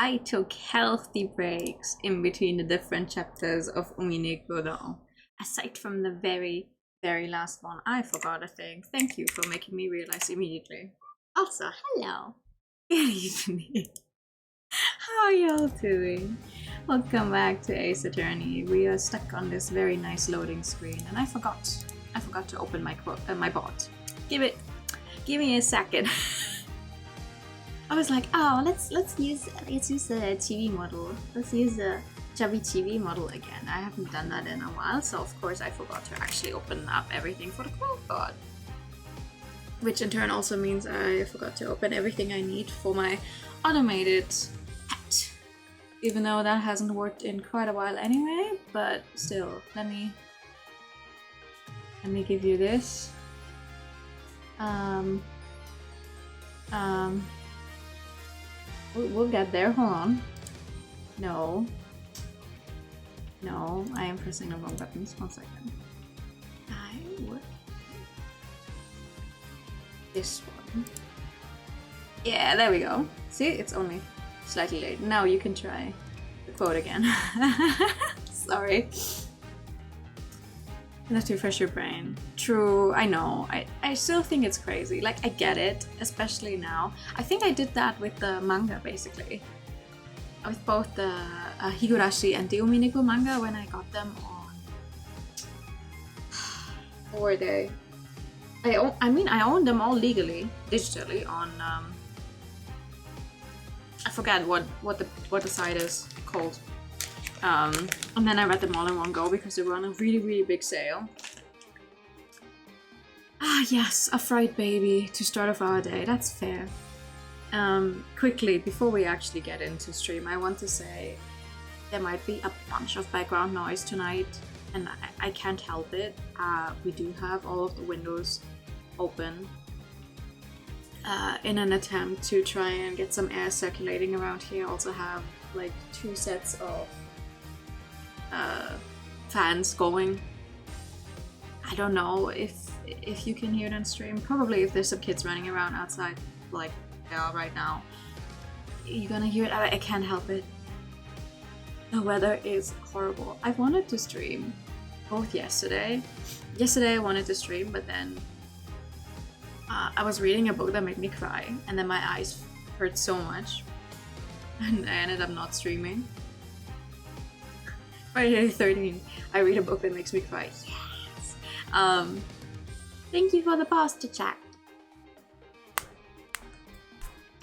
I took healthy breaks in between the different chapters of Umineko though. Aside from the very, very last one, I forgot a thing. Thank you for making me realize immediately. Also, hello. Good evening. How are y'all doing? Welcome back to Ace Attorney. We are stuck on this very nice loading screen, and I forgot to open my bot. Give me a second. I was like, oh, let's use the TV model. Let's use the chubby TV model again. I haven't done that in a while, so of course I forgot to actually open up everything for the quote bot. Which in turn also means I forgot to open everything I need for my automated pet. Even though that hasn't worked in quite a while anyway, but still, let me give you this. We'll get there, hold on. No, I am pressing the wrong buttons, 1 second. This one. Yeah, there we go. See, it's only slightly late. Now you can try the quote again. Sorry. Enough to refresh your brain. True, I know. I still think it's crazy. Like, I get it, especially now. I think I did that with the manga, basically. With both the Higurashi and the Umineko manga when I got them on... Or were they? I own them all legally, digitally on... I forget what the site is called. And then I read them all in one go because they were on a really, really big sale. Ah yes, a fright baby to start off our day, that's fair. Quickly, before we actually get into stream, I want to say there might be a bunch of background noise tonight, and I can't help it. We do have all of the windows open in an attempt to try and get some air circulating around here. Also have like 2 sets of fans going. I don't know if you can hear it on stream. Probably if there's some kids running around outside like they are right now, you're gonna hear it. I can't help it. The weather is horrible. I wanted to stream both yesterday. Yesterday I wanted to stream, but then I was reading a book that made me cry, and then my eyes hurt so much, and I ended up not streaming. Friday 13, I read a book that makes me cry. Yes! Thank you for the pasta chat.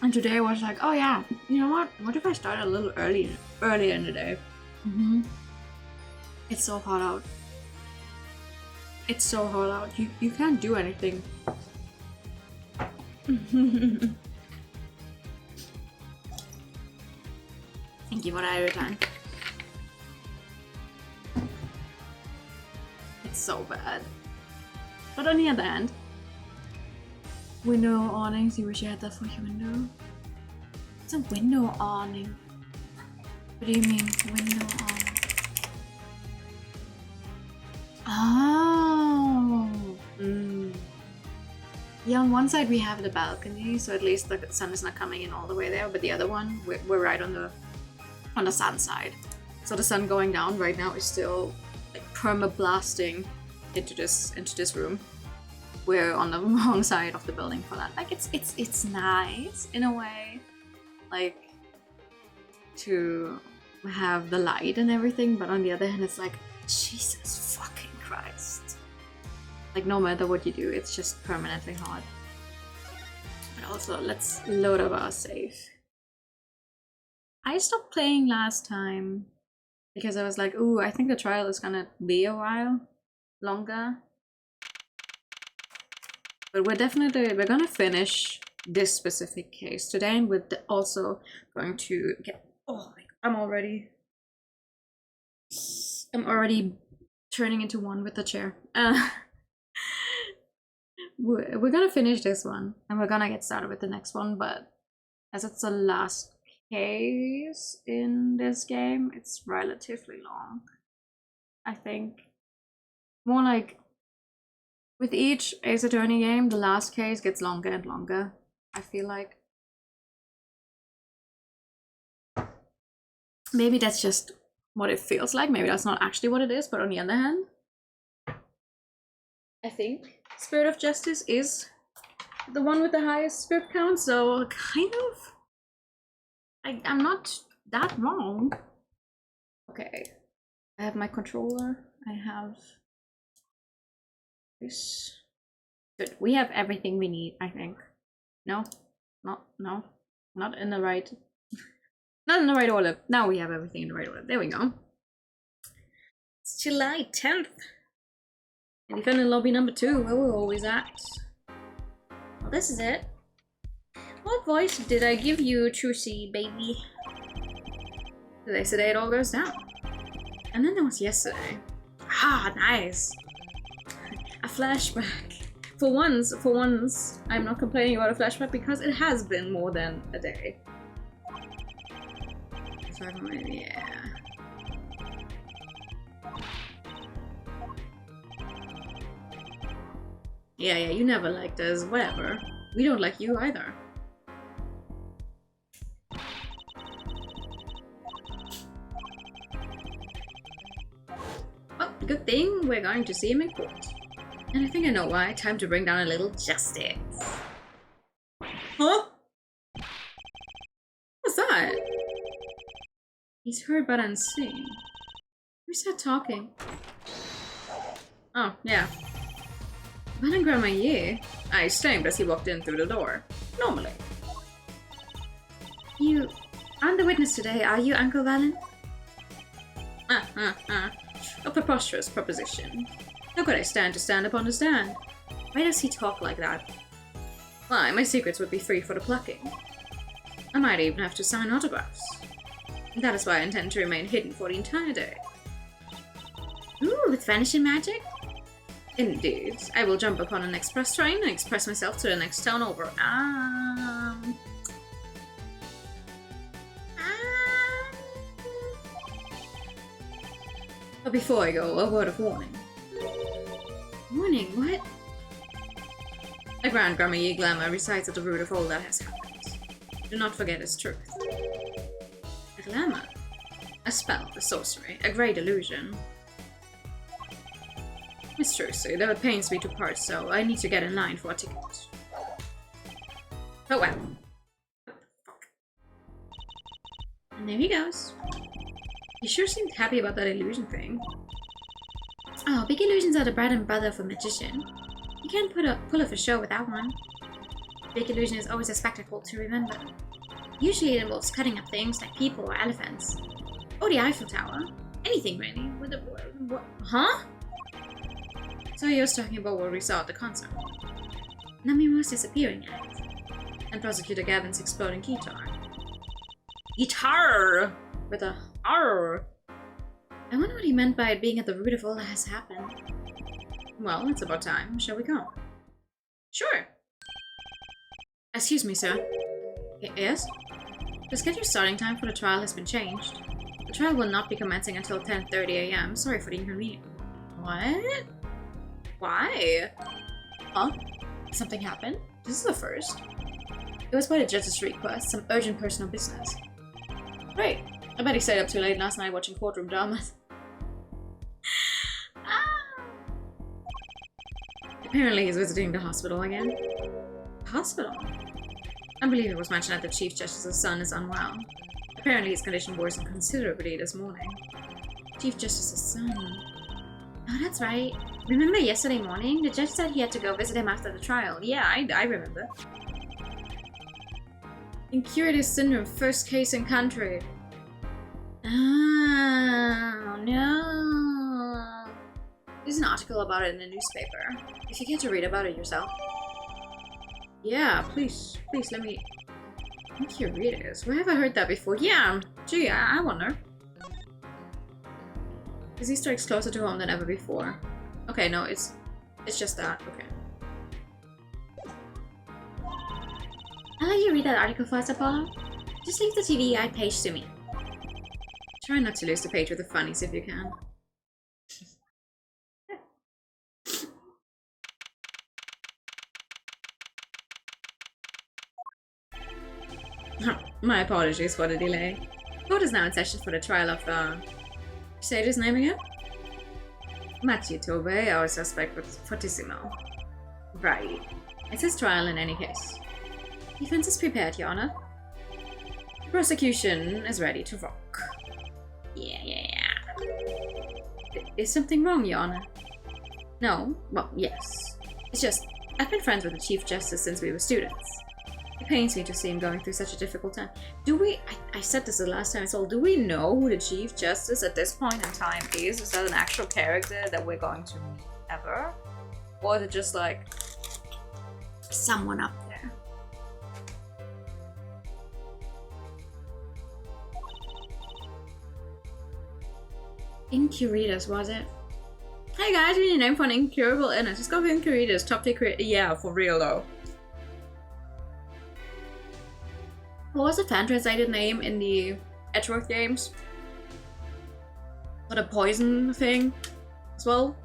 And today I was like, oh yeah, you know what? What if I start a little earlier in the day? It's so hot out. It's so hot out. You can't do anything. Thank you for that every time. It's so bad. But on the other hand, window awnings, you wish you had that for your window? It's a window awning. What do you mean, window awning? Oh! Yeah, on one side we have the balcony, so at least the sun is not coming in all the way there, but the other one, we're right on the sun side. So the sun going down right now is still like perma-blasting into this room. We're on the wrong side of the building for that. Like it's nice in a way, like to have the light and everything, but on the other hand it's like, Jesus fucking Christ. Like no matter what you do, it's just permanently hot. But also, let's load up our save. I stopped playing last time because I was like, ooh, I think the trial is gonna be a while longer. But we're gonna finish this specific case today, and we're also going to get... Oh my God, I'm already turning into one with the chair. We're gonna finish this one, and we're gonna get started with the next one, but as it's the last case in this game, it's relatively long. I think more like with each Ace Attorney game, the last case gets longer and longer, I feel like. Maybe that's just what it feels like. Maybe that's not actually what it is, but on the other hand, I think Spirit of Justice is the one with the highest spirit count, so kind of... I'm not that wrong. Okay. I have my controller. I have this. Good. We have everything we need, I think. No? No. Not in the right... Not in the right order. Now we have everything in the right order. There we go. It's July 10th. And defendant lobby number 2, where we're always at. Well, this is it. What voice did I give you, Trucy, baby? Today, today it all goes down. And then there was yesterday. Ah, nice. A flashback. For once, I'm not complaining about a flashback because it has been more than a day. Yeah. Yeah, you never liked us. Whatever. We don't like you either. Oh, good thing we're going to see him in court. And I think I know why. Time to bring down a little justice. Huh? What's that? He's heard but unseen. Who's that talking? Oh, yeah. Valen Grandma, I exclaimed as he walked in through the door. Normally. You aren't the witness today, are you, Uncle Valen? A preposterous proposition. How could I stand to stand upon the stand? Why does he talk like that? Why, my secrets would be free for the plucking. I might even have to sign autographs. That is why I intend to remain hidden for the entire day. Ooh, with vanishing magic? Indeed. I will jump upon an express train and express myself to the next town over. But before I go, a word of warning. Warning? What? A grand Grandma glamour resides at the root of all that has happened. Do not forget its truth. A glamour? A spell, a sorcery, a great illusion. Miss Trucy, though it pains me to part so, I need to get in line for a ticket. Oh well. And there he goes. He sure seemed happy about that illusion thing. Oh, big illusions are the bread and butter of a magician. You can't pull off a show without one. Big illusion is always a spectacle to remember. Usually it involves cutting up things like people or elephants. Or the Eiffel Tower. Anything really. With a... what? Huh? So he was talking about what we saw at the concert. Namimu's disappearing act. And Prosecutor Gavin's exploding guitar. Guitar! With a R. I wonder what he meant by it being at the root of all that has happened. Well, it's about time. Shall we go? Sure. Excuse me, sir. Yes? The scheduled starting time for the trial has been changed. The trial will not be commencing until 10:30 AM. Sorry for the inconvenience. What? Why? Huh? Something happened? This is the first. It was by the judge's request, some urgent personal business. Great. I bet he stayed up too late last night watching courtroom dramas. Apparently he's visiting the hospital again. Hospital? I believe it was mentioned that the Chief Justice's son is unwell. Apparently his condition worsened considerably this morning. Chief Justice's son... Oh, that's right. Remember yesterday morning? The judge said he had to go visit him after the trial. Yeah, I remember. Incurative syndrome, first case in country. Oh, no. There's an article about it in the newspaper. If you get to read about it yourself. Yeah, please let me... I'm curious. Where have I heard that before? Yeah, gee, I wonder. Is Easter eggs closer to home than ever before? Okay, no, it's just that. Okay. I'll let you read that article for us, Apollo. Just leave the TV guide page to me. Try not to lose the page with the funnies if you can. My apologies for the delay. Court is now in session for the trial of the... Say his name again? Machi Tobe, our suspect with Fortissimo. Right. It's his trial in any case. Defense is prepared, Your Honor. The prosecution is ready to rock. Yeah. Is something wrong, Your Honor? No? Well, yes. It's just, I've been friends with the Chief Justice since we were students. It pains me to see him going through such a difficult time. Do we... I said this the last time I saw. Do we know who the Chief Justice at this point in time is? Is that an actual character that we're going to meet ever? Or is it just like... someone up there? Incuritas, was it? Hey guys, we need a name for an incurable illness. Let's go with Incuritas. Top tier. Yeah, for real though. What was the fan-translated name in the Edgeworth games? For the poison thing as well?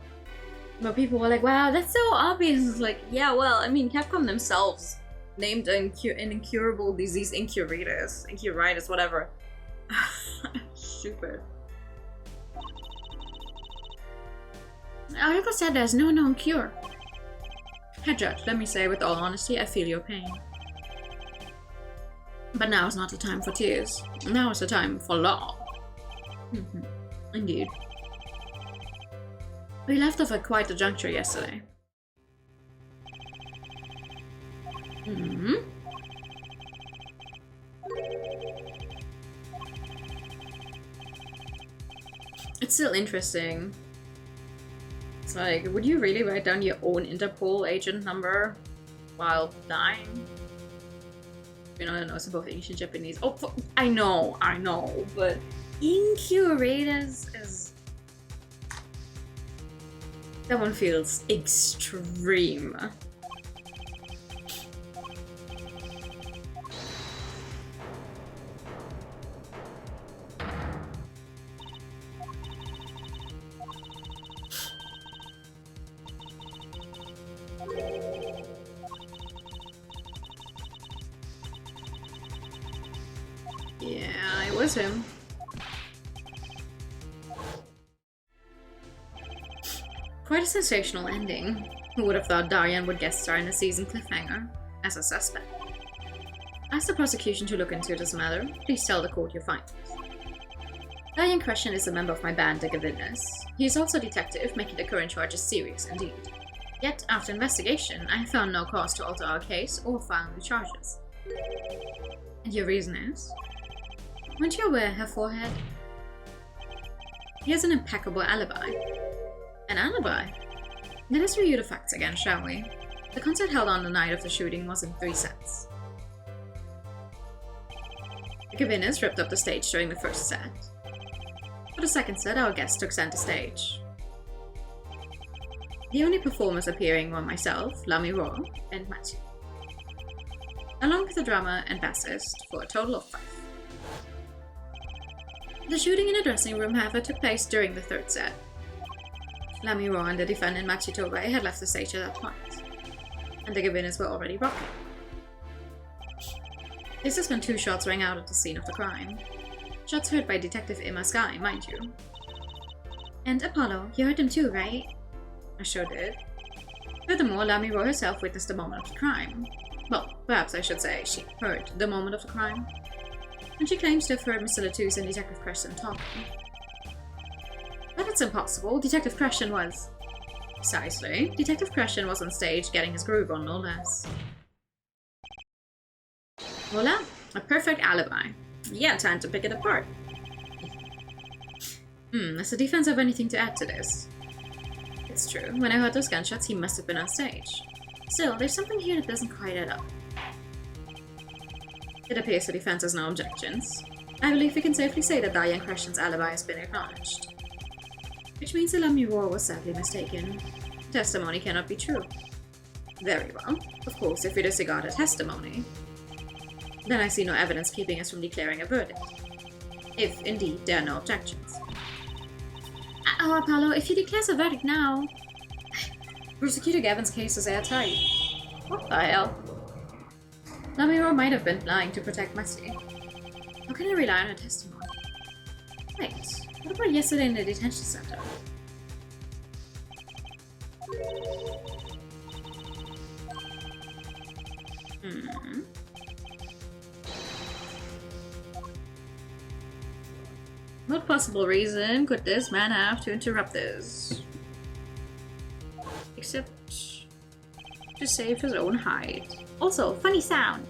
But people were like, wow, that's so obvious. It's like, yeah, well, I mean, Capcom themselves named an incurable disease Incuritas, whatever. Stupid. Article said there's no known cure. Head Judge, let me say with all honesty, I feel your pain. But now is not the time for tears. Now is the time for law. Indeed. We left off at quite a juncture yesterday. It's still interesting. It's like, would you really write down your own Interpol agent number while dying? You know, I know it's both ancient Japanese. Oh, I know, but Incuritas is... That one feels extreme. Yeah, it was him. Quite a sensational ending. Who would have thought Darian would guest star in a season cliffhanger as a suspect? Ask the prosecution to look into this matter. Please tell the court your findings. Darian Crescent is a member of my band, the Gavinas. He is also a detective, making the current charges serious indeed. Yet, after investigation, I have found no cause to alter our case or file new charges. And your reason is? Weren't you aware of her forehead? He has an impeccable alibi. An alibi? Let us review the facts again, shall we? The concert held on the night of the shooting was in 3 sets. The Gavinas ripped up the stage during the first set. For the second set, our guests took center stage. The only performers appearing were myself, Lamiro, and Matthew, along with the drummer and bassist, for a total of 5. The shooting in the dressing room, however, took place during the 3rd set. Lamiro and the defendant Machitobe had left the stage at that point, and the Gavinas were already rocking. This is when 2 shots rang out at the scene of the crime. Shots heard by Detective Emma Sky, mind you. And Apollo, you heard them too, right? I sure did. Furthermore, Lamiro herself witnessed the moment of the crime. Well, perhaps I should say she heard the moment of the crime. And she claims to have heard Mr. Latouche and Detective Crescent talking. But it's impossible. Detective Crescent was... Precisely. Detective Crescent was on stage getting his groove on, no less. Voila! A perfect alibi. Yeah, time to pick it apart. Does the defense have anything to add to this? It's true. When I heard those gunshots, he must have been on stage. Still, there's something here that doesn't quite add up. It appears the defense has no objections. I believe we can safely say that Diane Crescent's alibi has been acknowledged. Which means the Lamuro was sadly mistaken. Testimony cannot be true. Very well. Of course, if we disregard a testimony, then I see no evidence keeping us from declaring a verdict. If, indeed, there are no objections. Oh, Apollo, if he declares a verdict now... Prosecutor Gavin's case is airtight. What the hell? Lamiro might have been lying to protect Messi. How can I rely on her testimony? Wait, what about yesterday in the detention center? What possible reason could this man have to interrupt this? Except to save his own hide. Also, funny sound.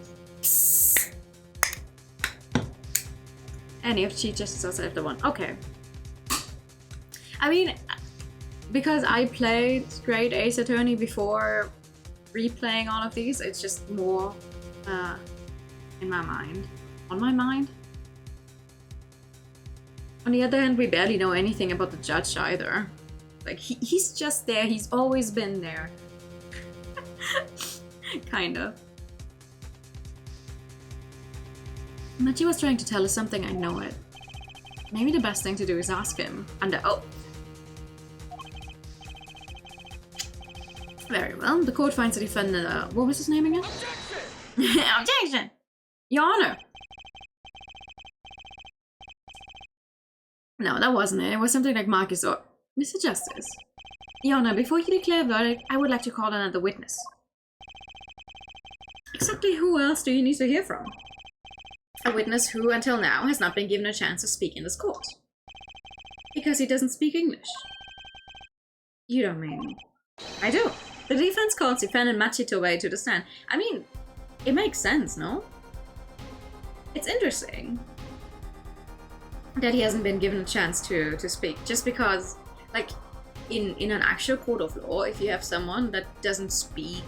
Any of cheat gestures outside of the one. Okay. I mean, because I played Great Ace Attorney before replaying all of these, it's just more in my mind. On my mind? On the other hand, we barely know anything about the judge either. Like, he's just there, he's always been there. Kind of. Machi was trying to tell us something, I know it. Maybe the best thing to do is ask him. Under oath. Very well, the court finds the defendant, what was his name again? Objection! Objection! Your Honor! No, that wasn't it. It was something like Marcus or Mr. Justice. Your Honor, before you declare a verdict, I would like to call another witness. Exactly who else do you need to hear from? A witness who, until now, has not been given a chance to speak in this court. Because he doesn't speak English. You don't mean... I do. The defense calls defendant Machi Toei to the stand. I mean, it makes sense, no? It's interesting that he hasn't been given a chance to speak. Just because, like, in an actual court of law, if you have someone that doesn't speak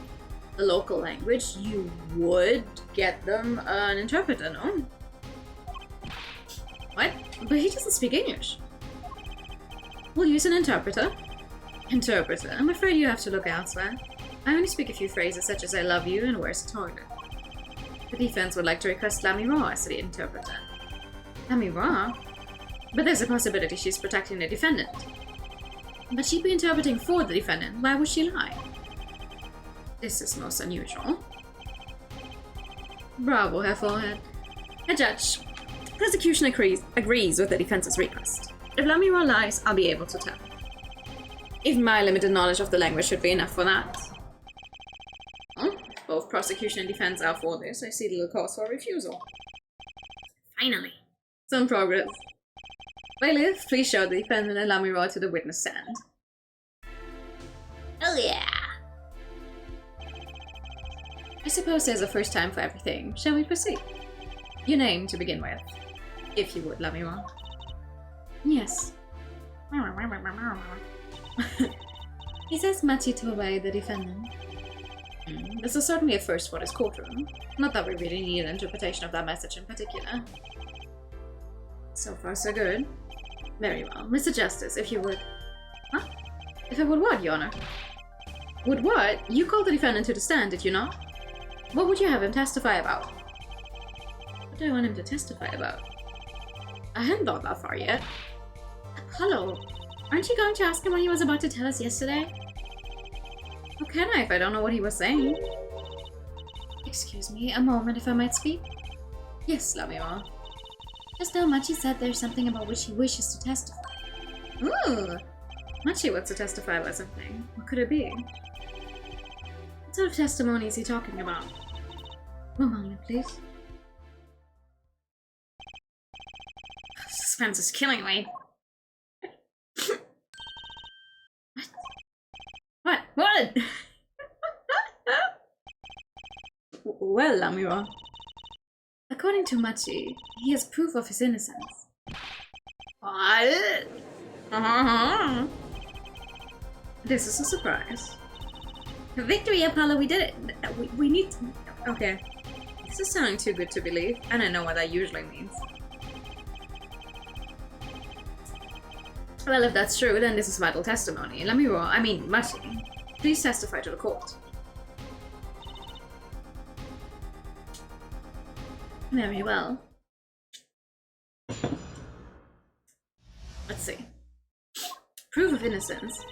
the local language, you would get them an interpreter, no? What? But he doesn't speak English. We'll use an interpreter. Interpreter, I'm afraid you have to look elsewhere. I only speak a few phrases such as I love you and where's the toilet. The defense would like to request Lamira as the interpreter. Lamira? But there's a possibility she's protecting the defendant. But she'd be interpreting for the defendant. Why would she lie? This is most unusual. Bravo, her forehead. A judge. Prosecution agrees with the defense's request. If Lamira lies, I'll be able to tell. Even my limited knowledge of the language should be enough for that. Well, both prosecution and defense are for this. I see little cause for refusal. Finally. Some progress. Bailiff, please show the defendant and Lamira to the witness stand. Oh yeah! I suppose there's a first time for everything. Shall we proceed? Your name to begin with. If you would, Lamira. Yes. He says Machi Toei, the defendant. This is certainly a first for this courtroom. Not that we really need an interpretation of that message in particular. So far, so good. Very well. Mr. Justice, if you would... Huh? If I would what, Your Honor? Would what? You called the defendant to the stand, did you not? What would you have him testify about? What do I want him to testify about? I hadn't thought that far yet. Apollo, aren't you going to ask him what he was about to tell us yesterday? How can I if I don't know what he was saying? Excuse me, a moment if I might speak? Yes, Lamira. Just now Machi said there's something about which he wishes to testify. Ooh! Machi wants to testify about something. What could it be? What sort of testimony is he talking about? One moment, please. Suspense is killing me. What? What? Well, Lamira. According to Machi, he has proof of his innocence. What? This is a surprise. Victory, Apollo, we did it. We need to... Okay. This is sounding too good to believe, and I know what that usually means. Well, if that's true, then this is vital testimony. Machi, please testify to the court. Very well. Let's see. Proof of innocence.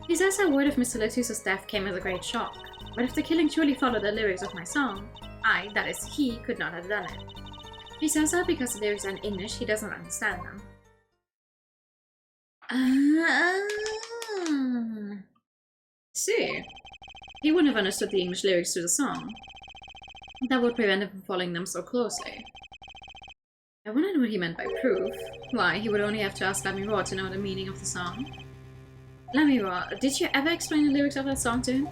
He says our word of Mr. Letusa's death came as a great shock. But if the killing truly followed the lyrics of my song, I, that is he, could not have done it. He says that because the lyrics are in English, he doesn't understand them. See. He wouldn't have understood the English lyrics to the song. That would prevent him from following them so closely. I wondered what he meant by proof. Why, he would only have to ask Lamiro to know the meaning of the song. Lamiro, did you ever explain the lyrics of that song to him?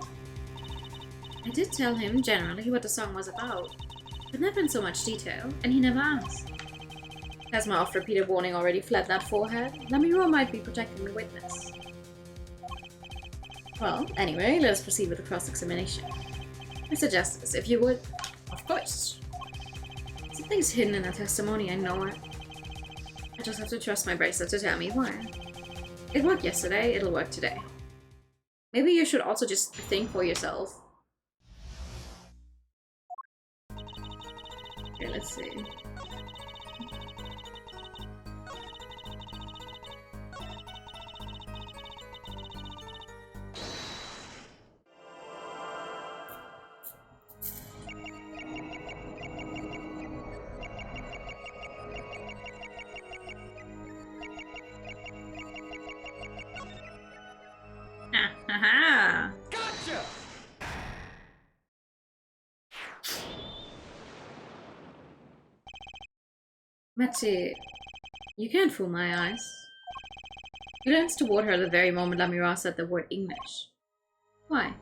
I did tell him, generally, what the song was about, but never in so much detail, and he never asked. Has my oft-repeated warning already fled that forehead? Lamiro might be protecting the witness. Well, anyway, let us proceed with the cross-examination. Mr. Justice, if you would... Of course. Something's hidden in that testimony, I know it. I just have to trust my bracelet to tell me why. It worked yesterday, it'll work today. Maybe you should also just think for yourself. Okay, let's see. Haha! Gotcha! Matty, you can't fool my eyes. He glanced toward her the very moment Lamiro said the word English. Why?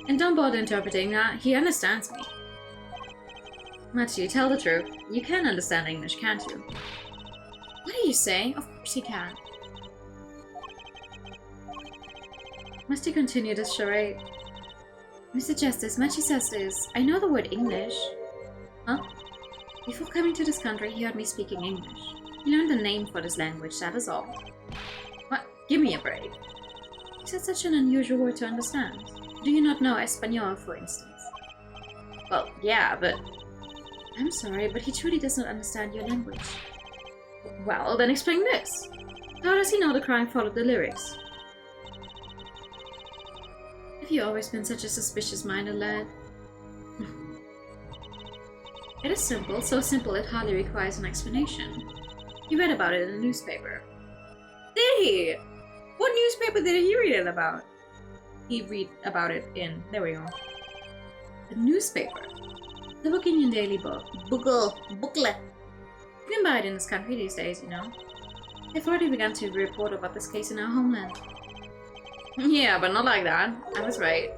And don't bother interpreting that, he understands me. Matty, tell the truth. You can understand English, can't you? What are you saying? Of course he can. Must he continue this charade? Mr. Justice, Matty says this. I know the word English. Huh? Before coming to this country, he heard me speaking English. He learned the name for this language, that is all. What? Give me a break. Is that such an unusual word to understand? Do you not know Espanol, for instance? Well, yeah, but... I'm sorry, but he truly does not understand your language. Well, then explain this. How does he know the crime followed the lyrics? Have you always been such a suspicious-minded lad? It is simple, so simple it hardly requires an explanation. He read about it in a newspaper. Did he? What newspaper did he read it about? He read about it in... there we go. The newspaper. The Bookinian Daily Booklet. You can buy it in this country these days, you know. They've already begun to report about this case in our homeland. Yeah, but not like that. I was right.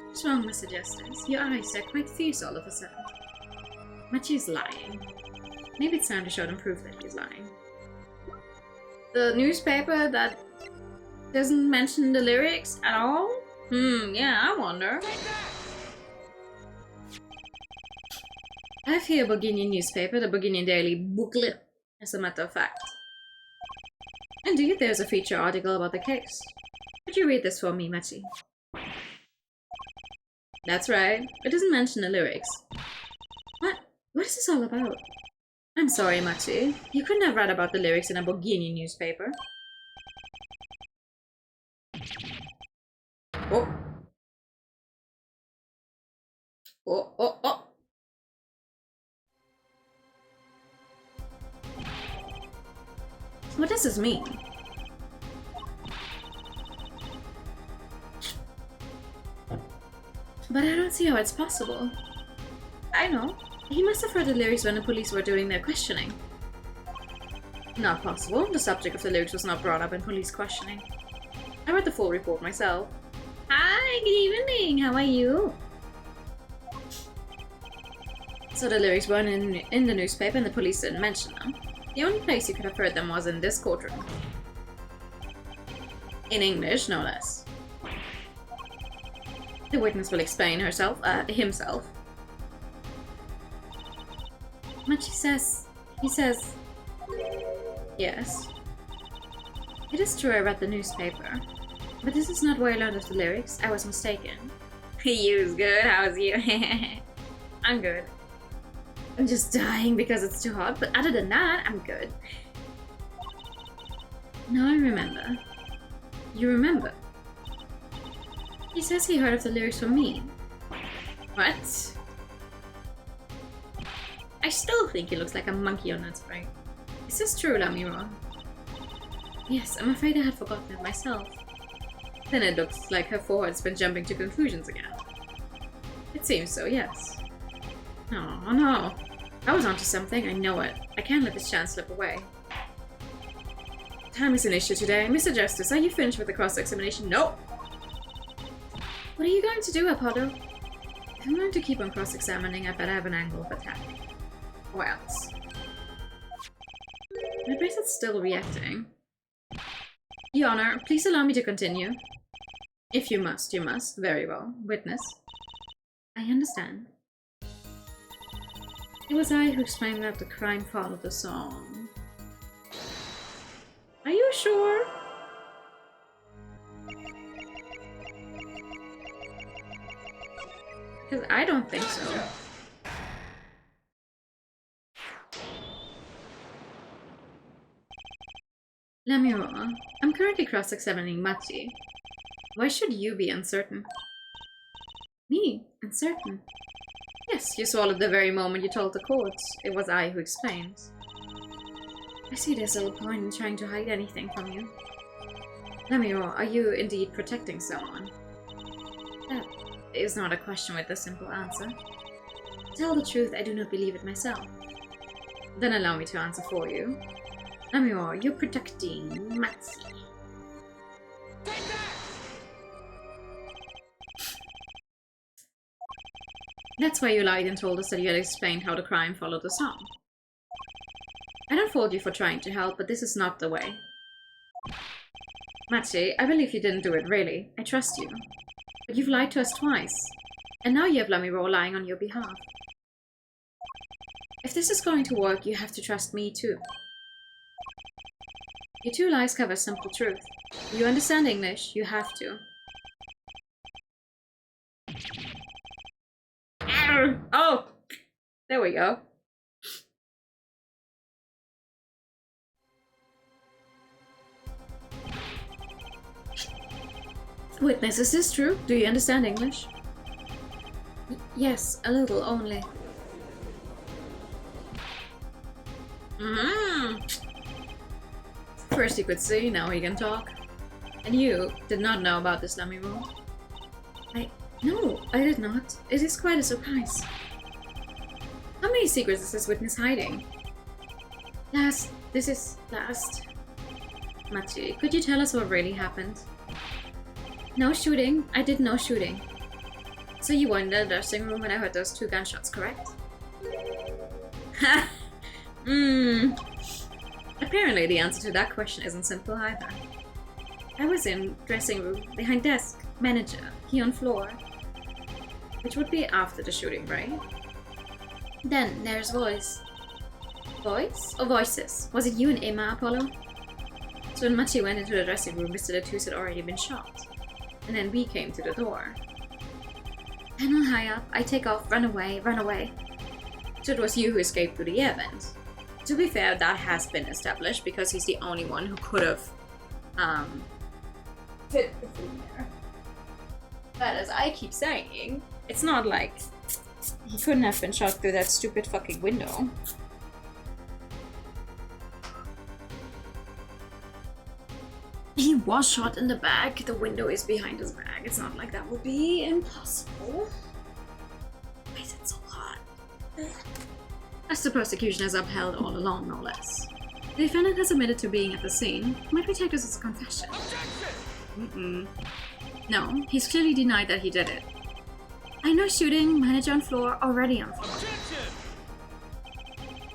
What's wrong, Mr. Justice? Your eyes are quite fierce all of a sudden. Matty is lying. Maybe it's time to show them proof that he's lying. The newspaper that doesn't mention the lyrics at all? Yeah, I wonder. I have here a Bourguignon newspaper, the Bourguignon Daily Booklet, as a matter of fact. Indeed, there's a feature article about the case. Could you read this for me, Matty? That's right. It doesn't mention the lyrics. What? What is this all about? I'm sorry, Matty. You couldn't have read about the lyrics in a Bourguignon newspaper. Oh. Oh, oh, oh. What does this mean? But I don't see how it's possible. I know. He must have heard the lyrics when the police were doing their questioning. Not possible. The subject of the lyrics was not brought up in police questioning. I read the full report myself. Hi, good evening. How are you? So the lyrics weren't in the newspaper and the police didn't mention them. The only place you could have heard them was in this courtroom. In English, no less. The witness will explain himself. Matty says... He says... Yes. It is true I read the newspaper. But this is not where I learned of the lyrics. I was mistaken. You's good. How's you? I'm good. I'm just dying because it's too hot, but other than that, I'm good. Now I remember. You remember? He says he heard of the lyrics from me. What? I still think he looks like a monkey on that sprite. Is this true, Lamiro? Yes, I'm afraid I had forgotten it myself. Then it looks like her forehead's been jumping to conclusions again. It seems so, yes. Oh no. I was onto something, I know it. I can't let this chance slip away. Time is an issue today. Mr. Justice, are you finished with the cross-examination? No! What are you going to do, Apollo? If I'm going to keep on cross-examining, I better have an angle of attack. Or else. My bracelet's still reacting. Your Honor, please allow me to continue. If you must, you must. Very well. Witness. I understand. It was I who explained that the crime followed the song. Are you sure? Because I don't think so. Lamiro, I'm currently cross-examining Machi. Why should you be uncertain? Me? Uncertain? Yes, you swallowed the very moment you told the courts. It was I who explained. I see there's little point in trying to hide anything from you. Lamiro, are you indeed protecting someone? That is not a question with a simple answer. To tell the truth, I do not believe it myself. Then allow me to answer for you. Lamiro, you're protecting Matsi. That's why you lied and told us that you had explained how the crime followed the song. I don't fault you for trying to help, but this is not the way. Machi, I believe you didn't do it, really. I trust you. But you've lied to us twice. And now you have Lamiro lying on your behalf. If this is going to work, you have to trust me too. Your two lies cover simple truth. You understand English, you have to. Oh! There we go. Witness, is this true? Do you understand English? Yes, a little only. First he could see, now he can talk. And you did not know about this Lamiro? No, I did not. It is quite a surprise. How many secrets is this witness hiding? This is last. Machi, could you tell us what really happened? No shooting. I did no shooting. So you were in the dressing room when I heard those 2 gunshots, correct? Ha! Apparently the answer to that question isn't simple either. I was in dressing room, behind desk, manager, he on floor. Which would be after the shooting, right? Then there's voice. Voice? Or voices? Was it you and Emma, Apollo? So when Machi went into the dressing room, Mr. Latus had already been shot. And then we came to the door. Panel high up, I take off, run away, run away. So it was you who escaped through the air vent. To be fair, that has been established because he's the only one who could have fit through there. But as I keep saying, it's not like he couldn't have been shot through that stupid fucking window. He was shot in the back. The window is behind his back. It's not like that would be impossible. Why is it so hot? As the prosecution has upheld all along, no less. The defendant has admitted to being at the scene. Might we take this as a confession? No, he's clearly denied that he did it. I know shooting, manager on floor, already on floor.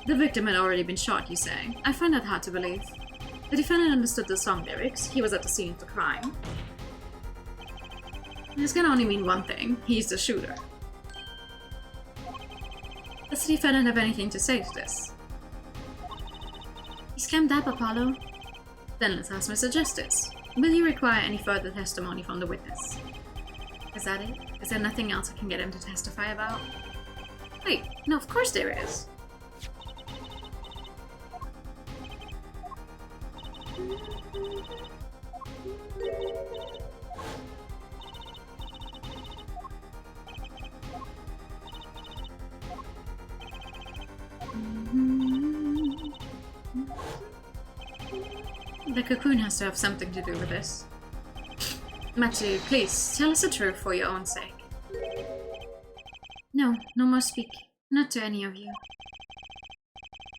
The victim had already been shot, you say. I find that hard to believe. The defendant understood the song lyrics. He was at the scene of the crime. This can only mean one thing. He's the shooter. Does the defendant have anything to say to this? He's clammed up, Apollo. Then let's ask Mr. Justice. Will you require any further testimony from the witness? Is that it? Is there nothing else I can get him to testify about? Wait, no, of course there is. The cocoon has to have something to do with this. Machi, please, tell us the truth for your own sake. No, no more speak. Not to any of you.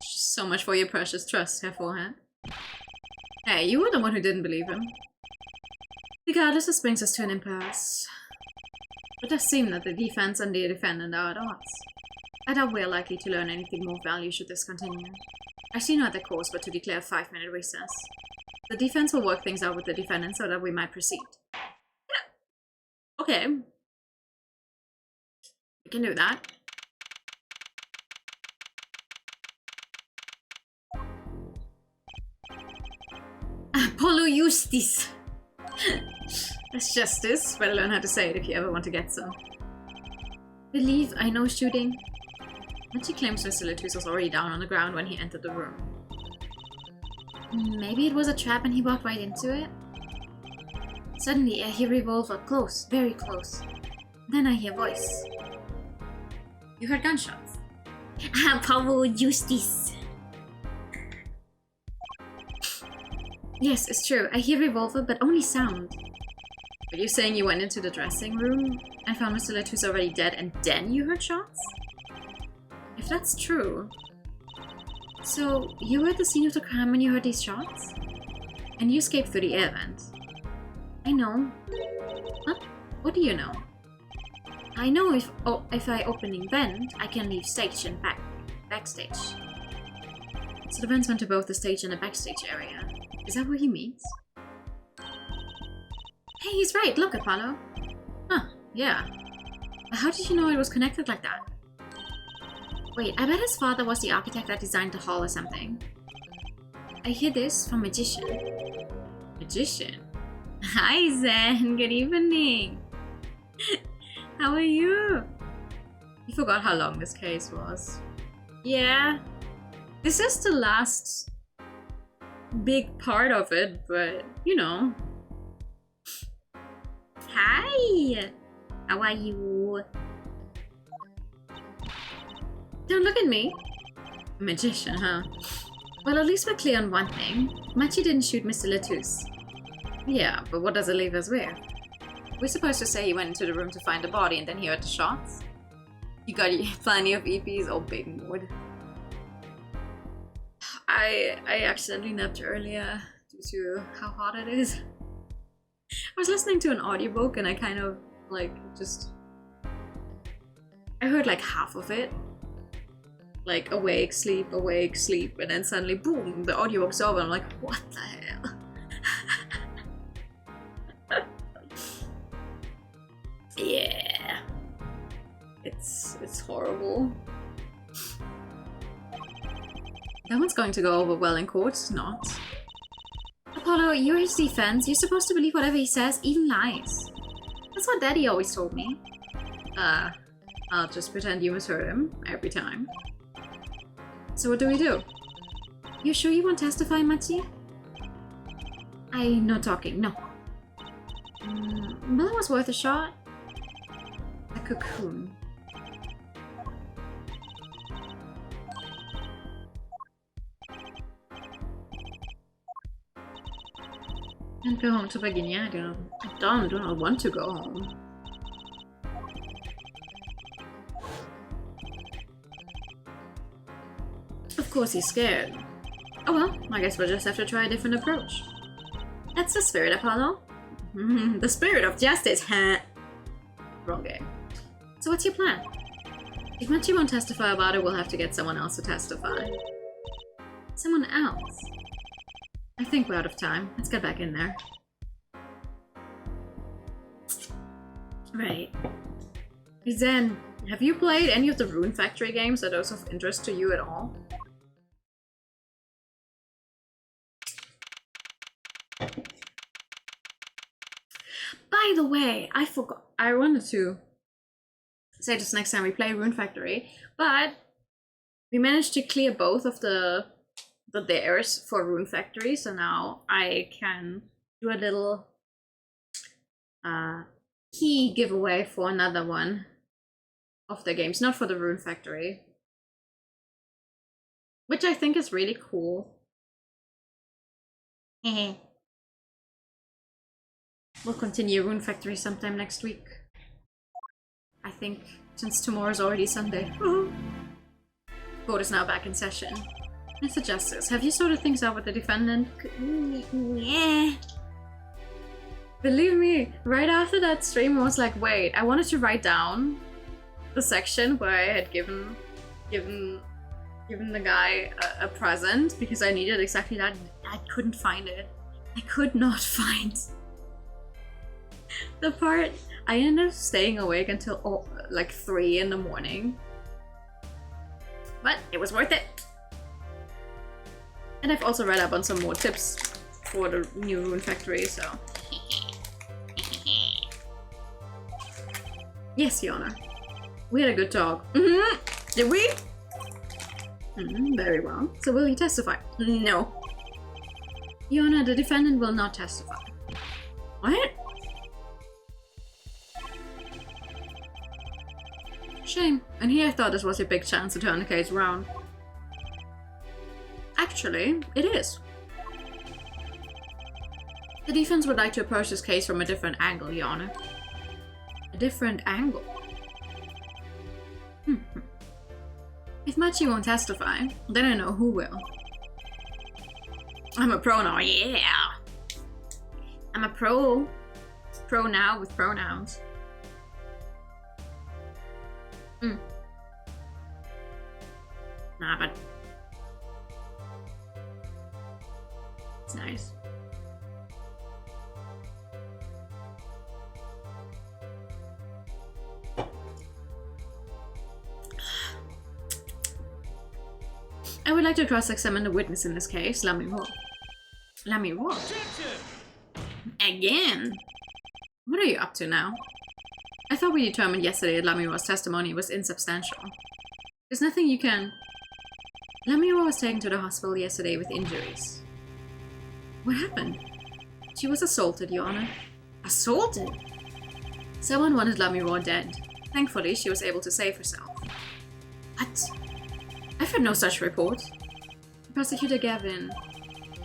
So much for your precious trust, Herr Forehand. Hey, you were the one who didn't believe him. Regardless, this brings us to an impasse. It does seem that the defense and the defendant are at odds. I doubt we are likely to learn anything more value should this continue. I see no other course but to declare a 5-minute recess. The defense will work things out with the defendant so that we might proceed. Yeah. Okay. We can do that. Apollo Justice. That's justice. Better learn how to say it if you ever want to get some. Believe I know shooting. Machi claims Mr. Latus was already down on the ground when he entered the room. Maybe it was a trap and he walked right into it? Suddenly I hear revolver, close, very close. Then I hear voice. You heard gunshots? Apollo Justice. Yes, it's true. I hear revolver, but only sound. Are you saying you went into the dressing room and found Mr. Latus already dead and then you heard shots? If that's true... So, you were at the scene of the crime when you heard these shots? And you escaped through the air vent. I know. What? What do you know? I know if I opening vent, I can leave stage and backstage. So the vents went to both the stage and the backstage area. Is that what he means? Hey, he's right. Look, Apollo. Huh, yeah. But how did you know it was connected like that? Wait, I bet his father was the architect that designed the hall or something. I hear this from Magician. Magician? Hi, Zen. Good evening. How are you? You forgot how long this case was. Yeah. This is the last big part of it, but you know. Hi! How are you? Don't look at me. Magician, huh? Well, at least we're clear on one thing. Machi didn't shoot Mr. Latus. Yeah, but what does it leave us with? We're supposed to say he went into the room to find the body and then he heard the shots? You got plenty of EPs? Oh, big mood. I accidentally napped earlier due to how hot it is. I was listening to an audiobook and I kind of like just... I heard like half of it. Like awake, sleep, and then suddenly boom, the audiobook's over. I'm like, what the hell? Yeah. It's horrible. That one's going to go over well in court, not. Apollo, you're his defense. You're supposed to believe whatever he says, even lies. That's what Daddy always told me. I'll just pretend you misheard him every time. So what do we do? You sure you won't testify, Machi? No talking, no. Well, it was worth a shot. A cocoon. And go home to Virginia. I do not want to go home. Of course he's scared. Oh well, I guess we'll just have to try a different approach. That's the spirit, Apollo. The spirit of justice, huh? Wrong game. So what's your plan? If Machi won't testify about it, we'll have to get someone else to testify. Someone else? I think we're out of time. Let's get back in there. Right. Zen, have you played any of the Rune Factory games? Are those of interest to you at all? By the way, I forgot. I wanted to say this next time we play Rune Factory, but we managed to clear both of the dares for Rune Factory, so now I can do a little key giveaway for another one of the games, not for the Rune Factory, which I think is really cool. We'll continue Rune Factory sometime next week. I think, since tomorrow's already Sunday. Court is now back in session. Mr. Justice, have you sorted things out with the defendant? Yeah. Believe me, right after that stream I was like, wait, I wanted to write down the section where I had given the guy a present because I needed exactly that. I couldn't find it. I could not find the part. I ended up staying awake until like 3 in the morning. But it was worth it. And I've also read up on some more tips for the new Rune Factory, so... Yes, Your Honor. We had a good talk. Did we? Very well. So will you testify? No. Your Honor, the defendant will not testify. What? Shame. And here I thought this was your big chance to turn the case around. Actually, it is. The defense would like to approach this case from a different angle, Your Honor. A different angle? If Machi won't testify, then I know who will. I'm a pro now, yeah! I'm a pro. Pro now with pronouns. Nah, but... it's nice. I would like to cross-examine the witness in this case, Lamiro. Lamiro? Again? What are you up to now? I thought we determined yesterday that Lamiro's testimony was insubstantial. There's nothing you can... Lamiro was taken to the hospital yesterday with injuries. What happened? She was assaulted, Your Honor. Assaulted? Someone wanted Lamiro dead. Thankfully, she was able to save herself. What? I've heard no such report. Prosecutor Gavin,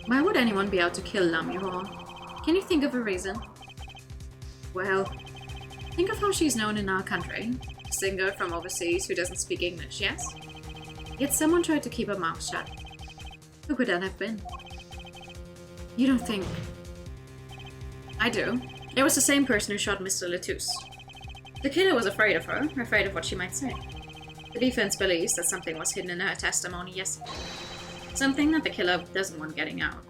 why would anyone be out to kill Lamiro? Can you think of a reason? Well, think of how she's known in our country. A singer from overseas who doesn't speak English, yes? Yet someone tried to keep her mouth shut. Who could that have been? You don't think... I do. It was the same person who shot Mr. Latouche. The killer was afraid of her, afraid of what she might say. The defense believes that something was hidden in her testimony yesterday. Something that the killer doesn't want getting out.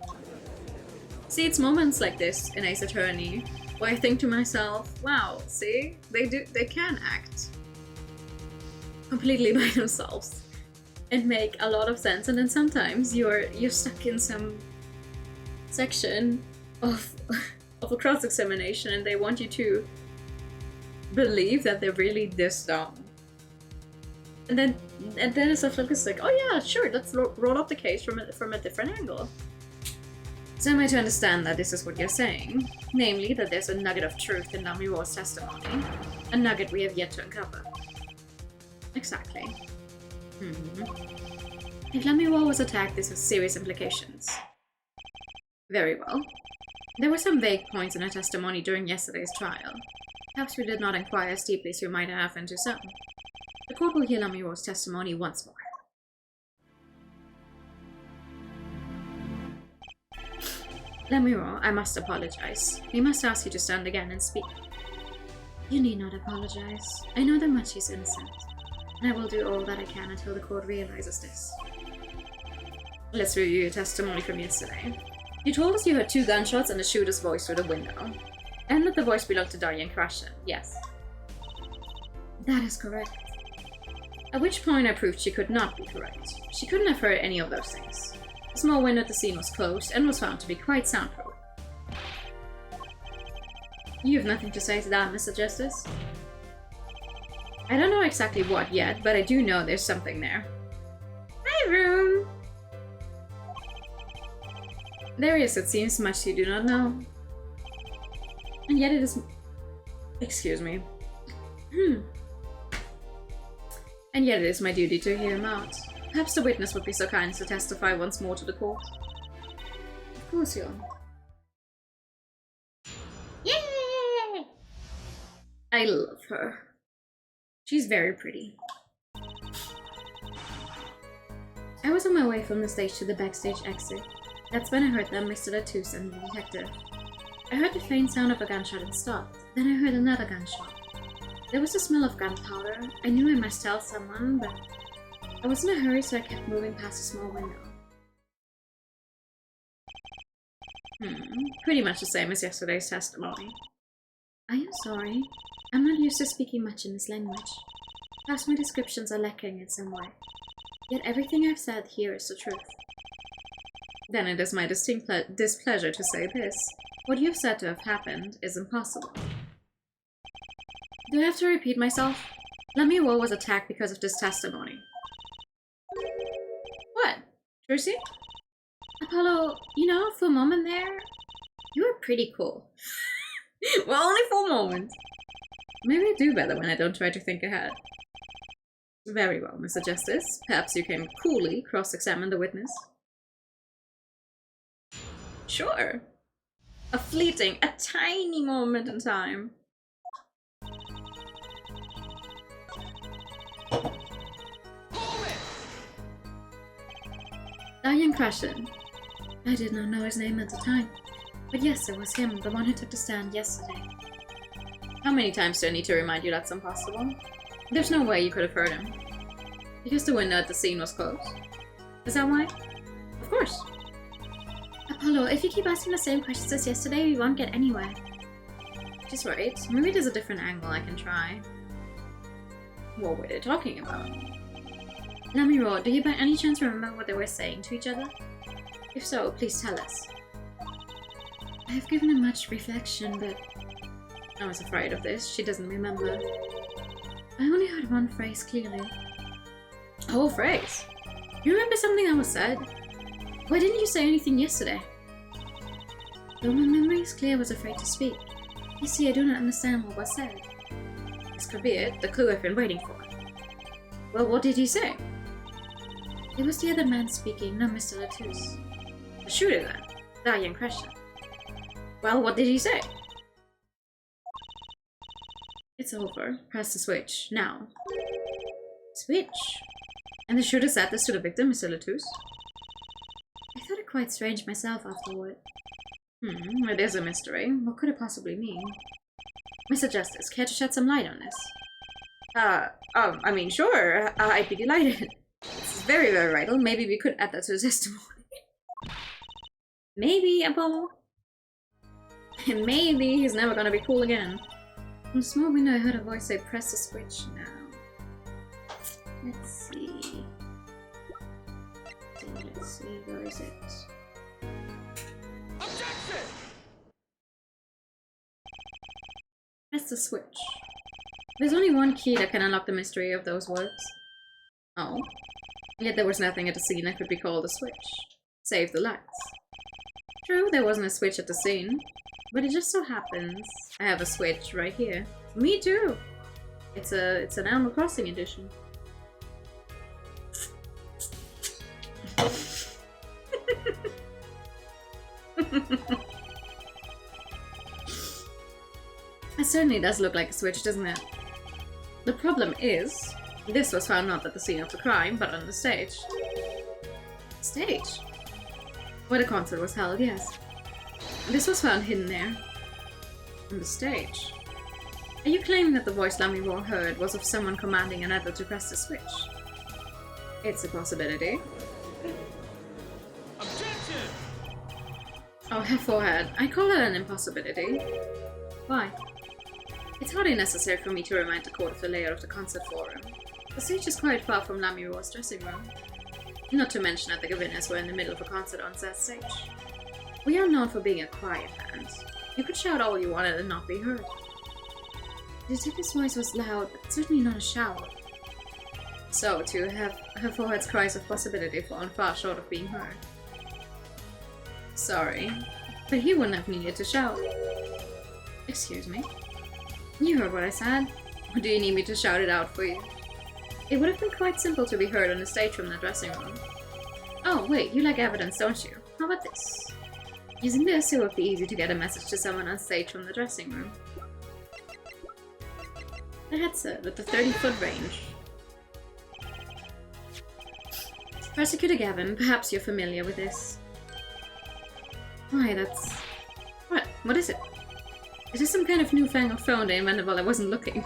See, it's moments like this in Ace Attorney where I think to myself, wow, see? They can act completely by themselves and make a lot of sense, and then sometimes you're stuck in some section of a cross-examination and they want you to believe that they're really this dumb. And then it's like, oh yeah, sure, let's roll up the case from a different angle. So am I to understand that this is what you're saying? Namely, that there's a nugget of truth in Lamiro's testimony. A nugget we have yet to uncover. Exactly. If Lamiro was attacked, this has serious implications. Very well. There were some vague points in her testimony during yesterday's trial. Perhaps we did not inquire as deeply as we might have into some. The court will hear Lamiro's testimony once more. Lamiro, I must apologize. We must ask you to stand again and speak. You need not apologize. I know that Machi is innocent, and I will do all that I can until the court realizes this. Let's review your testimony from yesterday. You told us you heard 2 gunshots and the shooter's voice through the window, and that the voice belonged to Darian Krashen, yes? That is correct. At which point I proved she could not be correct. She couldn't have heard any of those things. The small window at the scene was closed and was found to be quite soundproof. You have nothing to say to that, Mr. Justice? I don't know exactly what yet, but I do know there's something there. Hi, Rune! There is, it seems, much you do not know. And yet it is... Excuse me. And yet it is my duty to hear him out. Perhaps the witness would be so kind as to testify once more to the court. Of course, Your Honor. I love her. She's very pretty. I was on my way from the stage to the backstage exit. That's when I heard them, Mr. Latouche and the detective. I heard the faint sound of a gunshot and stopped. Then I heard another gunshot. There was the smell of gunpowder. I knew I must tell someone, but I was in a hurry, so I kept moving past a small window. Pretty much the same as yesterday's testimony. I am sorry. I'm not used to speaking much in this language. Perhaps my descriptions are lacking in some way. Yet everything I've said here is the truth. Then it is my distinct displeasure to say this. What you have said to have happened is impossible. Do I have to repeat myself? Lamiwo was attacked because of this testimony. What? Tracy? Apollo, you know, for a moment there, you were pretty cool. Well, only for a moment. Maybe I do better when I don't try to think ahead. Very well, Mr. Justice. Perhaps you can coolly cross-examine the witness. Sure. A fleeting, a tiny moment in time. Diane Crushen. I did not know his name at the time. But yes, it was him, the one who took the stand yesterday. How many times do I need to remind you that's impossible? There's no way you could have heard him. Because the window at the scene was closed. Is that why? Of course. Apollo, if you keep asking the same questions as yesterday, we won't get anywhere. She's right. Maybe there's a different angle I can try. What were they talking about? Lamiro, do you by any chance remember what they were saying to each other? If so, please tell us. I have given him much reflection, but I was afraid of this. She doesn't remember. I only heard one phrase clearly. A whole phrase? You remember something that was said? Why didn't you say anything yesterday? Though my memory is clear, I was afraid to speak. You see, I do not understand what was said. This could be it, the clue I've been waiting for. Well, what did he say? It was the other man speaking, not Mr. Latouche. The shooter then, Diane Crushen. Well, what did he say? It's over. Press the switch. Now. Switch? And the shooter said this to the victim, Mr. Latouche? I thought it quite strange myself afterward. It is a mystery. What could it possibly mean? Mr. Justice, care to shed some light on this? I mean, sure. I'd be delighted. It's very, very vital. Maybe we could add that to the testimony. Maybe, Apollo. Maybe he's never gonna be cool again. From the small window I heard a voice say, press the switch now. Let's see. Where is it? Objection! Press the switch. There's only one key that can unlock the mystery of those words. Oh. Yet there was nothing at the scene that could be called a switch. Save the lights. True, there wasn't a switch at the scene. But it just so happens I have a switch right here. Me too! It's an Animal Crossing edition. It certainly does look like a switch, doesn't it? The problem is, this was found not at the scene of the crime, but on the stage. Stage? Where the concert was held, yes. This was found hidden there. On the stage. Are you claiming that the voice Lamiro heard was of someone commanding another to press the switch? It's a possibility. Objection! Oh, her forehead. I call it an impossibility. Why? It's hardly necessary for me to remind the court of the layout of the concert forum. The stage is quite far from Lamiro's dressing room. Not to mention that the Gavinas were in the middle of a concert on that stage. We are known for being a quiet band. You could shout all you wanted and not be heard. The detective's voice was loud, but certainly not a shout. So, to have her forehead's cries of possibility fallen far short of being heard. Sorry, but he wouldn't have needed to shout. Excuse me? You heard what I said? Or do you need me to shout it out for you? It would have been quite simple to be heard on the stage from the dressing room. Oh, wait, you like evidence, don't you? How about this? Using this, it would be easy to get a message to someone on stage from the dressing room. The headset with the 30-foot range. Persecutor Gavin, perhaps you're familiar with this. Why, that's... What? What is it? Is this some kind of newfangled phone they invented while I wasn't looking?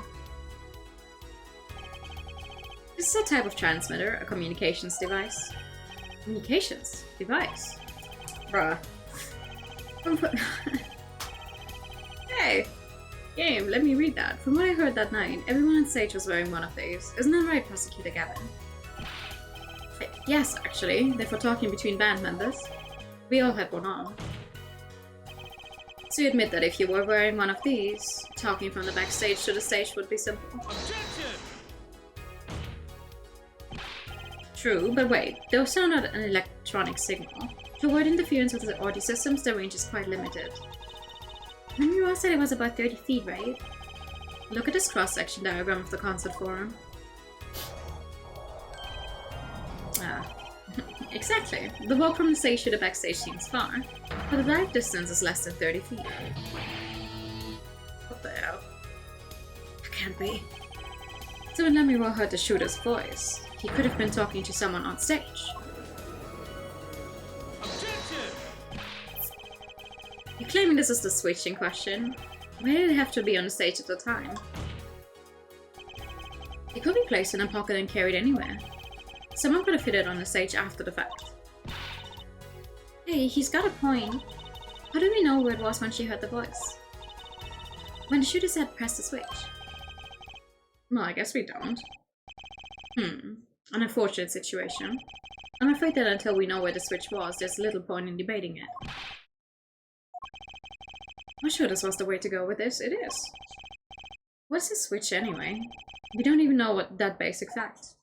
This is a type of transmitter, a communications device. Communications device? Bruh. Hey! Game, let me read that. From what I heard that night, everyone on stage was wearing one of these. Isn't that right, Prosecutor Gavin? Yes, actually. They're for talking between band members. We all had one on. So you admit that if you were wearing one of these, talking from the backstage to the stage would be simple. Objection! True, but wait, those sound not an electronic signal. To avoid interference with the audio systems, the range is quite limited. Remember you all said it was about 30 feet, right? Look at this cross-section diagram of the concert forum. Ah, exactly. The walk from the stage to the backstage seems far, but the live distance is less than 30 feet. What the hell? That can't be. So when Lemuel heard the shooter's voice, he could have been talking to someone on stage. You're claiming this is the switch in question. Why did it have to be on the stage at the time? It could be placed in a pocket and carried anywhere. Someone could have hit it on the stage after the fact. Hey, he's got a point. How do we know where it was when she heard the voice? When the shooter said press the switch? Well, I guess we don't. An unfortunate situation. I'm afraid that until we know where the switch was, there's little point in debating it. I'm sure this was the way to go with this. It is. What's a switch anyway? We don't even know what that basic fact.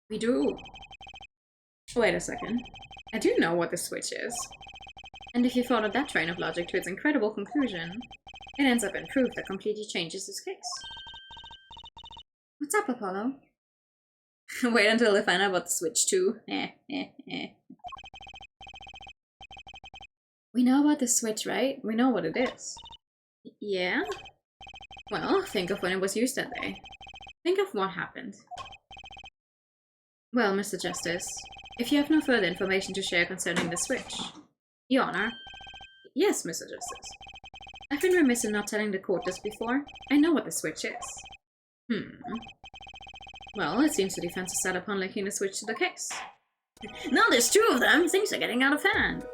We do. Wait a second. I do know what the switch is. And if you follow that train of logic to its incredible conclusion, it ends up in proof that completely changes this case. What's up, Apollo? Wait until they find out about the switch too. We know about the switch, right? We know what it is. Yeah? Well, think of when it was used that day. Think of what happened. Well, Mr. Justice, if you have no further information to share concerning the switch... Your Honor. Yes, Mr. Justice. I've been remiss in not telling the court this before. I know what the switch is. Well, it seems the defense is set upon linking the switch to the case. Now there's two of them! Things are getting out of hand!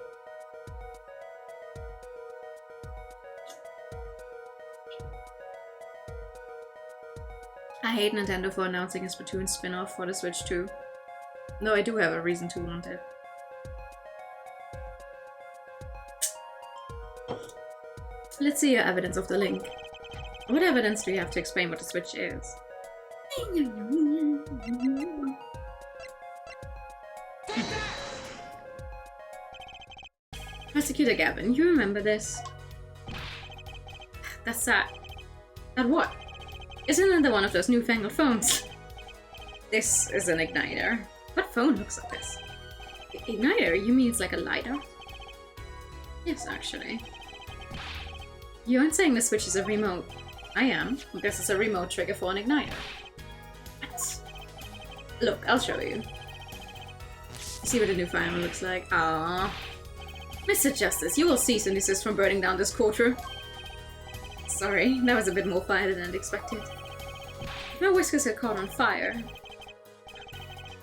I hate Nintendo for announcing a Splatoon spin-off for the Switch 2. Though I do have a reason to want it. Let's see your evidence of the link. What evidence do you have to explain what the Switch is? Prosecutor Gavin, you remember this? That's that. That what? Isn't another one of those newfangled phones? This is an igniter. What phone looks like this? Igniter? You mean it's like a lighter? Yes, actually. You aren't saying the switch is a remote. I am. This is a remote trigger for an igniter. What? Look, I'll show you. See what a new fireman looks like. Aww. Mr. Justice, you will cease and desist from burning down this courtroom. Sorry, that was a bit more fire than I'd expected. If my whiskers get caught on fire...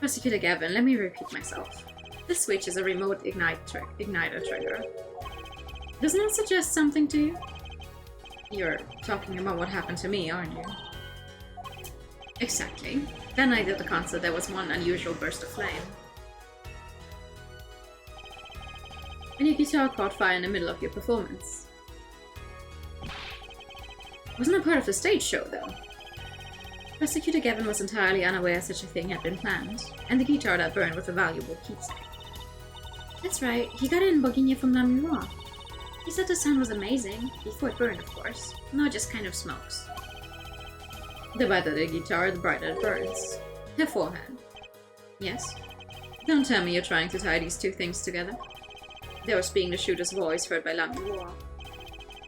Prosecutor Gavin, let me repeat myself. This switch is a remote igniter trigger. Doesn't that suggest something to you? You're talking about what happened to me, aren't you? Exactly. That night at the concert there was one unusual burst of flame. And your guitar caught fire in the middle of your performance. Wasn't a part of the stage show, though. Prosecutor Gavin was entirely unaware such a thing had been planned, and the guitar that burned was a valuable keepsake. That's right, he got it in Bohemia from Namur. He said the sound was amazing, before it burned, of course. Now it just kind of smokes. The better the guitar, the brighter it burns. Her forehead. Yes? Don't tell me you're trying to tie these two things together. There was being the shooter's voice heard by Namur,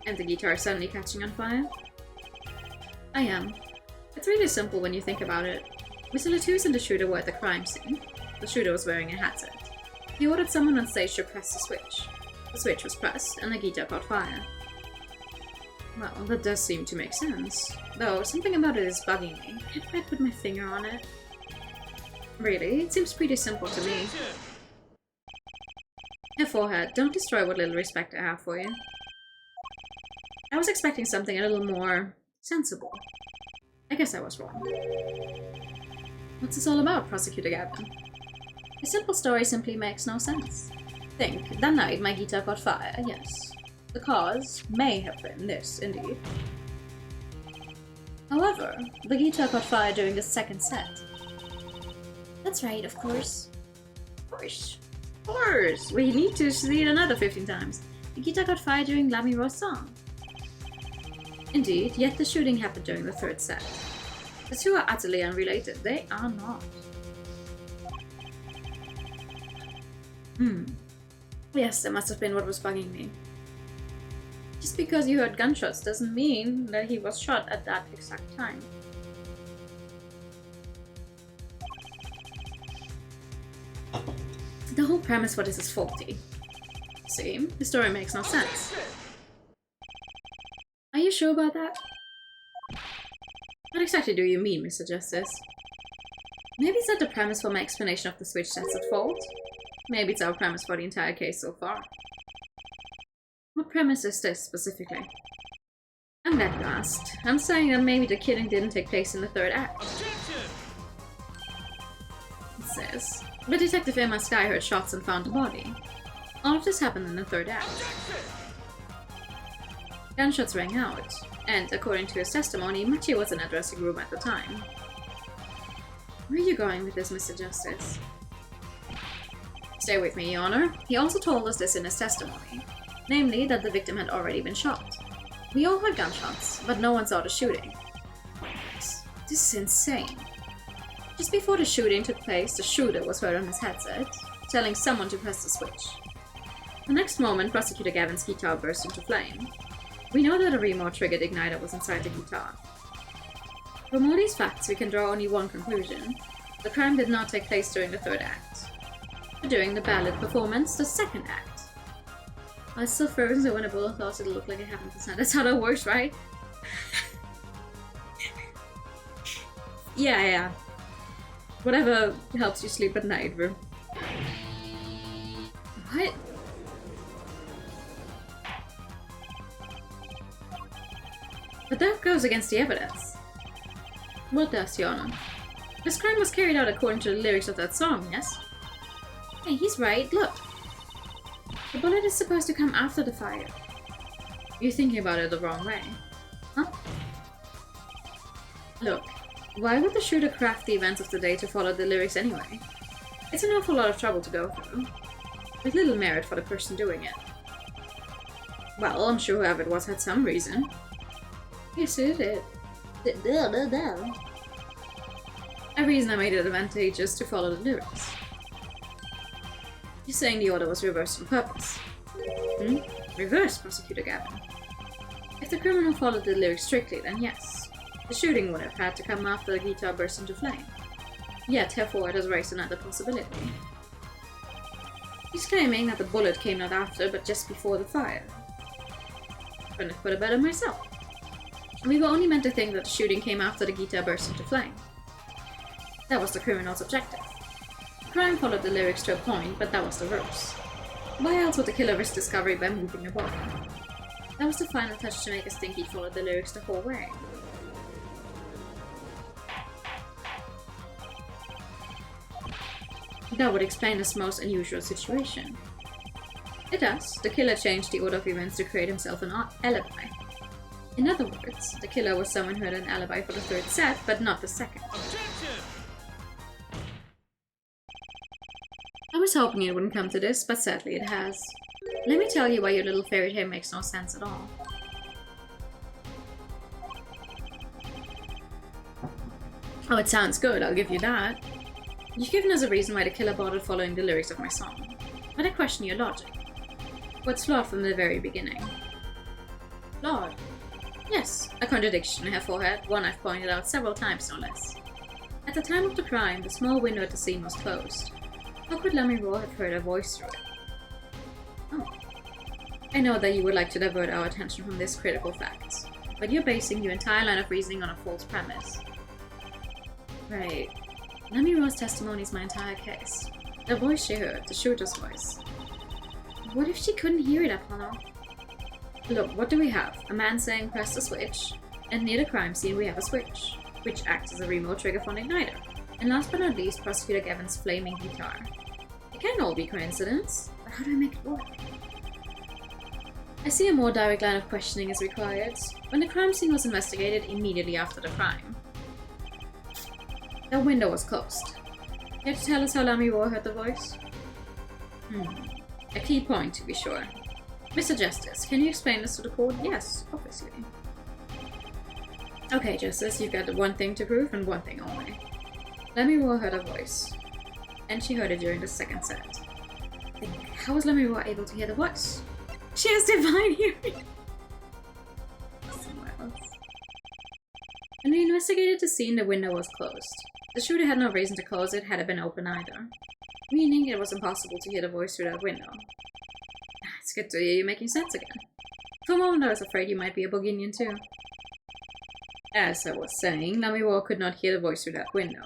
and the guitar suddenly catching on fire. I am. It's really simple when you think about it. Mr. Latouche and the shooter were at the crime scene. The shooter was wearing a headset. He ordered someone on stage to press the switch. The switch was pressed, and the guitar caught fire. Well, that does seem to make sense. Though, something about it is bugging me. Can't I put my finger on it? Really, it seems pretty simple to me. Your forehead, don't destroy what little respect I have for you. I was expecting something a little more sensible. I guess I was wrong. What's this all about, Prosecutor Gavin? A simple story simply makes no sense. Think, that night my guitar caught fire, yes. The cause may have been this, indeed. However, the guitar caught fire during the second set. That's right, of course. Of course. Of course! We need to see it another 15 times. The guitar caught fire during Lamy Ro's song. Indeed, yet the shooting happened during the third set. The two are utterly unrelated. They are not. Yes, that must have been what was bugging me. Just because you heard gunshots doesn't mean that he was shot at that exact time. The whole premise for this is faulty. See, the story makes no sense. Are you sure about that? What exactly do you mean, Mr. Justice? Maybe it's not the premise for my explanation of the switch that's at fault. Maybe it's our premise for the entire case so far. What premise is this, specifically? I'm glad you asked. I'm saying that maybe the killing didn't take place in the third act. It says, the detective in my sky heard shots and found the body. All of this happened in the third act. Gunshots rang out, and according to his testimony, Machi was in a dressing room at the time. Where are you going with this, Mr. Justice? Stay with me, Your Honor. He also told us this in his testimony. Namely, that the victim had already been shot. We all heard gunshots, but no one saw the shooting. This is insane. Just before the shooting took place, the shooter was heard on his headset, telling someone to press the switch. The next moment, Prosecutor Gavin's guitar burst into flame. We know that a remote-triggered igniter was inside the guitar. From all these facts, we can draw only one conclusion. The crime did not take place during the third act, but during the ballad performance, the second act. I was still frozen, so when a bullet thought it looked like it happened to. That's how that works, right? Yeah. Whatever helps you sleep at night, bro. What? But that goes against the evidence. What does, Your Honor? This crime was carried out according to the lyrics of that song, yes? Hey, he's right, look. The bullet is supposed to come after the fire. You're thinking about it the wrong way. Huh? Look, why would the shooter craft the events of the day to follow the lyrics anyway? It's an awful lot of trouble to go through, with little merit for the person doing it. Well, I'm sure whoever it was had some reason. Yes, it did. A reason that made it advantageous to follow the lyrics. You're saying the order was reversed on purpose? Reversed, Prosecutor Gavin. If the criminal followed the lyrics strictly, then yes. The shooting would have had to come after the guitar burst into flame. Yet, Hereford has raised another possibility. He's claiming that the bullet came not after, but just before the fire. Couldn't have put it better myself. We were only meant to think that the shooting came after the guitar burst into flame. That was the criminal's objective. The crime followed the lyrics to a point, but that was the ruse. Why else would the killer risk discovery by moving the body? That was the final touch to make us think he followed the lyrics the whole way. That would explain this most unusual situation. It does. The killer changed the order of events to create himself an alibi. In other words, the killer was someone who had an alibi for the third set, but not the second. I was hoping it wouldn't come to this, but sadly it has. Let me tell you why your little fairy tale makes no sense at all. Oh, it sounds good, I'll give you that. You've given us a reason why the killer bothered following the lyrics of my song, but I question your logic. What's flawed from the very beginning? Flawed? Yes, a contradiction in her forehead, one I've pointed out several times, no less. At the time of the crime, the small window at the scene was closed. How could Lamiro have heard her voice through it? Oh. I know that you would like to divert our attention from this critical fact, but you're basing your entire line of reasoning on a false premise. Right. Lamiro's testimony is my entire case. The voice she heard, the shooter's voice. What if she couldn't hear it, Apollo? Look, what do we have? A man saying press the switch, and near the crime scene we have a switch, which acts as a remote trigger for an igniter. And last but not least, Prosecutor Gavin's flaming guitar. It can't all be coincidence, but how do I make it work? I see a more direct line of questioning is required. When the crime scene was investigated immediately after the crime, the window was closed. Care to tell us how Lamiro heard the voice? A key point, to be sure. Mr. Justice, can you explain this to the court? Yes, obviously. Okay, Justice, you've got one thing to prove and one thing only. Lamiro heard a voice, and she heard it during the second set. How was Lamiro able to hear the voice? She has divine hearing! Somewhere else. When we investigated the scene, the window was closed. The shooter had no reason to close it had it been open either, meaning it was impossible to hear the voice through that window. It's good to hear you making sense again. For a moment I was afraid you might be a Booginian too. As I was saying, Lamiro could not hear the voice through that window,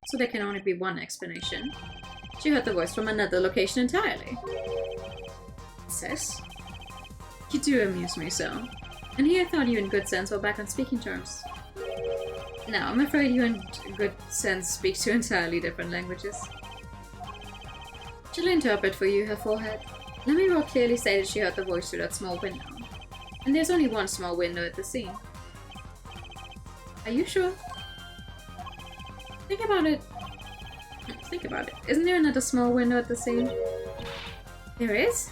so there can only be one explanation. She heard the voice from another location entirely. Sis? You do amuse me so. And here I thought you and Good Sense were back on speaking terms. No, I'm afraid you and Good Sense speak two entirely different languages. Shall I interpret for you her forehead? Lamiro clearly stated she heard the voice through that small window. And there's only one small window at the scene. Are you sure? Think about it. Think about it. Isn't there another small window at the scene? There is?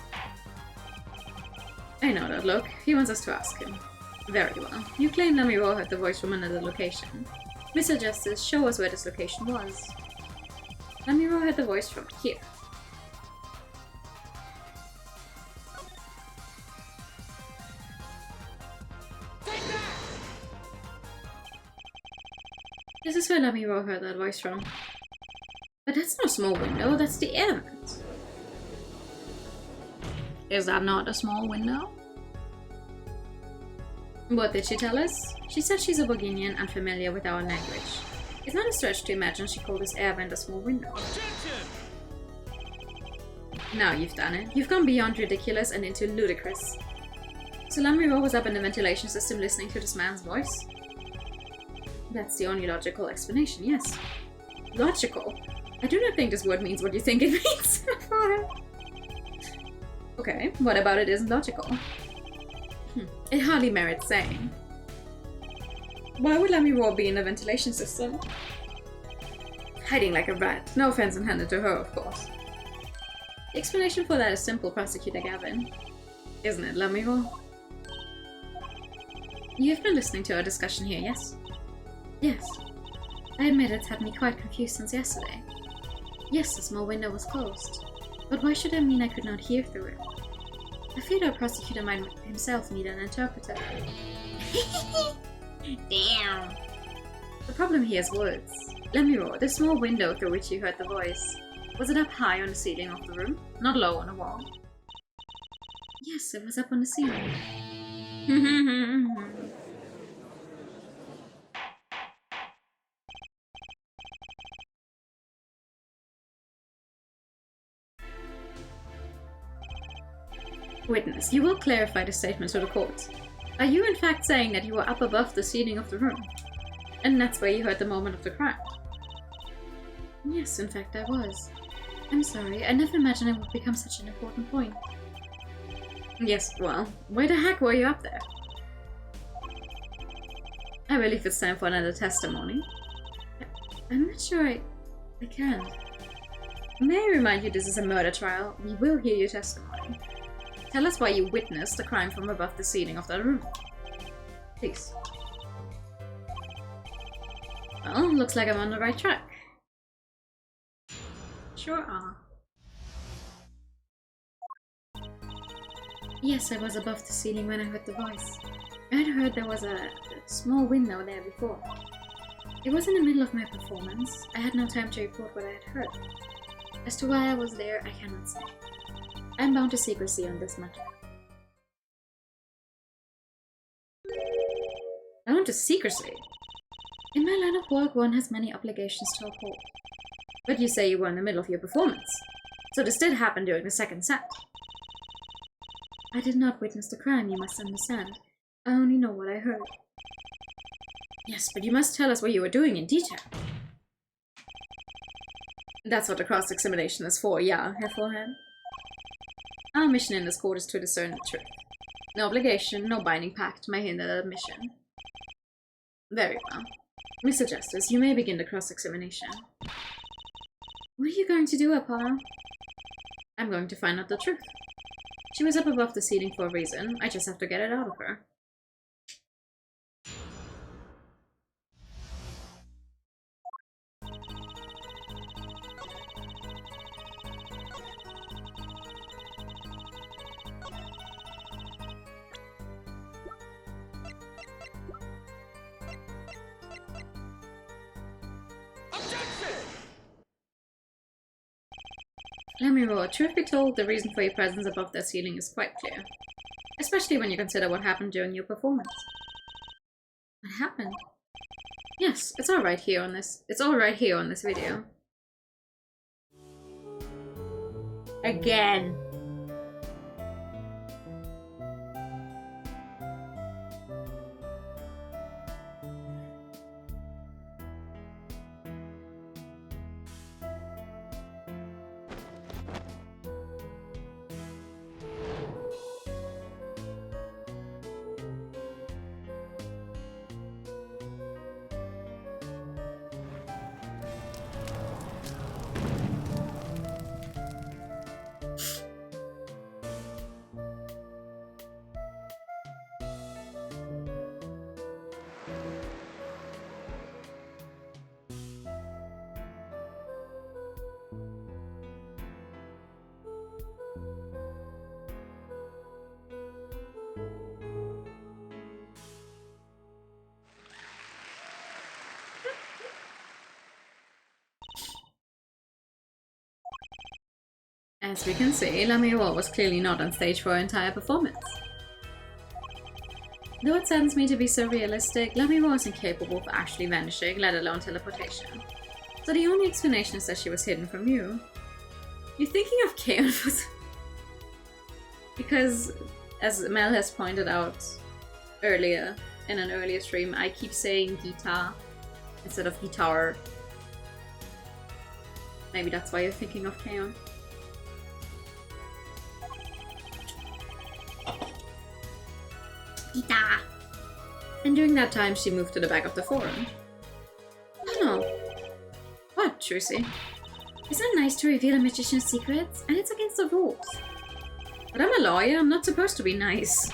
I know that look. He wants us to ask him. Very well. You claim Lamiro heard the voice from another location. Mr. Justice, show us where this location was. Lamiro heard the voice from here. This is where Lamiro heard that voice from. But that's not a small window, that's the air vent. Is that not a small window? What did she tell us? She said she's a Booginian and familiar with our language. It's not a stretch to imagine she called this air vent a small window. Objection! Now you've done it. You've gone beyond ridiculous and into ludicrous. So Lamiro was up in the ventilation system listening to this man's voice? That's the only logical explanation, yes. Logical? I do not think this word means what you think it means. Okay, what about it isn't logical? It hardly merits saying. Why would Lamiro be in a ventilation system? Hiding like a rat. No offense intended to her, of course. The explanation for that is simple, Prosecutor Gavin. Isn't it, Lamiro? You've been listening to our discussion here, yes? Yes. I admit it's had me quite confused since yesterday. Yes, the small window was closed. But why should that mean I could not hear through it? I fear our prosecutor might himself need an interpreter. Damn. The problem here is words. Lamiro, the small window through which you heard the voice, was it up high on the ceiling of the room? Not low on the wall? Yes, it was up on the ceiling. Witness, you will clarify the statement to the court. Are you in fact saying that you were up above the ceiling of the room? And that's where you heard the moment of the crime? Yes, in fact I was. I'm sorry, I never imagined it would become such an important point. Yes, well, why the heck were you up there? I believe it's time for another testimony. I'm not sure I can. May I remind you this is a murder trial? We will hear your testimony. Tell us why you witnessed the crime from above the ceiling of that room. Please. Well, looks like I'm on the right track. Sure are. Yes, I was above the ceiling when I heard the voice. I'd heard there was a small window there before. It was in the middle of my performance. I had no time to report what I had heard. As to why I was there, I cannot say. I am bound to secrecy on this matter. Bound to secrecy? In my line of work, one has many obligations to uphold. But you say you were in the middle of your performance. So this did happen during the second set. I did not witness the crime, you must understand. I only know what I heard. Yes, but you must tell us what you were doing in detail. That's what the cross-examination is for, yeah, Herr Vorhead. Our mission in this court is to discern the truth. No obligation, no binding pact may hinder that mission. Very well. Mr. Justice, you may begin the cross-examination. What are you going to do, Apollo? I'm going to find out the truth. She was up above the ceiling for a reason. I just have to get it out of her. Let me roar. Truth be told, the reason for your presence above that ceiling is quite clear. Especially when you consider what happened during your performance. What happened? Yes, it's all right here on this. It's all right here on this video. Again. As we can see, Lamiroir was clearly not on stage for her entire performance. Though it saddens me to be so realistic, Lamiroir is incapable of actually vanishing, let alone teleportation. So the only explanation is that she was hidden from you. You're thinking of Kaon because, as Mel has pointed out earlier, in an earlier stream, I keep saying guitar instead of guitar. Maybe that's why you're thinking of Kaon. Guitar. And during that time, she moved to the back of the forum. Oh. What, Trucy? Isn't it nice to reveal a magician's secrets? And it's against the rules. But I'm a lawyer, I'm not supposed to be nice.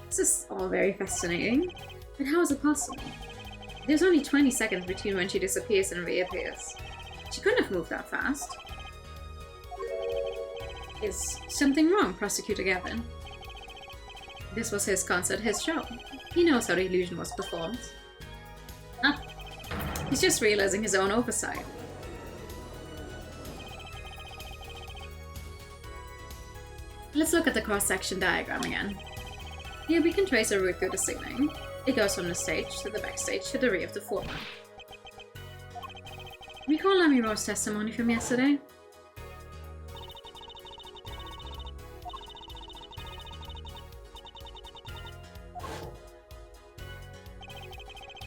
This is all very fascinating. But how is it possible? There's only 20 seconds between when she disappears and reappears. She couldn't have moved that fast. Is something wrong, Prosecutor Gavin? This was his concert, his show. He knows how the illusion was performed. Ah, he's just realizing his own oversight. Let's look at the cross-section diagram again. Here we can trace a route through the ceiling. It goes from the stage to the backstage to the rear of the forum. Recall Lamiroir's testimony from yesterday?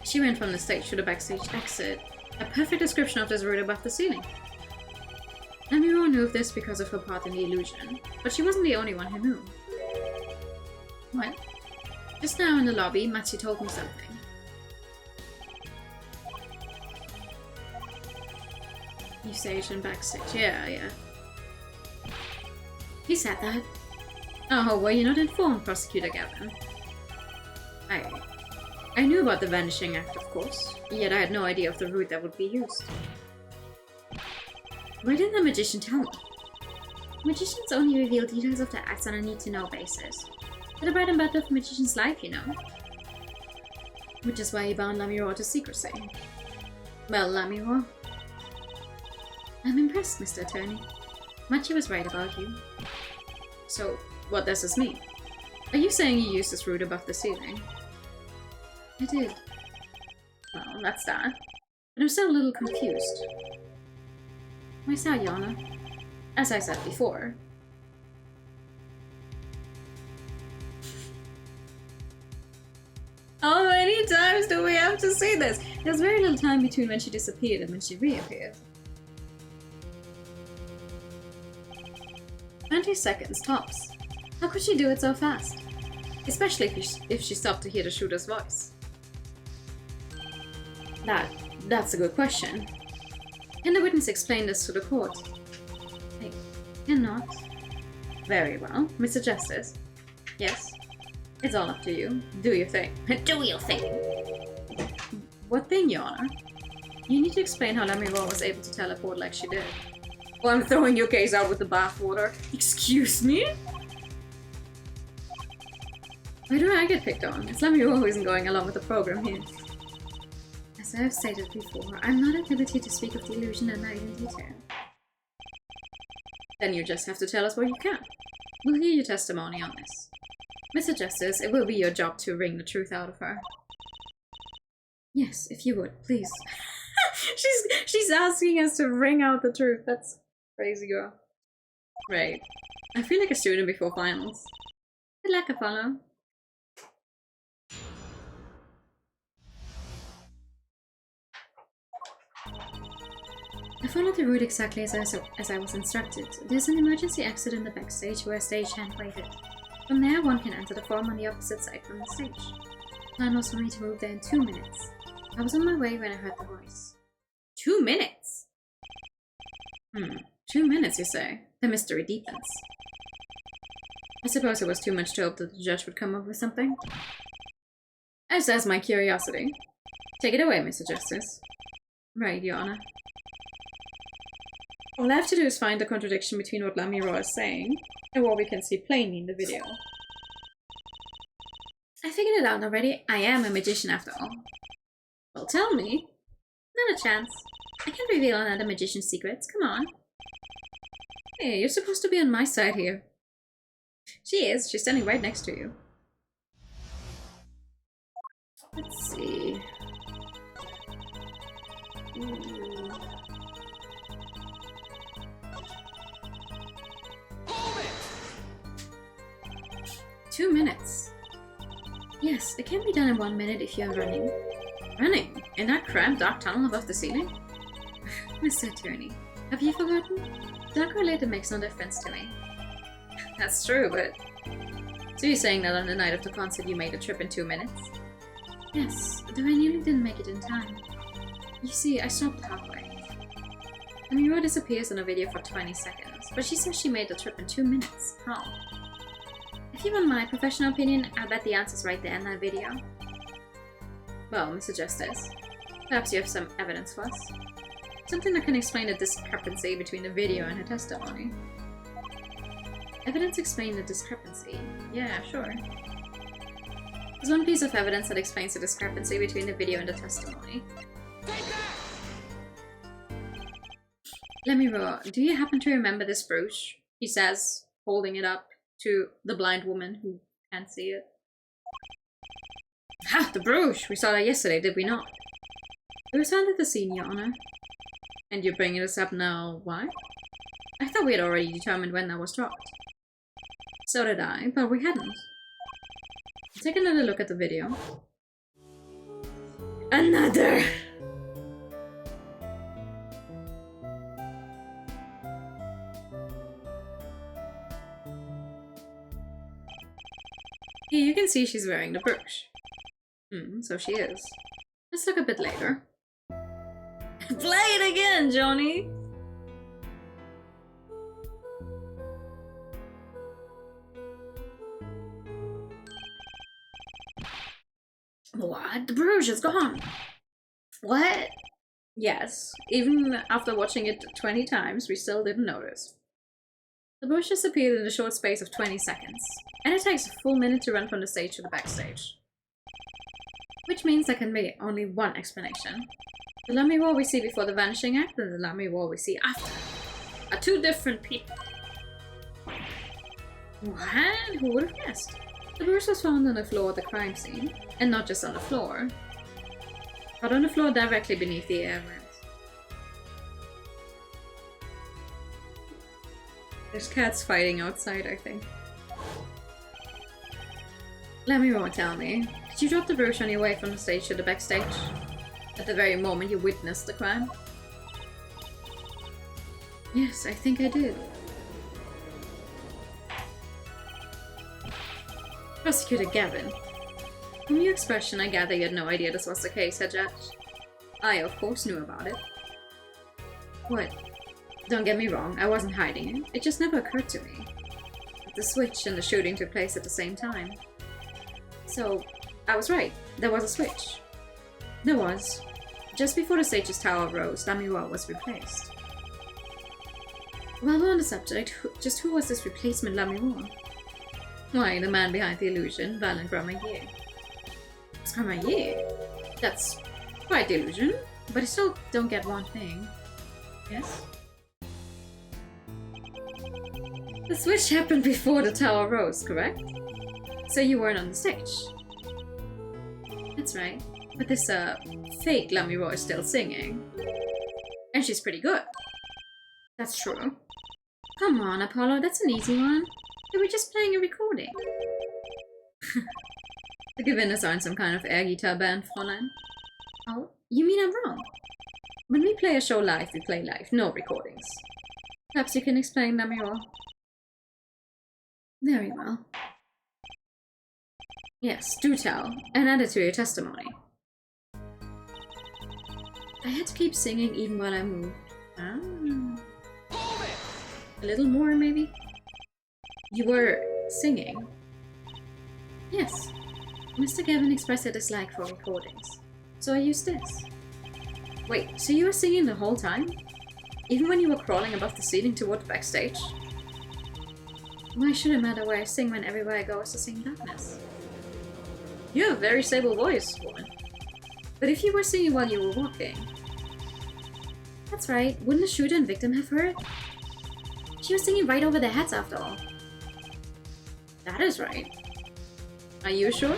She went from the stage to the backstage exit. A perfect description of this route above the ceiling. Lamiroir knew of this because of her part in the illusion, but she wasn't the only one who knew. What? Just now in the lobby, Matsu told me something. You stage and backstage, yeah. He said that. Oh, were you not informed, Prosecutor Gavin? I knew about the Vanishing Act, of course, yet I had no idea of the route that would be used. Why didn't the magician tell me? Magicians only reveal details of their acts on a need-to-know basis. They're the bread and butter of a magician's life, you know. Which is why he bound Lamiro to secrecy. Well, Lamiro, I'm impressed, Mr. Attorney. Machi was right about you. So, what does this mean? Are you saying you used this route above the ceiling? I did. Well, that's that. But I'm still a little confused. Why is that, Yana? As I said before. How many times do we have to see this? There's very little time between when she disappeared and when she reappeared. 20 seconds tops. How could she do it so fast? Especially if she stopped to hear the shooter's voice. That's a good question. Can the witness explain this to the court? I cannot. Very well. Mr. Justice. Yes? It's all up to you. Do your thing. Do your thing! What thing, Your Honor? You need to explain how Lamiro was able to teleport like she did. Well, I'm throwing your case out with the bathwater. Excuse me? Why do I get picked on? It's Lamiro who isn't going along with the program here. As I have stated before, I'm not at liberty to speak of the illusion and not in detail. Then you just have to tell us what you can. We'll hear your testimony on this. Mr. Justice, it will be your job to wring the truth out of her. Yes, if you would, please. she's asking us to wring out the truth. That's crazy, girl. Right. I feel like a student before finals. Good luck, Apollo. I followed the route exactly as I was instructed. There's an emergency exit in the backstage where a stagehand waited. From there, one can enter the forum on the opposite side from the stage. The plan was for me to move there in 2 minutes. I was on my way when I heard the voice. 2 minutes? 2 minutes, you say? The mystery deepens. I suppose it was too much to hope that the judge would come up with something. As does my curiosity. Take it away, Mr. Justice. Right, Your Honor. All I have to do is find the contradiction between what Lamiro is saying and what we can see plainly in the video. I figured it out already. I am a magician after all. Well, tell me. Not a chance. I can't reveal another magician's secrets. Come on. Hey, you're supposed to be on my side here. She is. She's standing right next to you. Let's see. 2 minutes. Yes, it can be done in 1 minute if you're running. Running? In that cramped dark tunnel above the ceiling? Mr. Attorney, have you forgotten? Dark or light makes no difference to me. That's true, but... So you're saying that on the night of the concert you made the trip in 2 minutes? Yes, though I nearly didn't make it in time. You see, I stopped halfway. Lamiro disappears in a video for 20 seconds, but she says she made the trip in 2 minutes. How? If you want my professional opinion, I bet the answer's right there in that video. Well, Mr. Justice, perhaps you have some evidence for us? Something that can explain the discrepancy between the video and her testimony. Evidence explain the discrepancy? Yeah, sure. There's one piece of evidence that explains the discrepancy between the video and the testimony. Lamiro, do you happen to remember this brooch? He says, holding it up to the blind woman who can't see it. Ha! The brooch! We saw that yesterday, did we not? It was found at the scene, Your Honor. And you're bringing this up now, why? I thought we had already determined when that was dropped. So did I, but we hadn't. Take another look at the video. Another! Here you can see she's wearing the brooch. So she is. Let's look a bit later. Play it again, Johnny! What? The brooch is gone! What? Yes, even after watching it 20 times, we still didn't notice. The bush disappeared in a short space of 20 seconds, and it takes a full minute to run from the stage to the backstage. Which means there can be only one explanation. The Lummy War we see before the Vanishing Act and the Lummy War we see after are two different people. What? Who would have guessed? The bruise was found on the floor of the crime scene, and not just on the floor, but on the floor directly beneath the air vent. There's cats fighting outside, I think. Let me tell me, did you drop the brooch on your way from the stage to the backstage? At the very moment you witnessed the crime? Yes, I think I did. Prosecutor Gavin. From your expression, I gather you had no idea this was the case, Head Judge. I, of course, knew about it. What? Don't get me wrong, I wasn't hiding it. It just never occurred to me. The switch and the shooting took place at the same time. So, I was right. There was a switch. There was. Just before the stage's tower rose, Damiwa was replaced. While we're on the subject, who was this replacement Lamiwa? Why, the man behind the illusion, Valen Gramayer. It's Gramayer? That's quite the illusion, but I still don't get one thing. Yes? The switch happened before the tower rose, correct? So you weren't on the stage. That's right. But this, fake Lamiwa is still singing. And she's pretty good. That's true. Come on, Apollo, that's an easy one. They were just playing a recording. The Gavinas aren't some kind of air guitar band, Fräulein. Oh, you mean I'm wrong? When we play a show live, we play live, no recordings. Perhaps you can explain, Lamiwa. Very well. Yes, do tell, and add it to your testimony. I had to keep singing even while I moved. Ah. A little more, maybe? You were singing? Yes. Mr. Gavin expressed a dislike for recordings, so I used this. Wait, so you were singing the whole time? Even when you were crawling above the ceiling toward the backstage? Why should it matter where I sing when everywhere I go is to sing darkness? You have a very stable voice, woman. But if you were singing while you were walking... That's right, wouldn't the shooter and victim have heard? She was singing right over their heads after all. That is right. Are you sure?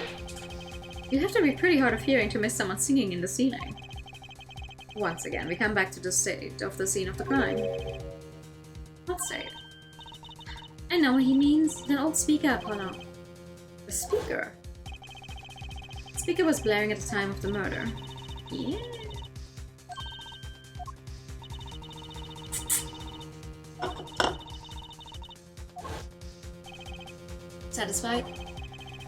You have to be pretty hard of hearing to miss someone singing in the ceiling. Once again, we come back to the state of the scene of the crime. What state? I know what he means. The old speaker, Apollo. The speaker? The speaker was blaring at the time of the murder. Yeah. Satisfied?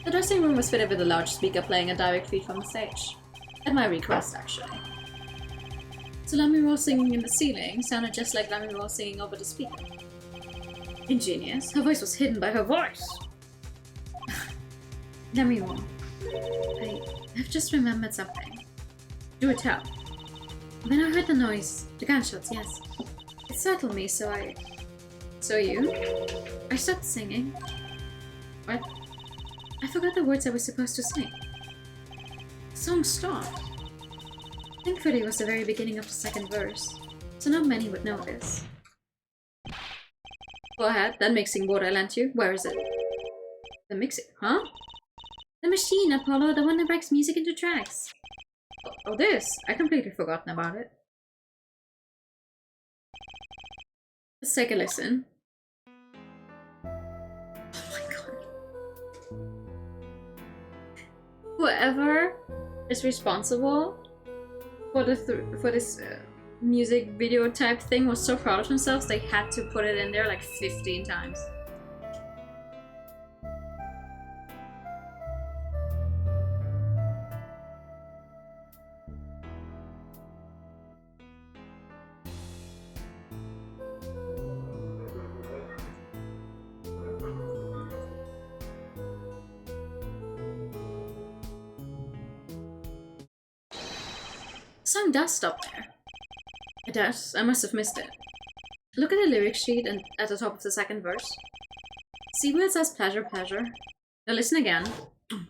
The dressing room was fitted with a large speaker playing a direct feed from the stage. At my request, actually. So Lamiwa singing in the ceiling sounded just like Lamiwa singing over the speaker. Ingenious. Her voice was hidden by her voice. Lamiwa. I've just remembered something. Do tell. When I heard the noise, the gunshots, yes. It startled me, so I... So you? I stopped singing. What? I forgot the words I was supposed to sing. The song stopped. Thankfully it was the very beginning of the second verse, so not many would know this. Go ahead, that mixing board I lent you, where is it? The mixing, huh? The machine, Apollo, the one that breaks music into tracks. Oh, this? I completely forgotten about it. Let's take a listen. Oh my god. Whoever is responsible for this music video type thing was so proud of themselves they had to put it in there like 15 times. The song does stop there. It does. I must have missed it. Look at the lyric sheet and at the top of the second verse. See where it says pleasure, pleasure? Now listen again. Oh my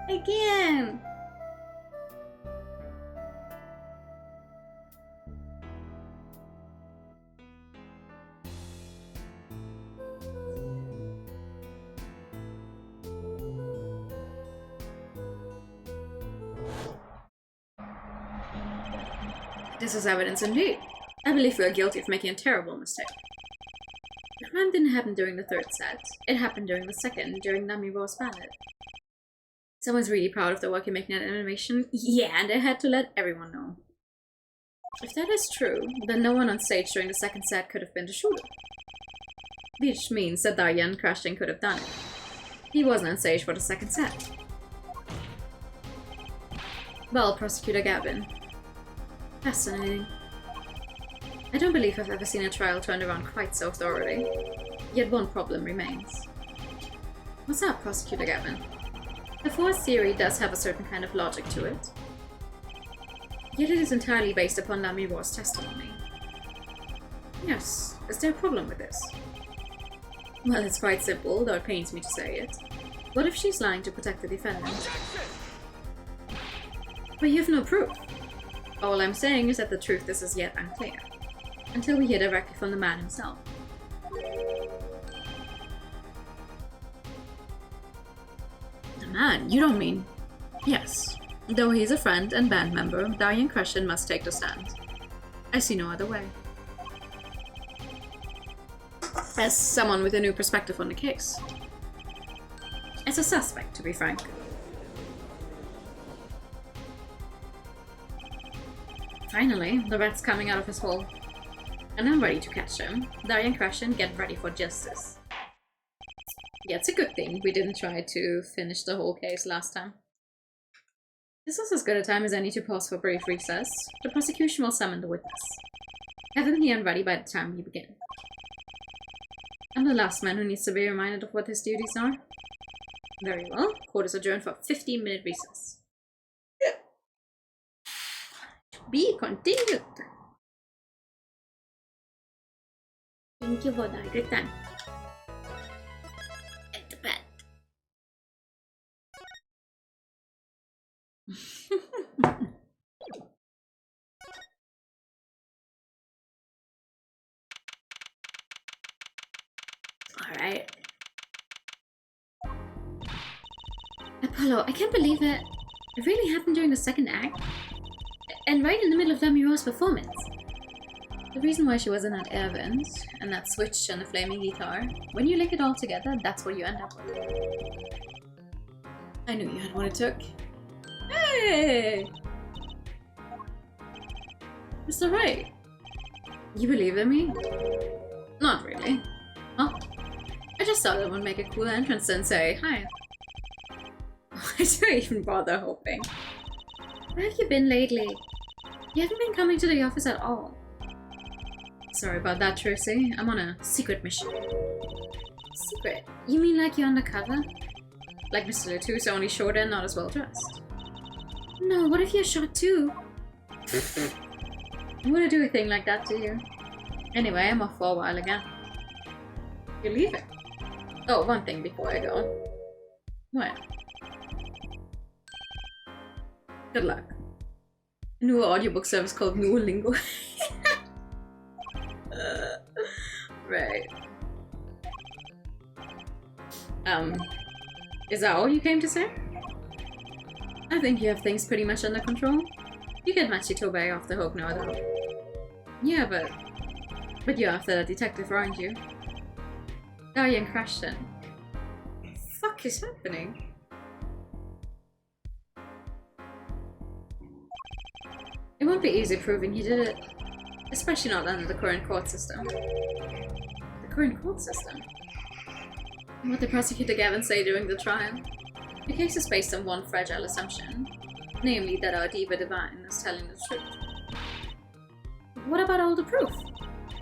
god. Again! This is evidence indeed. I believe we are guilty of making a terrible mistake. The crime didn't happen during the third set. It happened during the second, during Namiro's ballad. Someone's really proud of the work in making that animation. Yeah, and they had to let everyone know. If that is true, then no one on stage during the second set could have been the shooter. Which means that Diane Crashing could have done it. He wasn't on stage for the second set. Well, Prosecutor Gavin. Fascinating. I don't believe I've ever seen a trial turned around quite so thoroughly. Yet one problem remains. What's up, Prosecutor Gavin? The fourth theory does have a certain kind of logic to it. Yet it is entirely based upon Namiro's testimony. Yes, is there a problem with this? Well, it's quite simple, though it pains me to say it. What if she's lying to protect the defendant? But you have no proof. All I'm saying is that the truth is as yet unclear, until we hear directly from the man himself. The man? You don't mean... Yes. Though he's a friend and band member, Diane Crushen must take the stand. I see no other way. As someone with a new perspective on the case. As a suspect, to be frank. Finally, the rat's coming out of his hole. And I'm ready to catch him. Diane Crushen, get ready for justice. Yeah, it's a good thing we didn't try to finish the whole case last time. This is as good a time as any to pause for a brief recess. The prosecution will summon the witness. Have him here and ready by the time we begin. I'm the last man who needs to be reminded of what his duties are. Very well. Court is adjourned for a 15-minute recess. Be continued. Thank you for that. Good time. At the bed. Alright. Apollo, I can't believe it. It really happened during the second act. And right in the middle of Namiro's performance. The reason why she wasn't at air vent, and that switch and the flaming guitar, when you link it all together, that's what you end up with. I knew you had what it took. Hey! Mr. Ray, you believe in me? Not really. Huh? I just thought it would make a cool entrance and say, hi. Why do I even bother hoping? Where have you been lately? You haven't been coming to the office at all. Sorry about that, Tracy. I'm on a secret mission. Secret? You mean like you're undercover? Like Mr. Latou's, only shorter and not as well dressed. No, what if you're shot too? I wouldn't do a thing like that to you. Anyway, I'm off for a while again. You're leaving? Oh, one thing before I go. What? Good luck. A new audiobook service called Duolingo. Right. Is that all you came to say? I think you have things pretty much under control. You get Machitobe off the hook now, though. Yeah, but you're after that detective, aren't you? Diane Crashton. What the fuck is happening? It won't be easy proving he did it. Especially not under the current court system. The current court system? What did Prosecutor Gavin say during the trial? The case is based on one fragile assumption. Namely, that our Diva Divine is telling the truth. What about all the proof?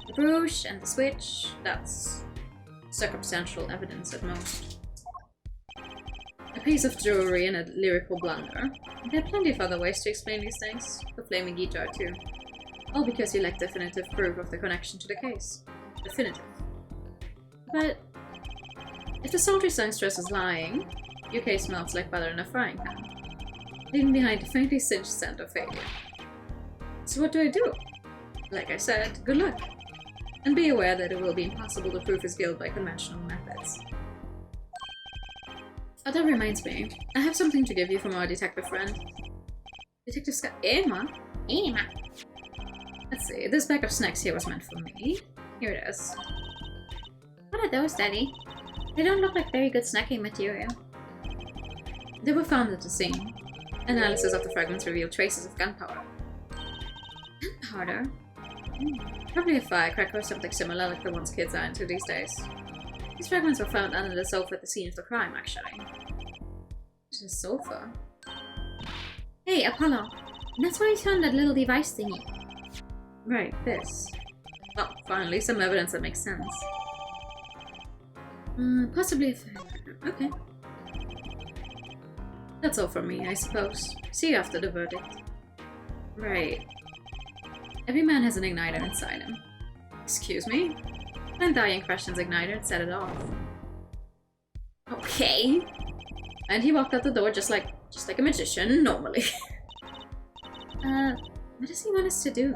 The brooch and the switch? That's circumstantial evidence at most. A piece of jewelry and a lyrical blunder. There are plenty of other ways to explain these things. The flaming guitar too. All because you lack definitive proof of the connection to the case. Definitive. But if the sultry songstress is lying, your case melts like butter in a frying pan, leaving behind a faintly singed scent of failure. So what do I do? Like I said, good luck. And be aware that it will be impossible to prove his guilt by conventional methods. Oh, that reminds me. I have something to give you from our detective friend. Detective Emma? Emma! Let's see, this bag of snacks here was meant for me. Here it is. What are those, Daddy? They don't look like very good snacking material. They were found at the scene. Analysis of the fragments revealed traces of gunpowder. Gunpowder? Probably a firecracker or something similar like the ones kids are into these days. These fragments were found under the sofa at the scene of the crime, actually. It's a sofa? Hey, Apollo! That's where you found that little device thingy. Right, this. Well, finally, some evidence that makes sense. Possibly a firecracker. Okay. That's all from me, I suppose. See you after the verdict. Right. Every man has an igniter inside him. Excuse me? When Diane questions igniter and set it off. Okay. And he walked out the door just like a magician, normally. What does he want us to do?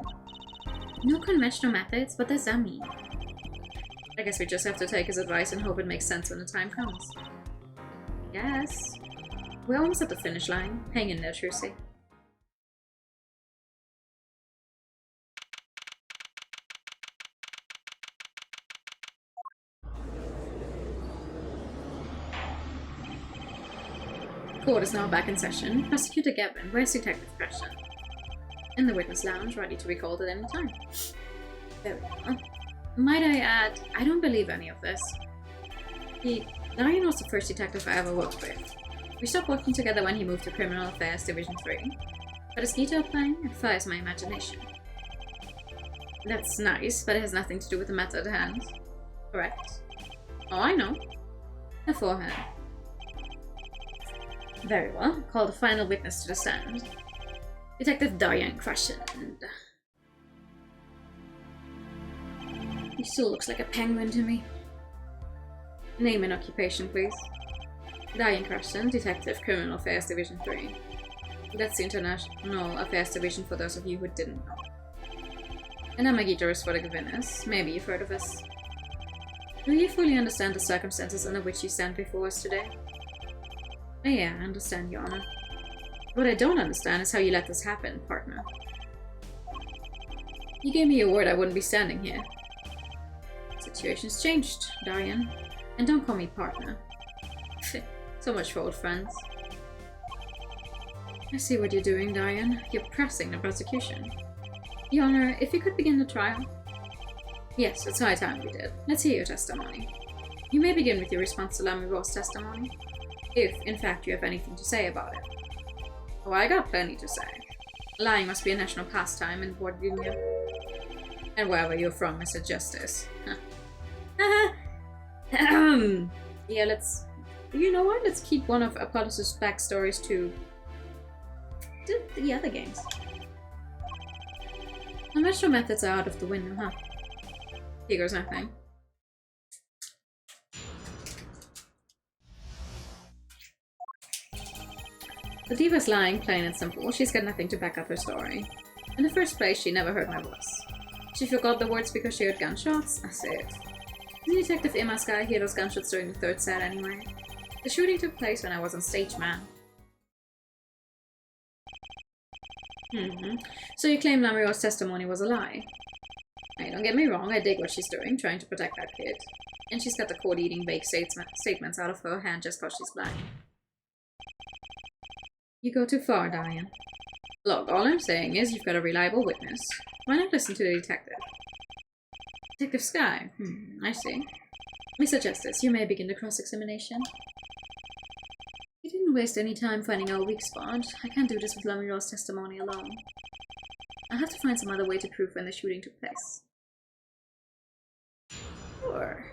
No conventional methods? What does that mean? I guess we just have to take his advice and hope it makes sense when the time comes. Yes. We're almost at the finish line. Hang in there, Trucy. Court is now back in session. Prosecutor Gavin, where's Detective Christian? In the witness lounge, ready to be called at any time. Very well. Might I add, I don't believe any of this. Darian was the first detective I ever worked with. We stopped working together when he moved to Criminal Affairs Division 3. But his guitar playing, it fires my imagination. That's nice, but it has nothing to do with the matter at hand. Correct? Oh, I know. A forehead. Very well. Call the final witness to the stand. Detective Diane Crushend. He still looks like a penguin to me. Name and occupation, please. Diane Crushend, Detective, Criminal Affairs Division 3. That's the International Affairs Division for those of you who didn't know. And I'm a guitarist for the Gavinas. Maybe you've heard of us. Do you fully understand the circumstances under which you stand before us today? Yeah, I understand, Your Honor. What I don't understand is how you let this happen, partner. You gave me your word I wouldn't be standing here. Situation's changed, Darian. And don't call me partner. So much for old friends. I see what you're doing, Darian. You're pressing the prosecution. Your Honor, if you could begin the trial. Yes, it's high time we did. Let's hear your testimony. You may begin with your response to Lamiro's testimony. If, in fact, you have anything to say about it. Oh, I got plenty to say. Lying must be a national pastime in Bordeaux. And wherever you're from, Mr. Justice. Yeah, let's... You know what? Let's keep one of Apollos' backstories to the other games. Conventional methods are out of the window, huh? Here goes nothing. The diva's lying, plain and simple. She's got nothing to back up her story. In the first place, she never heard my voice. She forgot the words because she heard gunshots? I say it. Didn't Detective Emma's guy hear those gunshots during the third set anyway? The shooting took place when I was on stage, man. So you claim Lamiro's testimony was a lie? Hey, don't get me wrong, I dig what she's doing, trying to protect that kid. And she's got the court-eating vague statements out of her hand just because she's black. You go too far, Diane. Look, all I'm saying is you've got a reliable witness. Why not listen to the detective? Detective Sky. I see. Mr. Justice, you may begin the cross-examination. You didn't waste any time finding our weak spot. I can't do this with Lamiro's testimony alone. I'll have to find some other way to prove when the shooting took place. Sure.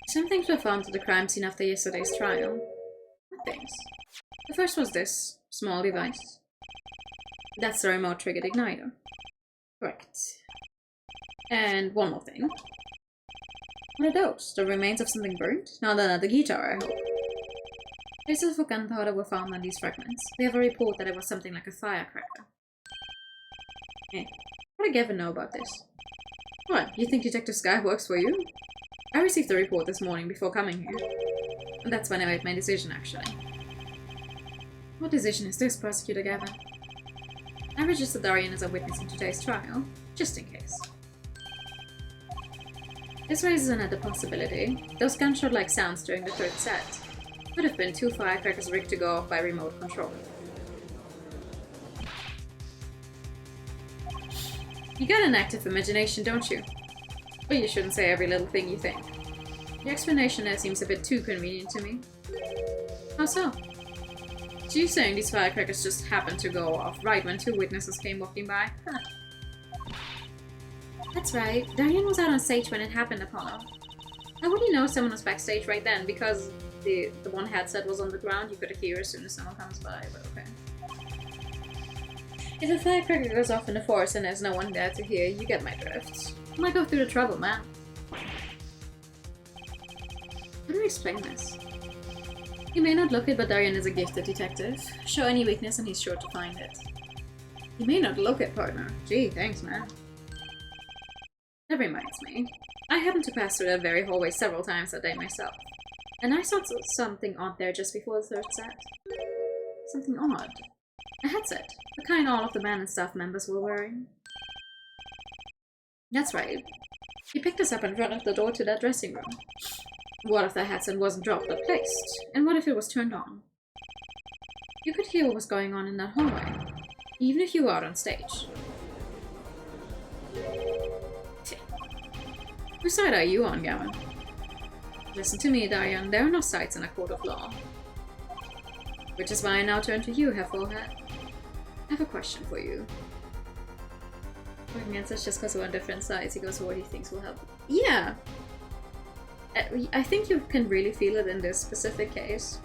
Some things were found at the crime scene after yesterday's trial. What things? The first was this small device. That's the remote triggered igniter. Correct. And one more thing. What are those? The remains of something burnt? No, the guitar, I hope. Traces of gunpowder were found on these fragments. We have a report that it was something like a firecracker. Hey, how did Gavin know about this? What, you think Detective Sky works for you? I received the report this morning before coming here. And that's when I made my decision, actually. What decision is this, Prosecutor Gavin? I registered Darian as a witness in today's trial, just in case. This raises another possibility. Those gunshot-like sounds during the third set could have been 2 firecrackers rigged to go off by remote control. You got an active imagination, don't you? But you shouldn't say every little thing you think. Your explanation there seems a bit too convenient to me. How so? So you're saying these firecrackers just happened to go off right when 2 witnesses came walking by? Huh. That's right. Darian was out on stage when it happened, Apollo. How would you know someone was backstage right then? Because the one headset was on the ground, you could hear as soon as someone comes by, but okay. If a firecracker goes off in the forest and there's no one there to hear, you get my drift. Why go through the trouble, man? How do you explain this? You may not look it, but Darian is a gifted detective. Show any weakness and he's sure to find it. You may not look it, partner. Gee, thanks, man. That reminds me. I happened to pass through that very hallway several times that day myself. And I saw something odd there just before the third set. Something odd. A headset. The kind all of the band and staff members were wearing. That's right. He picked us up in front of the door to that dressing room. What if the headset wasn't dropped but placed? And what if it was turned on? You could hear what was going on in that hallway, even if you were out on stage. Whose side are you on, Gavin? Listen to me, Darian. There are no sides in a court of law. Which is why I now turn to you, Forehead. I have a question for you. Working against us just because we're on different sides, he goes for what he thinks will help. Yeah! I think you can really feel it in this specific case.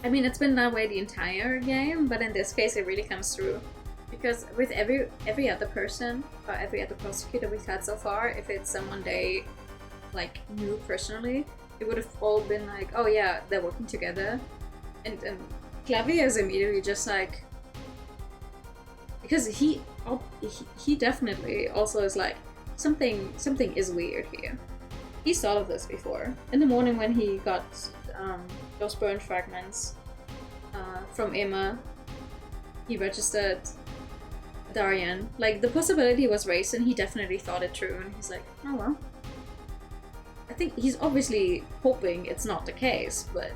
I mean, it's been that way the entire game, but in this case it really comes through. Because with every other person, or every other prosecutor we've had so far, if it's someone they, like, knew personally, it would have all been like, oh yeah, they're working together. And Clavier is immediately just like... Because he definitely also is like, something is weird here. He's thought of this before. In the morning when he got those burned fragments from Emma, he registered Darian. Like, the possibility was raised and he definitely thought it through, and he's like, oh well. I think he's obviously hoping it's not the case, but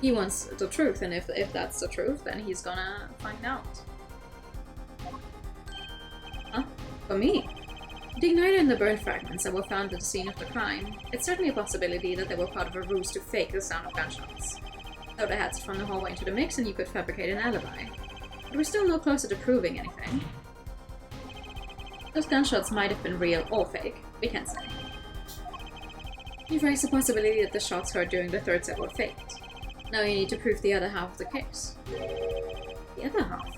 he wants the truth, and if that's the truth, then he's gonna find out. Huh? For me? The igniter and the burned fragments that were found at the scene of the crime, it's certainly a possibility that they were part of a ruse to fake the sound of gunshots. Throw the heads from the hallway into the mix and you could fabricate an alibi. But we're still no closer to proving anything. Those gunshots might have been real or fake, we can't say. You've raised the possibility that the shots heard during the third set were faked. Now you need to prove the other half of the case. The other half?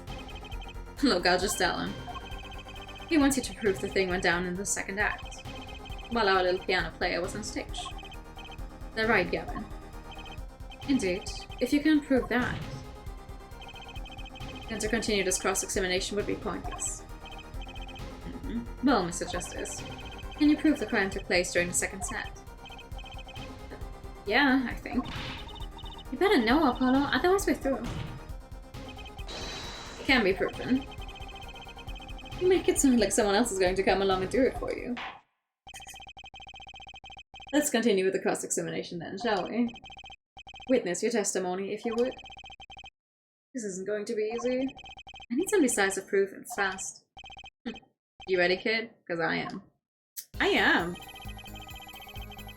Look, I'll just tell him. He wants you to prove the thing went down in the second act, while our little piano player was on stage. They're right, Gavin. Indeed, if you can't prove that, then to continue this cross-examination would be pointless. Well, Mr. Justice, can you prove the crime took place during the second set? Yeah, I think. You better know, Apollo, otherwise we're through. It can be proven. You make it sound like someone else is going to come along and do it for you. Let's continue with the cross-examination then, shall we? Witness your testimony, if you would. This isn't going to be easy. I need some decisive proof and fast. You ready, kid? Because I am. I am!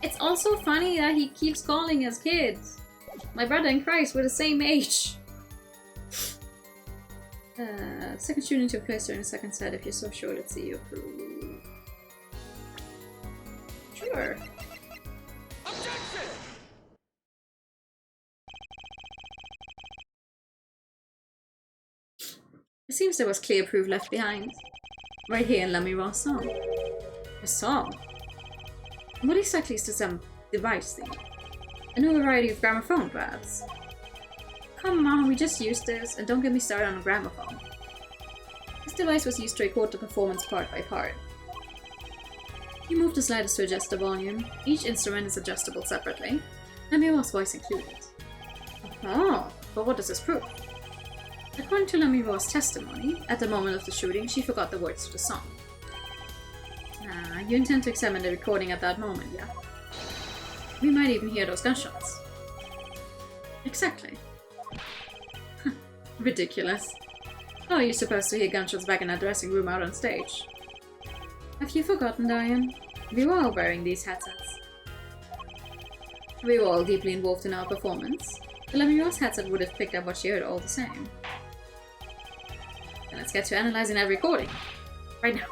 It's also funny that he keeps calling us kids. My brother in Christ, we're the same age! Second shooting took place during the second set. If you're so sure, let's see you approve. Sure. Objection! It seems there was clear proof left behind. Right here in Lamiro's song. A song? What exactly is this device thing? A new variety of gramophone, perhaps? Come on, we just used this, and don't get me started on a gramophone. This device was used to record the performance part by part. You move the sliders to adjust the volume. Each instrument is adjustable separately, and Lamiro's voice included. Oh, but what does this prove? According to Lamiro's testimony, at the moment of the shooting, she forgot the words to the song. You intend to examine the recording at that moment, yeah? We might even hear those gunshots. Exactly. Ridiculous. How are you supposed to hear gunshots back in that dressing room out on stage? Have you forgotten, Diane? We were all wearing these headsets. We were all deeply involved in our performance. The Lamiro's headset would have picked up what she heard all the same. Then let's get to analyzing that recording. Right now.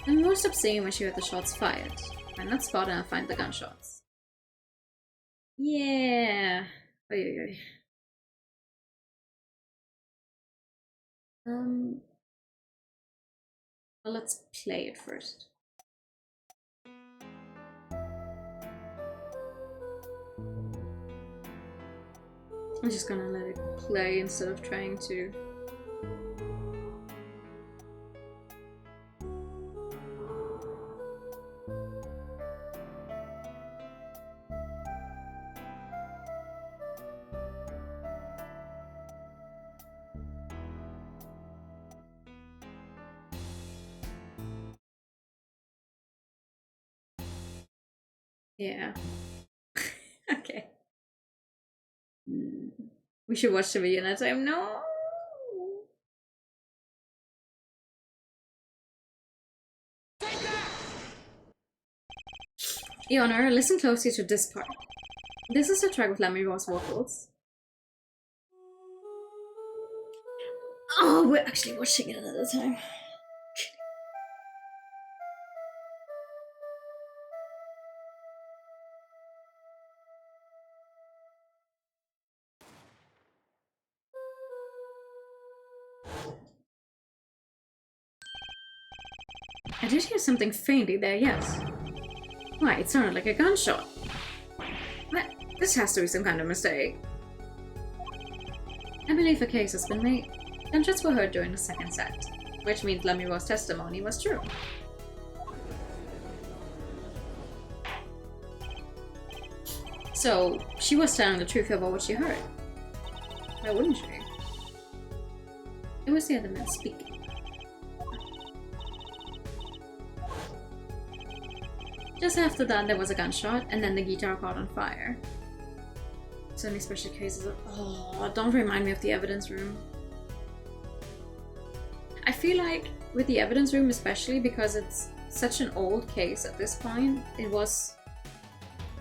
Lamiro stopped singing when she heard the shots fired. Find that spot and I'll find the gunshots. Yeah. Oy. Well, let's play it first. I'm just gonna let it play instead of trying to. Yeah. Okay. We should watch the video next time. No. Ionor, listen closely to this part. This is a track with Lamiro's vocals. Oh, we're actually watching it another time. I did hear something faintly there, yes. Why, it sounded like a gunshot. What? This has to be some kind of mistake. I believe a case has been made. Gunshots were heard during the second set, which means Lamiro's testimony was true. So, she was telling the truth about what she heard. Why wouldn't she? It was the other man speaking. Just after that, there was a gunshot, and then the guitar caught on fire. So many special cases of— oh, don't remind me of the evidence room. I feel like with the evidence room, especially because it's such an old case at this point, it was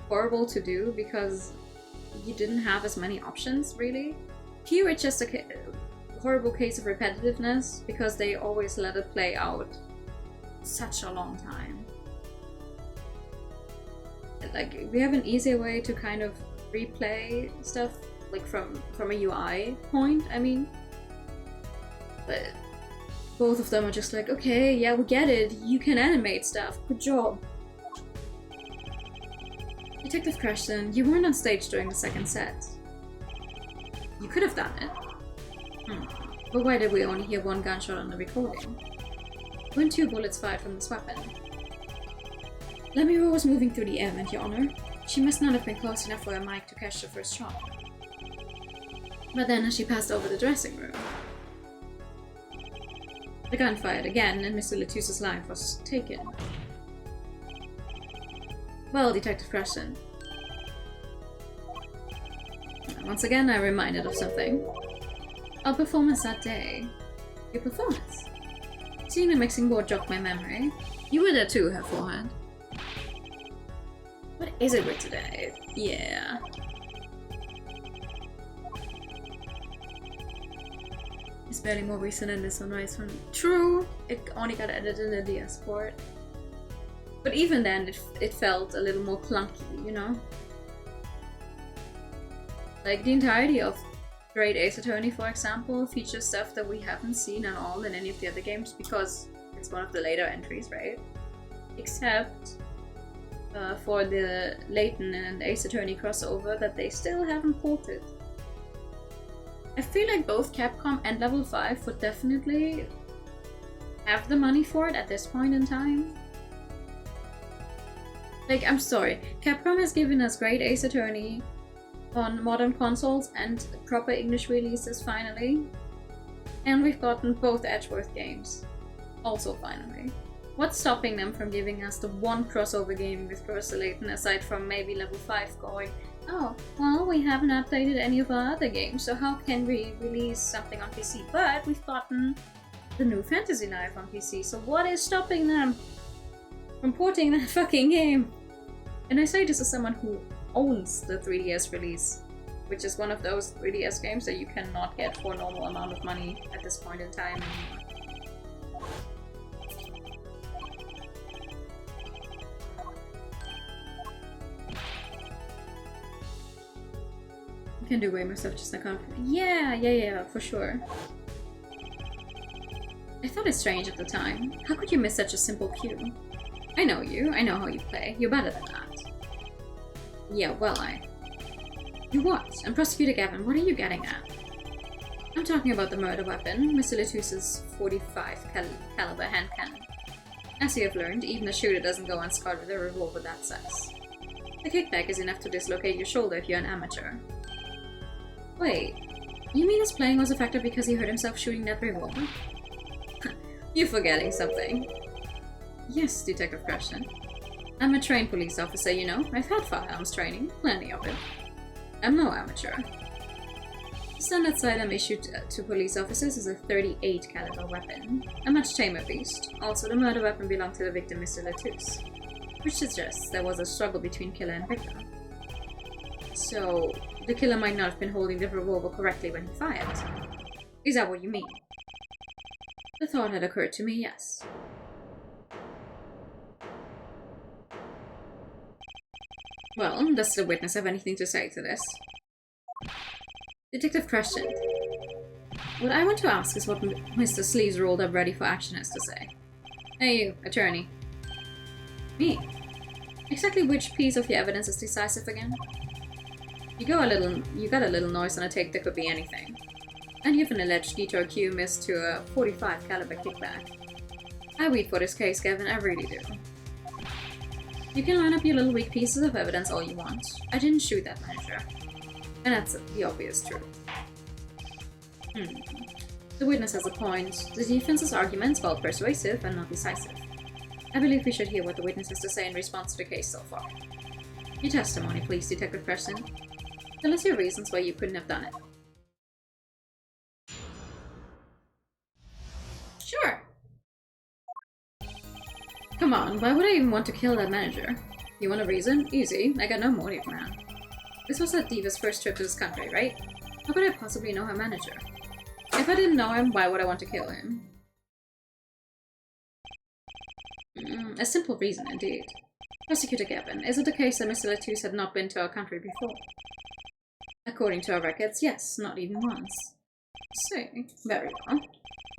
horrible to do because you didn't have as many options, really. Here it's just a horrible case of repetitiveness because they always let it play out such a long time. Like, we have an easier way to kind of replay stuff, like from a UI point, I mean. But both of them are just like, okay, yeah, we get it, you can animate stuff, good job. Detective Creston, you weren't on stage during the second set. You could have done it. But why did we only hear one gunshot on the recording? Weren't 2 bullets fired from this weapon? Lamiro was moving through the air, meant Your Honor. She must not have been close enough for her mic to catch the first shot. But then as she passed over the dressing room, the gun fired again and Mr. Letus's life was taken. Well, Detective Creston. Once again, I'm reminded of something. Our performance that day. Your performance. Seeing the mixing board jogged my memory. You were there too, her forehead. What is it with today? Yeah. It's barely more recent than this one, right? True, it only got added in the DS port. But even then, it felt a little more clunky, you know? Like, the entirety of Great Ace Attorney, for example, features stuff that we haven't seen at all in any of the other games because it's one of the later entries, right? Except for the Layton and Ace Attorney crossover that they still haven't ported. I feel like both Capcom and Level 5 would definitely have the money for it at this point in time. Like, I'm sorry, Capcom has given us Great Ace Attorney on modern consoles and proper English releases finally. And we've gotten both Edgeworth games. Also finally. What's stopping them from giving us the one crossover game with Professor Layton aside from maybe Level 5 going, oh, well, we haven't updated any of our other games, so how can we release something on PC? But we've gotten the new Fantasy Life on PC, so what is stopping them from porting that fucking game? And I say this as someone who owns the 3DS release, which is one of those 3DS games that you cannot get for a normal amount of money at this point in time anymore. You can do way more stuff just like yeah, for sure. I thought it strange at the time. How could you miss such a simple cue? I know you, I know how you play. You're better than that. Yeah, well, You what? And Prosecutor Gavin, what are you getting at? I'm talking about the murder weapon, Mr. Latus's 45 caliber hand cannon. As you have learned, even a shooter doesn't go unscarred with a revolver that size. The kickback is enough to dislocate your shoulder if you're an amateur. Wait, you mean his playing was a factor because he hurt himself shooting that revolver? You're forgetting something. Yes, Detective Crushton. I'm a trained police officer, you know. I've had firearms training, plenty of it. I'm no amateur. The standard sidearm issued to police officers is a 38 caliber weapon, a much tamer beast. Also, the murder weapon belonged to the victim, Mr. Latus, which suggests there was a struggle between killer and victim. So, the killer might not have been holding the revolver correctly when he fired. Is that what you mean? The thought had occurred to me, yes. Well, does the witness have anything to say to this? Detective questioned. What I want to ask is what Mr. Sleeves rolled up ready for action has to say. Hey you, attorney. Me? Exactly which piece of the evidence is decisive again? You got a little noise on a take that could be anything. And you've an alleged detour cue missed to a 45 caliber kickback. I wait for this case, Gavin, I really do. You can line up your little weak pieces of evidence all you want. I didn't shoot that manager. And that's the obvious truth. The witness has a point. The defense's arguments, while persuasive and not decisive. I believe we should hear what the witness has to say in response to the case so far. Your testimony, please, Detective Preston. Tell us your reasons why you couldn't have done it. Sure. Come on, why would I even want to kill that manager? You want a reason? Easy. I got no motive, man. This was that diva's first trip to this country, right? How could I possibly know her manager? If I didn't know him, why would I want to kill him? A simple reason, indeed. Prosecutor Gavin, is it the case that Mr. Latus had not been to our country before? According to our records, yes, not even once. See, very well.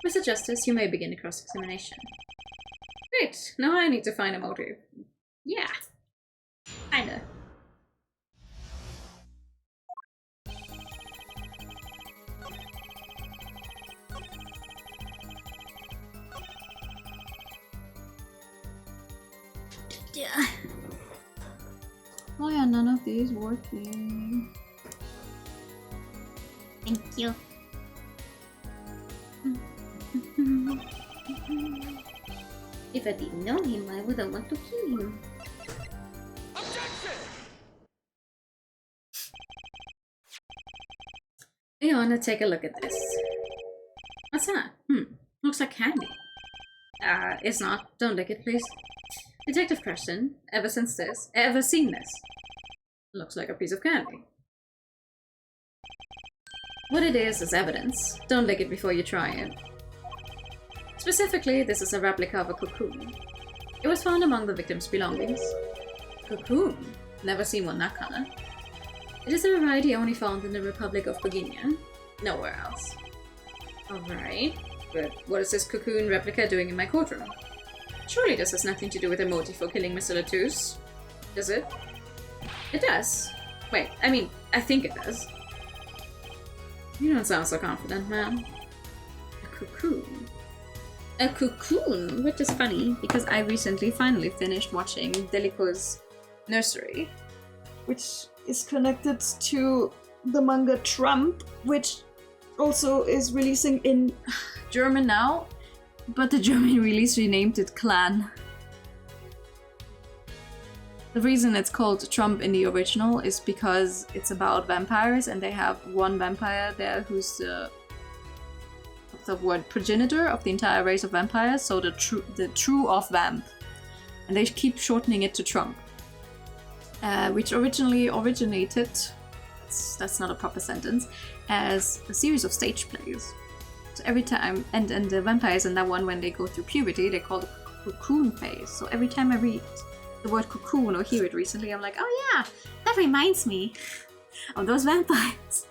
Mr. Justice, you may begin the cross-examination. Great, now I need to find a motive. Yeah, kinda. Yeah. Why are none of these working? Thank you. If I didn't know him, why would I want to kill him? Objection! I wanna take a look at this. What's that? Looks like candy. It's not. Don't lick it, please. Detective Preston, ever seen this? Looks like a piece of candy. What it is evidence. Don't lick it before you try it. Specifically, this is a replica of a cocoon. It was found among the victim's belongings. Cocoon? Never seen one that color. It is a variety only found in the Republic of Bohemia. Nowhere else. Alright, but what is this cocoon replica doing in my courtroom? Surely this has nothing to do with the motive for killing Mr. Latouche. Does it? It does. Wait, I mean, I think it does. You don't sound so confident, man. A cocoon. A cocoon, which is funny because I recently finally finished watching Delico's Nursery, which is connected to the manga Trump, which also is releasing in German now, but the German release renamed it Clan. The reason it's called Trump in the original is because it's about vampires, and they have one vampire there who's the word progenitor of the entire race of vampires, so the true of vamp, and they keep shortening it to Trump, which originally originated, that's not a proper sentence, as a series of stage plays. So every time, and the vampires in that one, when they go through puberty, they call it cocoon phase. So every time I read the word cocoon or hear it recently, I'm like, oh yeah, that reminds me of those vampires.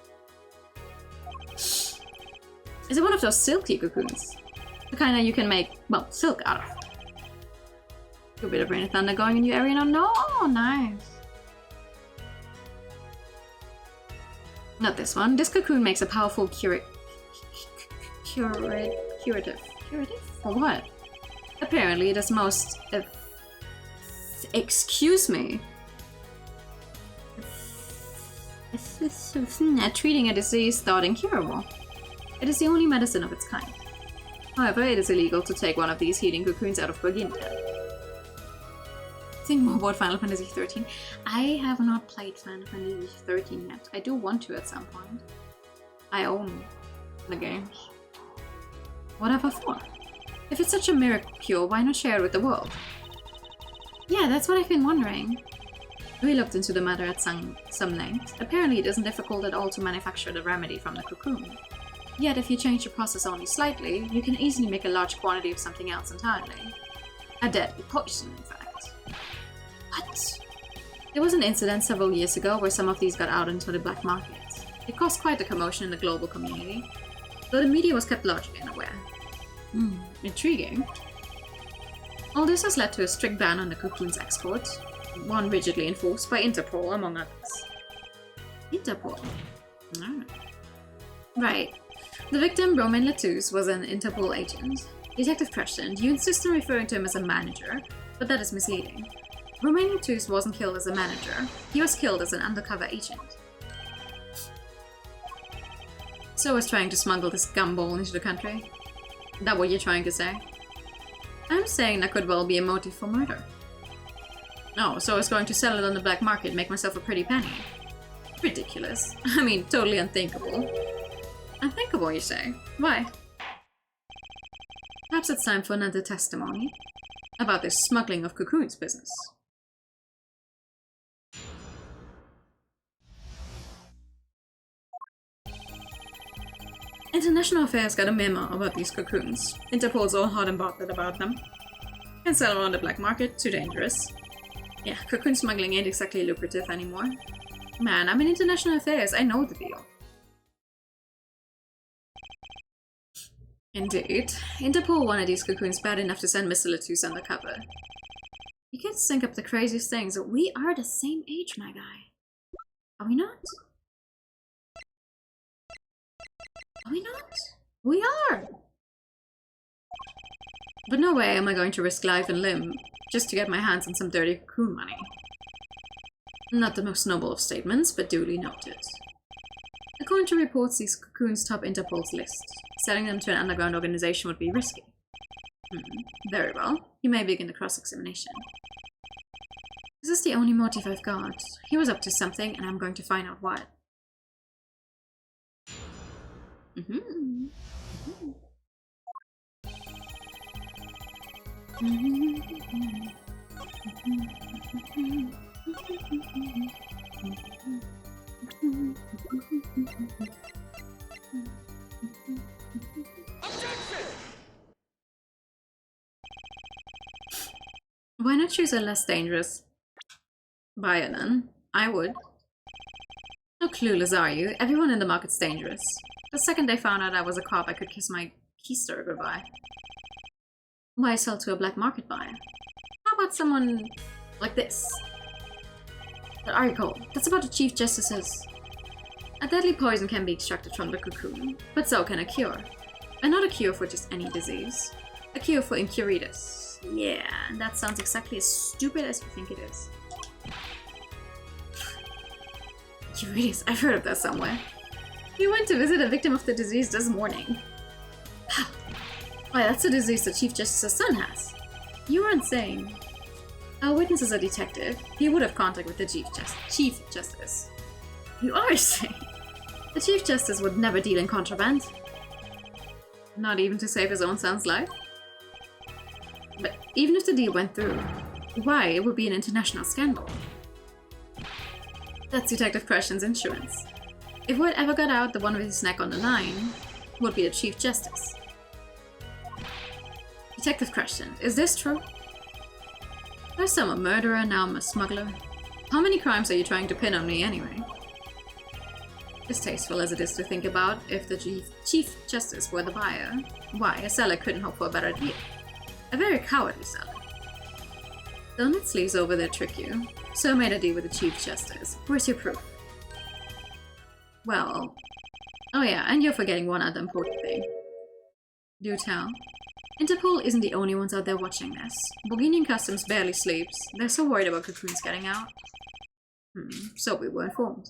Is it one of those silky cocoons? The kind that you can make, well, silk out of. A bit of rain and thunder going in your area now? No, nice. Not this one. This cocoon makes a powerful curative? For what? Apparently it is most... excuse me. Treating a disease thought incurable. It is the only medicine of its kind. However, it is illegal to take one of these healing cocoons out of Bohemia. Think more about Final Fantasy XIII. I have not played Final Fantasy XIII yet. I do want to at some point. I own the games. Whatever for? If it's such a miracle, why not share it with the world? Yeah, that's what I've been wondering. We looked into the matter at some length. Apparently it isn't difficult at all to manufacture the remedy from the cocoon. Yet if you change the process only slightly, you can easily make a large quantity of something else entirely. A deadly poison, in fact. What? There was an incident several years ago where some of these got out into the black market. It caused quite a commotion in the global community, though the media was kept largely unaware. Intriguing. All this has led to a strict ban on the cocoon's export, one rigidly enforced by Interpol, among others. Interpol? Right. The victim, Romain Latouche, was an Interpol agent. Detective questioned, you insist on referring to him as a manager, but that is misleading. Romain Latouche wasn't killed as a manager, he was killed as an undercover agent. So was trying to smuggle this gumball into the country? That what you're trying to say? I'm saying that could well be a motive for murder. Oh, so I was going to sell it on the black market, make myself a pretty penny. Ridiculous. I mean, totally unthinkable. Unthinkable, you say? Why? Perhaps it's time for another testimony about this smuggling of cocoons business. International Affairs got a memo about these cocoons. Interpol's all hot and bothered about them. Can't sell them on the black market, too dangerous. Yeah, cocoon smuggling ain't exactly lucrative anymore. Man, I'm in International Affairs, I know the deal. Indeed. Interpol wanted these cocoons bad enough to send Mr. Latouche undercover. You kids think up the craziest things. We are the same age, my guy. Are we not? Are we not? We are! But no way am I going to risk life and limb just to get my hands on some dirty cocoon money. Not the most noble of statements, but duly noted. According to reports, these cocoons top Interpol's list. Selling them to an underground organization would be risky. Very well. You may begin the cross-examination. This is the only motive I've got. He was up to something, and I'm going to find out what. Why not choose a less dangerous buyer then? I would. How clueless are you? Everyone in the market's dangerous. The second they found out I was a cop, I could kiss my keister goodbye. Why sell to a black market buyer? How about someone like this? That article, that's about the Chief Justice's. A deadly poison can be extracted from the cocoon, but so can a cure. And not a cure for just any disease. A cure for incuritas. Yeah, that sounds exactly as stupid as you think it is. Incuritas, I've heard of that somewhere. You went to visit a victim of the disease this morning. Why, that's a disease the Chief Justice's son has. You aren't saying. Our witness is a detective. He would have contact with the Chief Justice. You are saying. The Chief Justice would never deal in contraband. Not even to save his own son's life? But even if the deal went through, why, it would be an international scandal. That's Detective Crushton's insurance. If word ever got out, the one with his neck on the line would be the Chief Justice. Detective Crushton, is this true? First I'm a murderer, now I'm a smuggler. How many crimes are you trying to pin on me anyway? Distasteful as it is to think about, if the Chief Justice were the buyer, why, a seller couldn't hope for a better deal. A very cowardly seller. Don't let sleeves over there trick you. So made a deal with the Chief Justice. Where's your proof? Well... Oh yeah, and you're forgetting one other important thing. Do tell. Interpol isn't the only ones out there watching this. Bohemian Customs barely sleeps. They're so worried about cocoons getting out. So we were informed.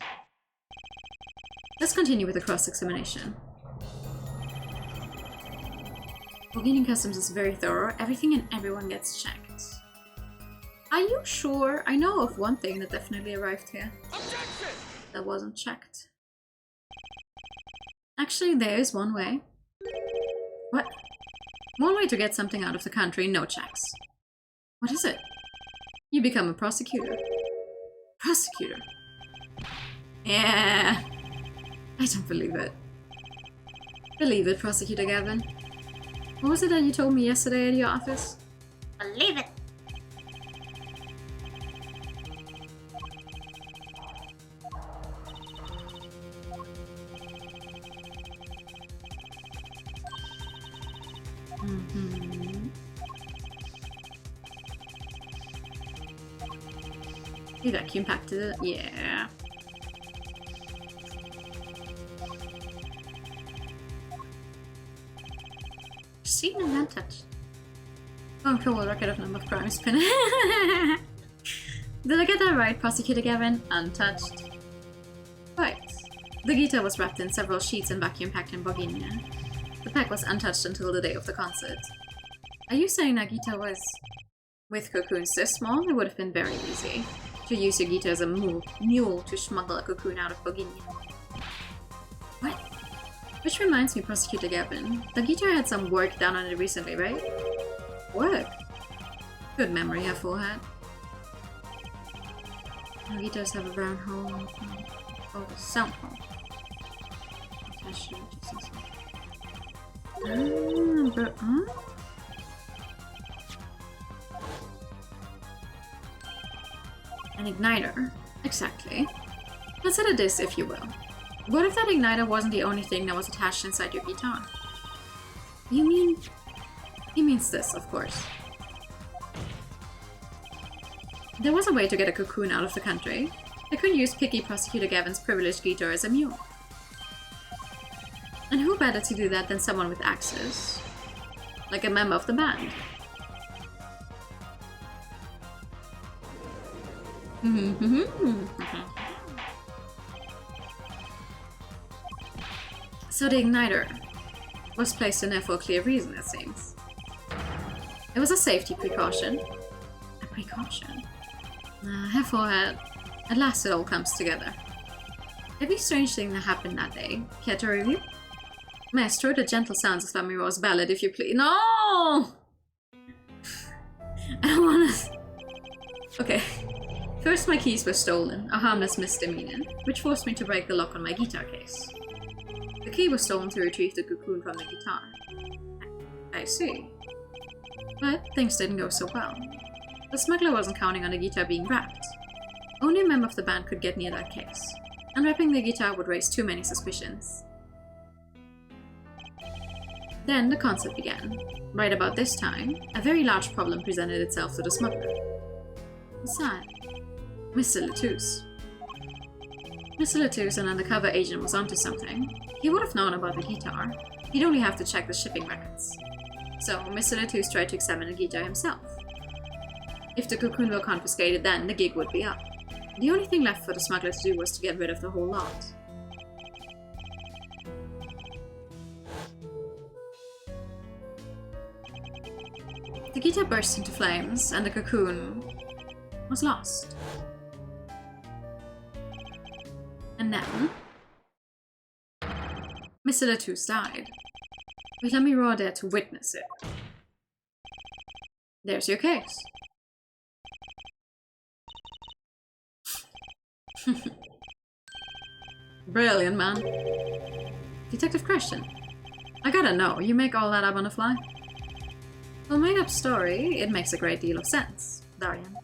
Let's continue with the cross-examination. Bohemian Customs is very thorough. Everything and everyone gets checked. Are you sure? I know of one thing that definitely arrived here. Objection! That wasn't checked. Actually, there is one way. What? One way to get something out of the country, no checks. What is it? You become a prosecutor. Prosecutor? Yeah. I don't believe it. Believe it, Prosecutor Gavin. What was it that you told me yesterday at your office? Believe it! You vacuum packed it? Yeah. Seen and untouched. Oh, cool, record of number of crimes pin. Did I get that right, Prosecutor Gavin? Untouched. Right. The guitar was wrapped in several sheets and vacuum packed in Bohemia. The pack was untouched until the day of the concert. Are you saying that guitar was... With cocoons this small, it would have been very easy to use your guitar as a mule to smuggle a cocoon out of Bohemia. What? Which reminds me, Prosecutor Gavin, the guitar had some work done on it recently, right? Work? Good memory, her forehead. Our guitars have a round hole. Oh, the sound hole. An igniter. Exactly. Let's edit this, if you will. What if that igniter wasn't the only thing that was attached inside your guitar? You mean... He means this, of course. There was a way to get a cocoon out of the country. I could use picky Prosecutor Gavin's privileged guitar as a mule. And who better to do that than someone with access? Like a member of the band. So the igniter was placed in there for a clear reason, it seems. It was a safety precaution. A precaution? Her forehead. At last it all comes together. Every strange thing that happened that day. Care to review? Maestro, the gentle sounds of Famiro's ballad, if you please. No! I don't wanna... Okay. First, my keys were stolen, a harmless misdemeanor, which forced me to break the lock on my guitar case. The key was stolen to retrieve the cocoon from the guitar. I see. But things didn't go so well. The smuggler wasn't counting on the guitar being wrapped. Only a member of the band could get near that case. Unwrapping the guitar would raise too many suspicions. Then the concert began. Right about this time, a very large problem presented itself to the smuggler. Inside, Mr. Lettuce. Mr. Lettuce, an undercover agent, was onto something. He would have known about the guitar. He'd only have to check the shipping records. So, Mr. Lettuce tried to examine the guitar himself. If the cocoon were confiscated, then the gig would be up. The only thing left for the smuggler to do was to get rid of the whole lot. The guitar burst into flames, and the cocoon was lost. And then, Mr. Lettuce died. But Lamiroir dared to witness it. There's your case. Brilliant, man. Detective Christian. I gotta know, you make all that up on the fly? Well, made up story, it makes a great deal of sense, Darian.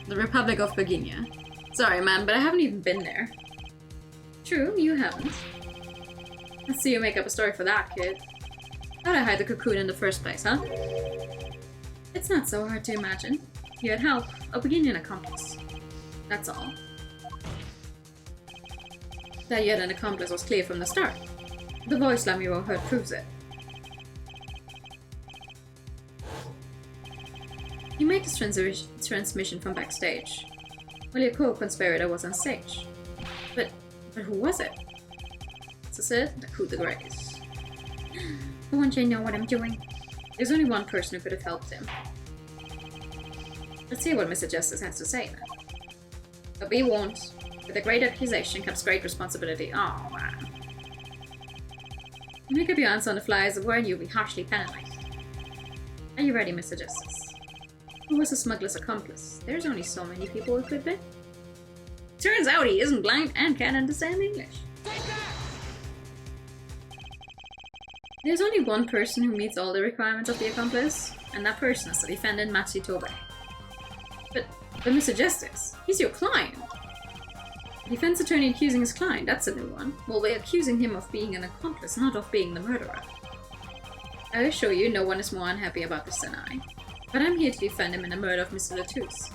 The Republic of Virginia. Sorry, man, but I haven't even been there. True, you haven't. Let's see you make up a story for that, kid. How'd I hide the cocoon in the first place, huh? It's not so hard to imagine. You had help, a Virginian accomplice. That's all. That you had an accomplice was clear from the start. The voice Lamiroir heard proves it. You made this transmission from backstage, while your co-conspirator was on stage. But who was it? This is it, the coup de grace. I want you to know what I'm doing. There's only one person who could have helped him. Let's hear what Mr. Justice has to say then. But be warned, with a great accusation comes great responsibility. Oh man. You make up your answer on the fly as a word, you'll be harshly penalized. Are you ready, Mr. Justice? Who was the smuggler's accomplice? There's only so many people it could be. Turns out he isn't blind and can't understand English. There's only one person who meets all the requirements of the accomplice, and that person is the defendant Matsu Tobe. But Mr. Justice, he's your client. A defense attorney accusing his client, that's a new one. Well, they're accusing him of being an accomplice, not of being the murderer. I assure you, no one is more unhappy about this than I. But I'm here to defend him in the murder of Mr. Lettuce.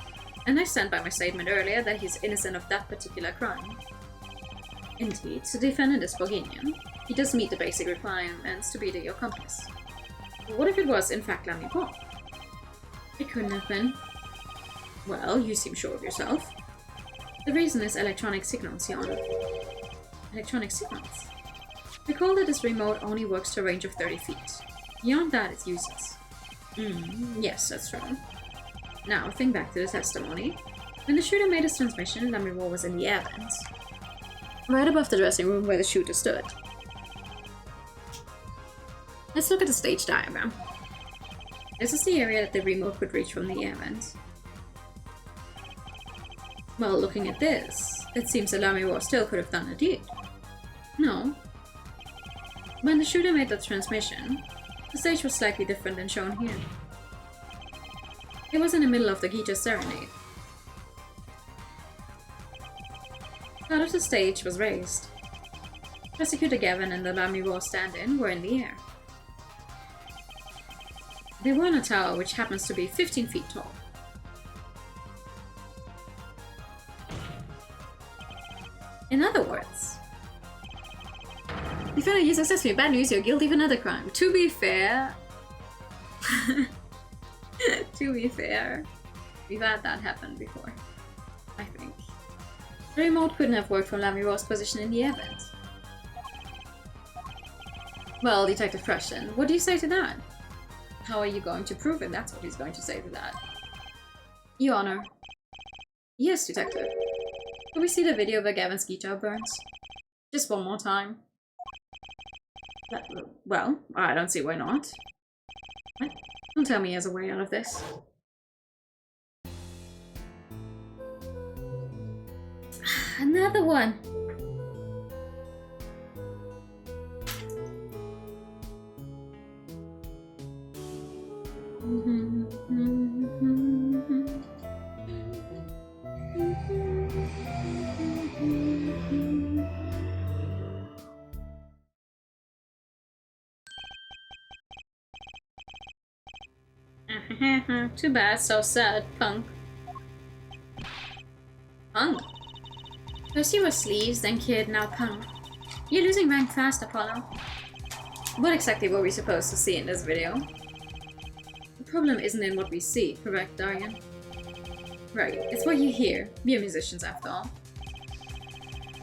And I stand by my statement earlier that he's innocent of that particular crime. Indeed, the defendant is Bourguignon. He does meet the basic requirements to be the accomplice. But what if it was, in fact, Lamiroir? It couldn't have been. Well, you seem sure of yourself. The reason is electronic signals, Your Honor. Electronic signals? Recall that this remote only works to a range of 30 feet. Beyond that, it's useless. Yes, that's true. Now, think back to the testimony. When the shooter made his transmission, Lamiroir was in the air vents, right above the dressing room where the shooter stood. Let's look at the stage diagram. This is the area that the remote could reach from the air vents. Well, looking at this, it seems that Lamiroir still could have done the deed. No. When the shooter made the transmission, the stage was slightly different than shown here. It was in the middle of the guitar serenade. Part of the stage was raised. Prosecutor Gavin and the Lamiroir stand-in were in the air. They were on a tower which happens to be 15 feet tall. In other words, you found you successfully bad news, you're guilty of another crime. To be fair, we've had that happen before, I think. The remote couldn't have worked from Lamiroir's position in the air vent. Well, Detective Christian, what do you say to that? How are you going to prove it? That's what he's going to say to that. Your Honor. Yes, Detective. Can we see the video where Gavin's guitar burns? Just one more time. Well, I don't see why not. What? Don't tell me he has a way out of this. Another one! Too bad, so sad, punk. Punk? First you were sleeves, then kid, now punk. You're losing rank fast, Apollo. What exactly were we supposed to see in this video? The problem isn't in what we see, correct, Darian? Right, it's what you hear. We're musicians, after all.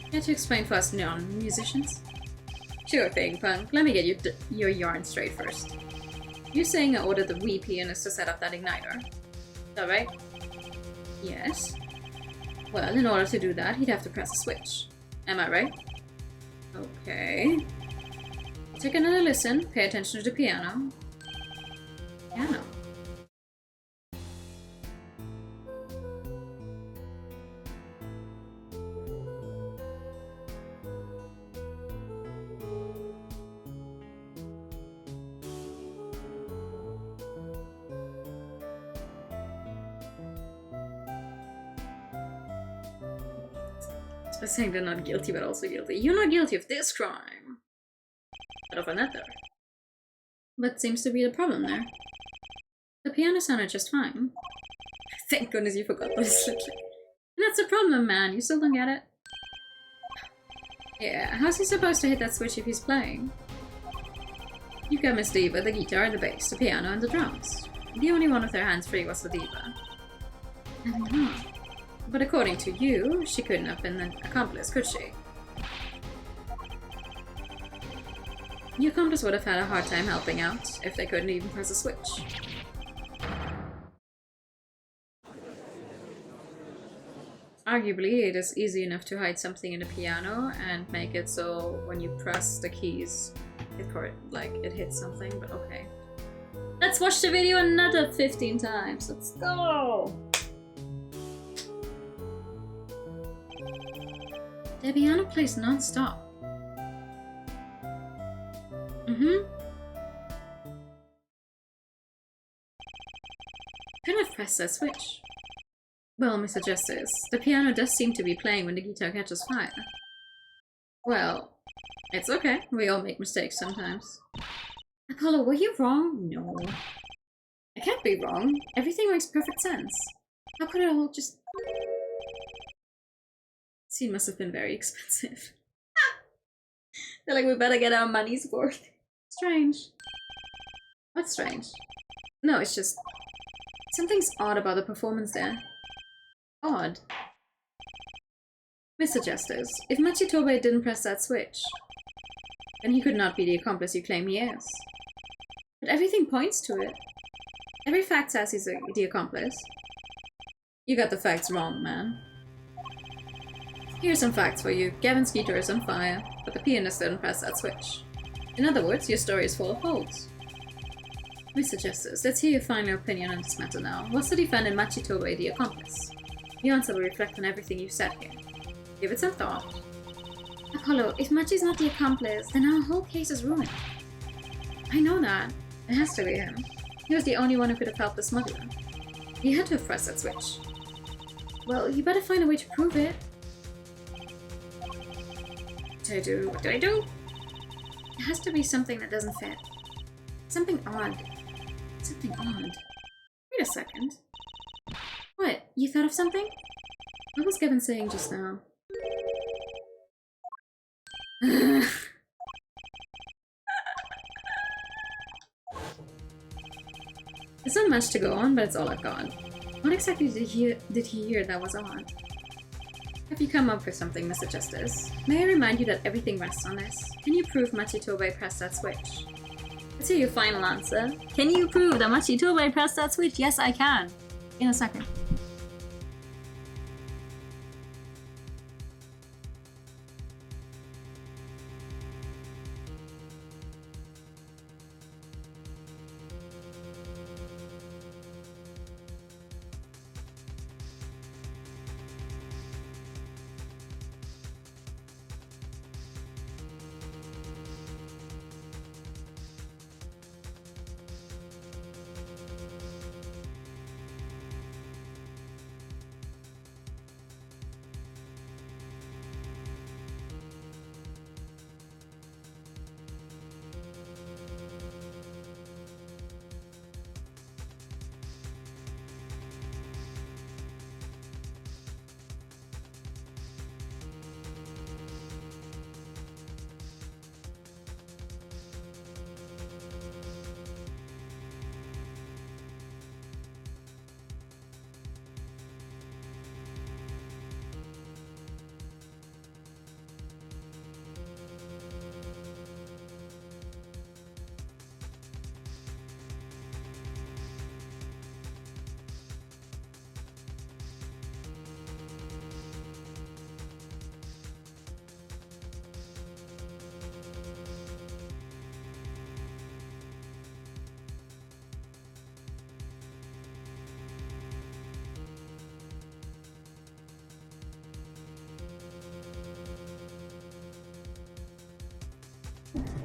Care to explain for us non-musicians? Sure thing, punk. Let me get your yarn straight first. You're saying I ordered the Wii pianist to set up that igniter. Is that right? Yes. Well, in order to do that, he'd have to press a switch. Am I right? Okay. Take another listen. Pay attention to the piano. Piano. By saying they're not guilty, but also guilty. You're not guilty of this crime, but of another. What seems to be the problem there? The piano sounded just fine. Thank goodness you forgot this. That's the problem, man. You still don't get it? Yeah, how's he supposed to hit that switch if he's playing? You've got Miss Diva, the guitar, the bass, the piano, and the drums. The only one with their hands free was the Diva. But according to you, she couldn't have been an accomplice, could she? The accomplice would have had a hard time helping out if they couldn't even press a switch. Arguably, it is easy enough to hide something in the piano and make it so when you press the keys, it hits something, but okay. Let's watch the video another 15 times. Let's go! The piano plays non-stop. Couldn't have pressed that switch. Well, Mr. Justice, the piano does seem to be playing when the guitar catches fire. Well, it's okay. We all make mistakes sometimes. Apollo, were you wrong? No. I can't be wrong. Everything makes perfect sense. How could it all just... Scene must have been very expensive. They're like, we better get our money's worth. Strange. What's strange? No, it's just... something's odd about the performance there. Odd. Mr. Justice, if Machitobe didn't press that switch, then he could not be the accomplice you claim he is. But everything points to it. Every fact says he's the accomplice. You got the facts wrong, man. Here's some facts for you. Gavin's guitar is on fire, but the pianist didn't press that switch. In other words, your story is full of holes. Mr. Justice, let's hear your final opinion on this matter now. Was the defendant Machitobe the accomplice? The answer will reflect on everything you said here. Give it some thought. Apollo, if Machi's not the accomplice, then our whole case is ruined. I know that. It has to be him. He was the only one who could have helped the smuggler. He had to have pressed that switch. Well, you better find a way to prove it. What do I do? It has to be something that doesn't fit. Something odd. Something odd. Wait a second. What? You thought of something? What was Gavin saying just now? There's not much to go on, but it's all I've got. What exactly did he hear that was odd? Have you come up with something, Mr. Justice? May I remind you that everything rests on this? Can you prove Machitobe pressed that switch? Let's hear your final answer. Can you prove that Machitobe pressed that switch? Yes, I can. In a second.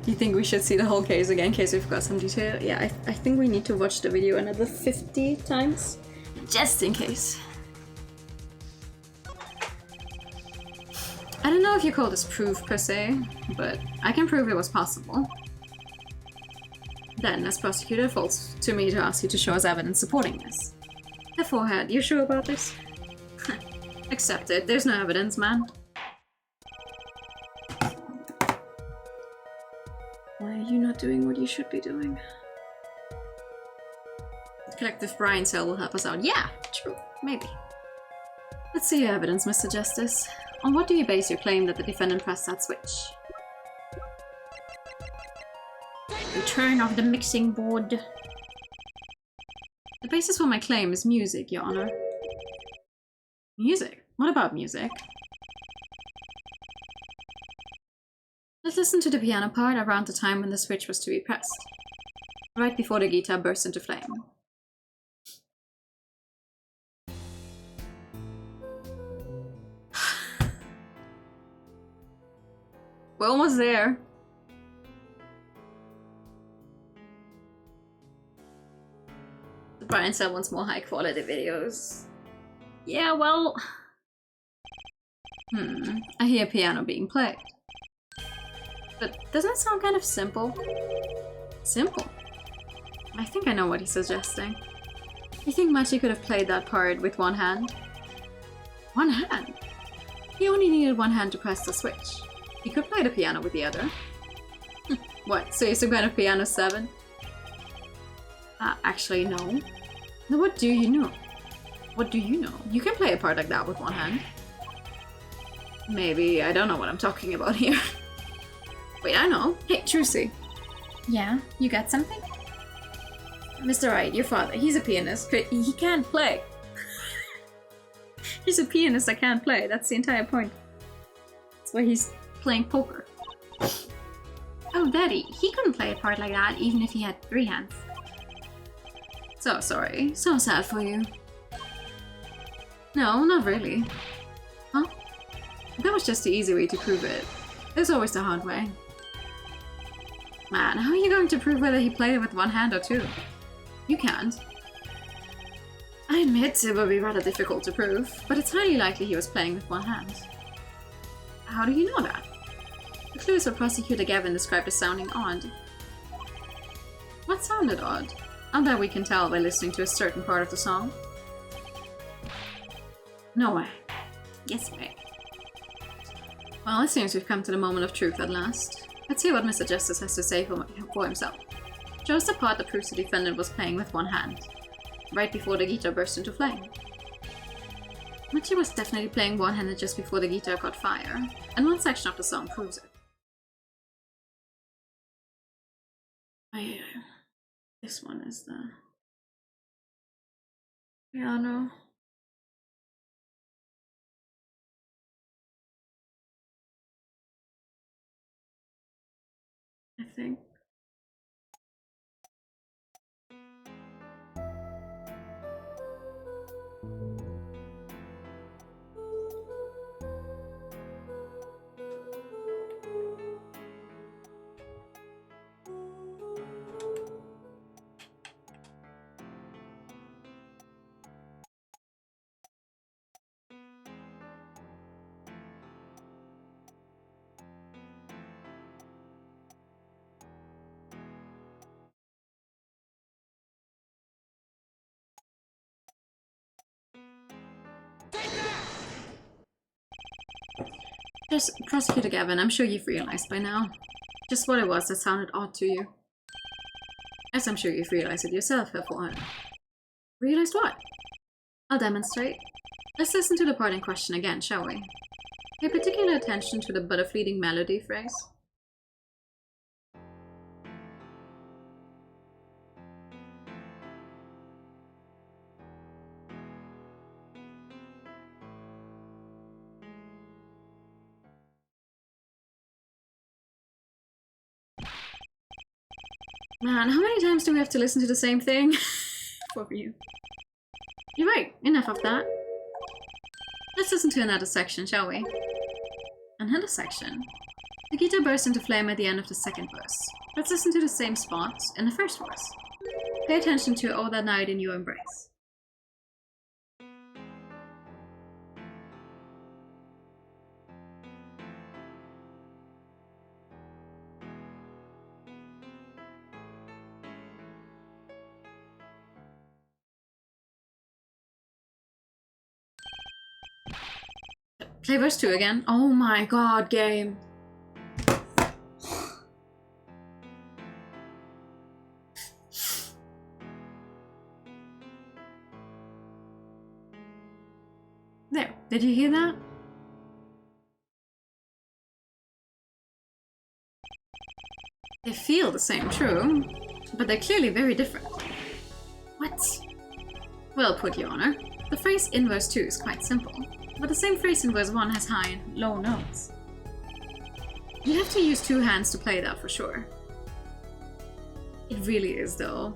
Do you think we should see the whole case again in case we forgot some detail? Yeah, I think we need to watch the video another 50 times. Just in case. I don't know if you call this proof per se, but I can prove it was possible. Then, as prosecutor, it falls to me to ask you to show us evidence supporting this. The forehead, you sure about this? Accept it, there's no evidence, man. Why are you not doing what you should be doing? Collective brain cell will help us out. Yeah, true, maybe. Let's see your evidence, Mr. Justice. On what do you base your claim that the defendant pressed that switch? Return of the mixing board. The basis for my claim is music, Your Honor. Music? What about music? Let's listen to the piano part around the time when the switch was to be pressed. Right before the guitar burst into flame. We're almost there. Brian said wants more high quality videos. Yeah, well... I hear piano being played. But doesn't it sound kind of simple? Simple? I think I know what he's suggesting. You think Machi could have played that part with one hand? One hand? He only needed one hand to press the switch. He could play the piano with the other. What, so you're some kind of piano 7? Actually, no. Now what do you know? What do you know? You can play a part like that with one hand. Maybe I don't know what I'm talking about here. Wait, I know. Hey, Trucy. Yeah, you got something? Mr. Wright, your father, he's a pianist. He can't play. He's a pianist that can't play. That's the entire point. That's why he's playing poker. Oh, Daddy, he couldn't play a part like that even if he had 3 hands. So sorry. So sad for you. No, not really. Huh? That was just the easy way to prove it. There's always the hard way. Man, how are you going to prove whether he played it with one hand or 2? You can't. I admit it will be rather difficult to prove, but it's highly likely he was playing with one hand. How do you know that? The clues for Prosecutor Gavin described as sounding odd. What sounded odd? I'll bet we can tell by listening to a certain part of the song. No way. Yes way. Well, it seems we've come to the moment of truth at last. Let's hear what Mr. Justice has to say for himself. Show us the part that proves the defendant was playing with one hand, right before the guitar burst into flame. Machi was definitely playing one-handed just before the guitar caught fire, and one section of the song proves it. Oh yeah, this one is the piano. I think. Just Prosecutor Gavin, I'm sure you've realized by now just what it was that sounded odd to you. As I'm sure you've realized it yourself, Herr Vorhand. Realized what? I'll demonstrate. Let's listen to the part in question again, shall we? Pay particular attention to the but a fleeting melody phrase. Man, how many times do we have to listen to the same thing? For you. You're right, enough of that. Let's listen to another section, shall we? Another section? The guitar bursts into flame at the end of the second verse. Let's listen to the same spot in the first verse. Pay attention to "Oh That Night in Your Embrace." Play verse 2 again. Oh my god, game. There, did you hear that? They feel the same, true, but they're clearly very different. What? Well put, Your Honor. The phrase in verse 2 is quite simple, but the same phrase in verse 1 has high and low notes. You have to use 2 hands to play that for sure. It really is, though.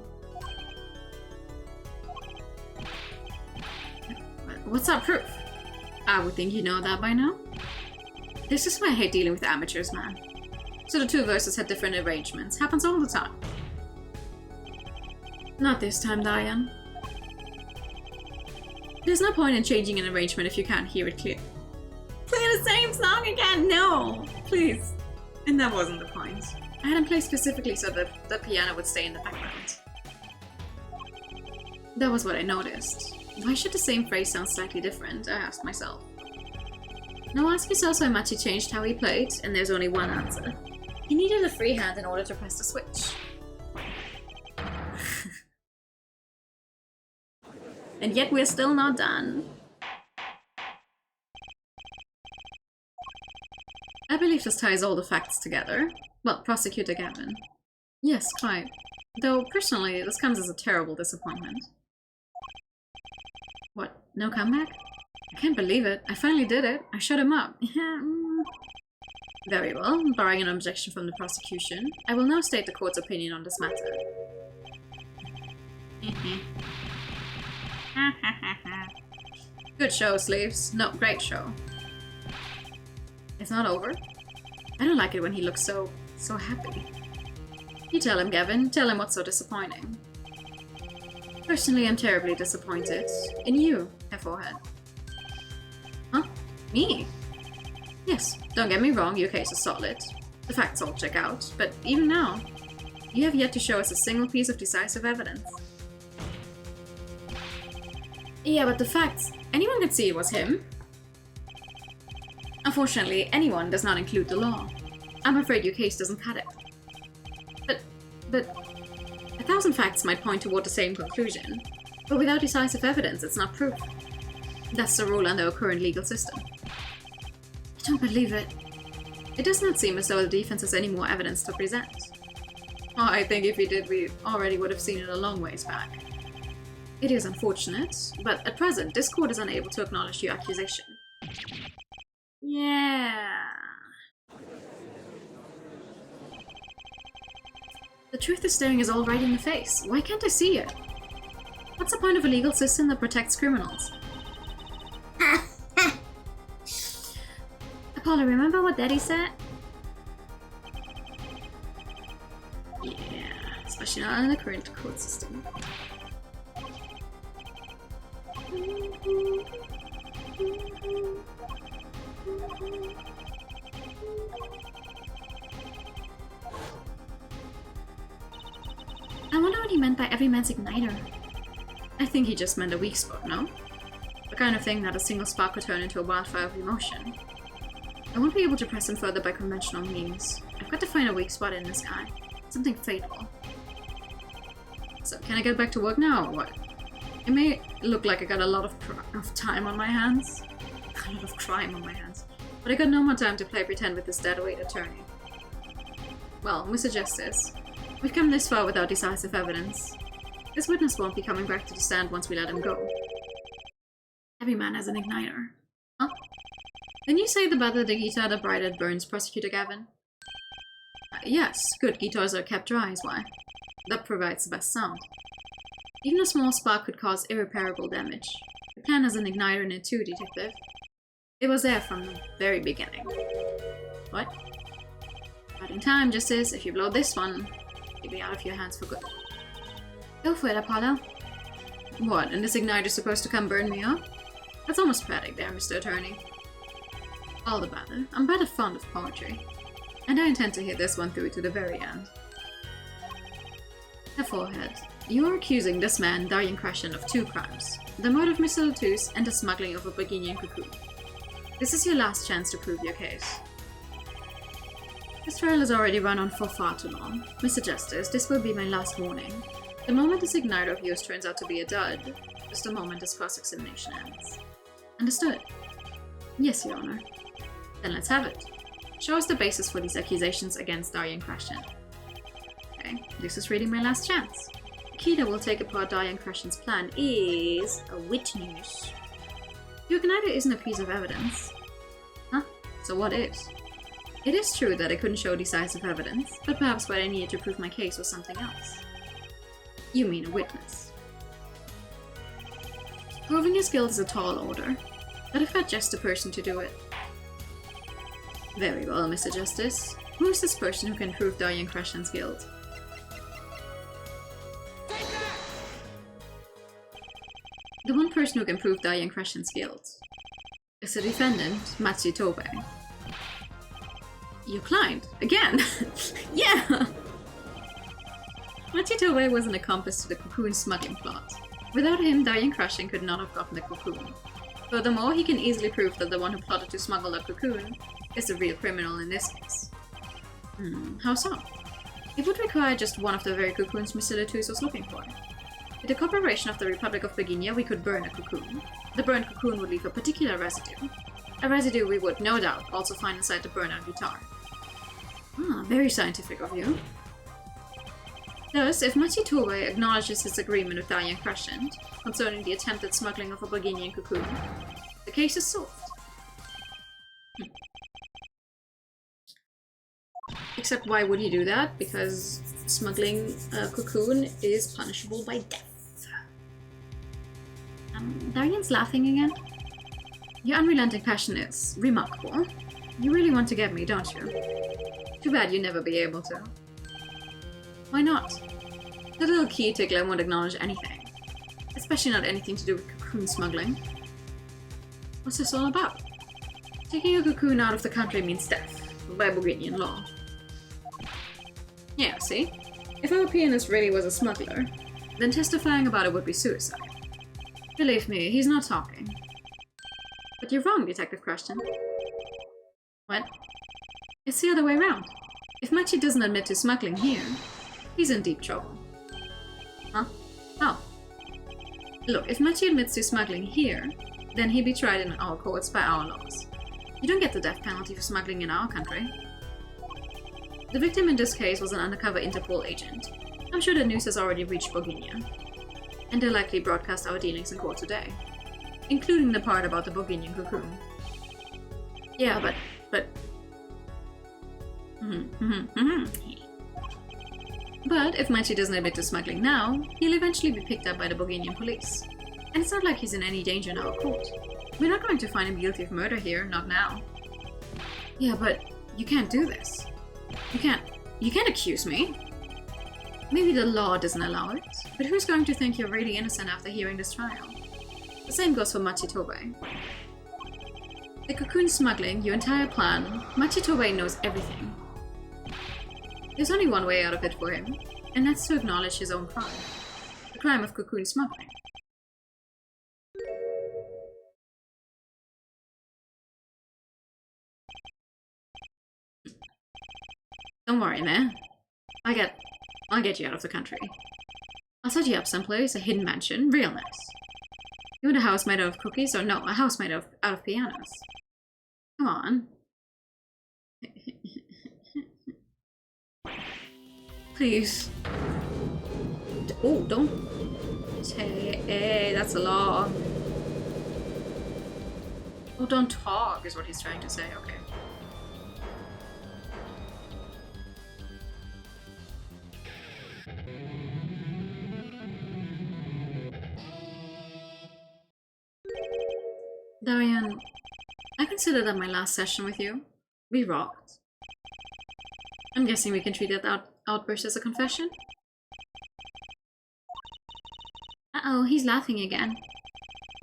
What's our proof? I would think you know that by now. This is why I hate dealing with amateurs, man. So the 2 verses had different arrangements. Happens all the time. Not this time, Diane. There's no point in changing an arrangement if you can't hear it clear. Play the same song again! No! Please. And that wasn't the point. I had him play specifically so that the piano would stay in the background. That was what I noticed. Why should the same phrase sound slightly different? I asked myself. Now ask yourself how much he changed how he played, and there's only one answer. He needed a free hand in order to press the switch. And yet we're still not done. I believe this ties all the facts together. Well, Prosecutor Gavin. Yes, quite. Though, personally, this comes as a terrible disappointment. What? No comeback? I can't believe it. I finally did it. I shut him up. Very well. Barring an objection from the prosecution, I will now state the court's opinion on this matter. Good show, Sleeves. No, great show. It's not over. I don't like it when he looks so happy. You tell him, Gavin. Tell him what's so disappointing. Personally, I'm terribly disappointed. In you, her forehead. Huh? Me? Yes, don't get me wrong, your case is solid. The facts all check out, but even now, you have yet to show us a single piece of decisive evidence. Yeah, but the facts, anyone could see it was him. Unfortunately, anyone does not include the law. I'm afraid your case doesn't cut it. But 1,000 facts might point toward the same conclusion, but without decisive evidence, it's not proof. That's the rule under our current legal system. I don't believe it. It does not seem as though the defense has any more evidence to present. Oh, I think if we did, we already would have seen it a long ways back. It is unfortunate, but at present, this court is unable to acknowledge your accusation. Yeah. The truth is staring us all right in the face. Why can't I see it? What's the point of a legal system that protects criminals? Apollo, remember what Daddy said? Yeah, especially not in the current court system. I wonder what he meant by every man's igniter. I think he just meant a weak spot, no? The kind of thing that a single spark could turn into a wildfire of emotion. I won't be able to press him further by conventional means. I've got to find a weak spot in this guy. Something fatal. So, can I get back to work now, or what? It may look like I got a lot of time on my hands. A lot of crime on my hands. But I got no more time to play pretend with this deadweight attorney. Well, we suggest this. We've come this far without decisive evidence. This witness won't be coming back to the stand once we let him go. Every man has an igniter. Huh? Didn't you say the better the guitar, the brighter it burns, Prosecutor Gavin? Yes, good guitars are kept dry is why. That provides the best sound. Even a small spark could cause irreparable damage. The plan has an igniter in it too, Detective. It was there from the very beginning. What? In time, Justice. If you blow this one, it'll be out of your hands for good. Go for it, Apollo. What, and this igniter's supposed to come burn me up? That's almost pathetic there, Mr. Attorney. All the better. I'm rather fond of poetry. And I intend to hear this one through to the very end. The forehead. You are accusing this man, Darien Crescent, of 2 crimes. The murder of Miss Letus and the smuggling of a Boginian cocoon. This is your last chance to prove your case. This trial has already run on for far too long. Mr. Justice, this will be my last warning. The moment this igniter of yours turns out to be a dud, is the moment this cross-examination ends. Understood? Yes, Your Honor. Then let's have it. Show us the basis for these accusations against Darien Crescent. Okay, this is really my last chance. The key that will take apart Darien Crescent's plan is a witness. Your igniter isn't a piece of evidence. Huh? So what is? It is true that I couldn't show decisive evidence, but perhaps what I needed to prove my case was something else. You mean a witness. Proving his guilt is a tall order, but I've got just the person to do it. Very well, Mr. Justice. Who is this person who can prove Darien Crescent's guilt? The one person who can prove Darien Crescent's guilt is the defendant, Matsu Tobe. Your client? Again? Yeah! Matsu Tobe was an accomplice to the cocoon smuggling plot. Without him, Darien Crescent could not have gotten the cocoon. Furthermore, he can easily prove that the one who plotted to smuggle the cocoon is the real criminal in this case. How so? It would require just one of the very cocoons Mr. Letus was looking for. With the cooperation of the Republic of Virginia, we could burn a cocoon. The burned cocoon would leave a particular residue. A residue we would, no doubt, also find inside the burned-out guitar. Ah, very scientific of you. Thus, if Matsu Tobe acknowledges his agreement with Darien Crescent concerning the attempted smuggling of a Boginian cocoon, the case is solved. Except why would he do that? Because smuggling a cocoon is punishable by death. Darien's laughing again. Your unrelenting passion is remarkable. You really want to get me, don't you? Too bad you'll never be able to. Why not? The little key tickler won't acknowledge anything. Especially not anything to do with cocoon smuggling. What's this all about? Taking a cocoon out of the country means death, by Boginian law. Yeah, see? If our pianist really was a smuggler, then testifying about it would be suicide. Believe me, he's not talking. But you're wrong, Detective Crescent. What? It's the other way around. If Machi doesn't admit to smuggling here, he's in deep trouble. Huh? How? Look, if Machi admits to smuggling here, then he'd be tried in our courts by our laws. You don't get the death penalty for smuggling in our country. The victim in this case was an undercover Interpol agent. I'm sure the news has already reached Boginia. And they'll likely broadcast our dealings in court today. Including the part about the Boginian cocoon. Yeah, but... But if Machi doesn't admit to smuggling now, he'll eventually be picked up by the Boginian police. And it's not like he's in any danger in our court. We're not going to find him guilty of murder here, not now. Yeah, but you can't do this. You can't accuse me. Maybe the law doesn't allow it, but who's going to think you're really innocent after hearing this trial? The same goes for Matsu Tobe. The cocoon smuggling, your entire plan, Matsu Tobe knows everything. There's only one way out of it for him, and that's to acknowledge his own crime. The crime of cocoon smuggling. Don't worry, man. I'll get you out of the country. I'll set you up someplace, a hidden mansion, real nice. You want a house made out of cookies, or no, a house made out of pianos? Come on. Please. Oh, don't. Hey, that's a law. Oh, don't talk, is what he's trying to say, okay. Darien, I consider that my last session with you. We rocked. I'm guessing we can treat that outburst as a confession? Uh-oh, he's laughing again.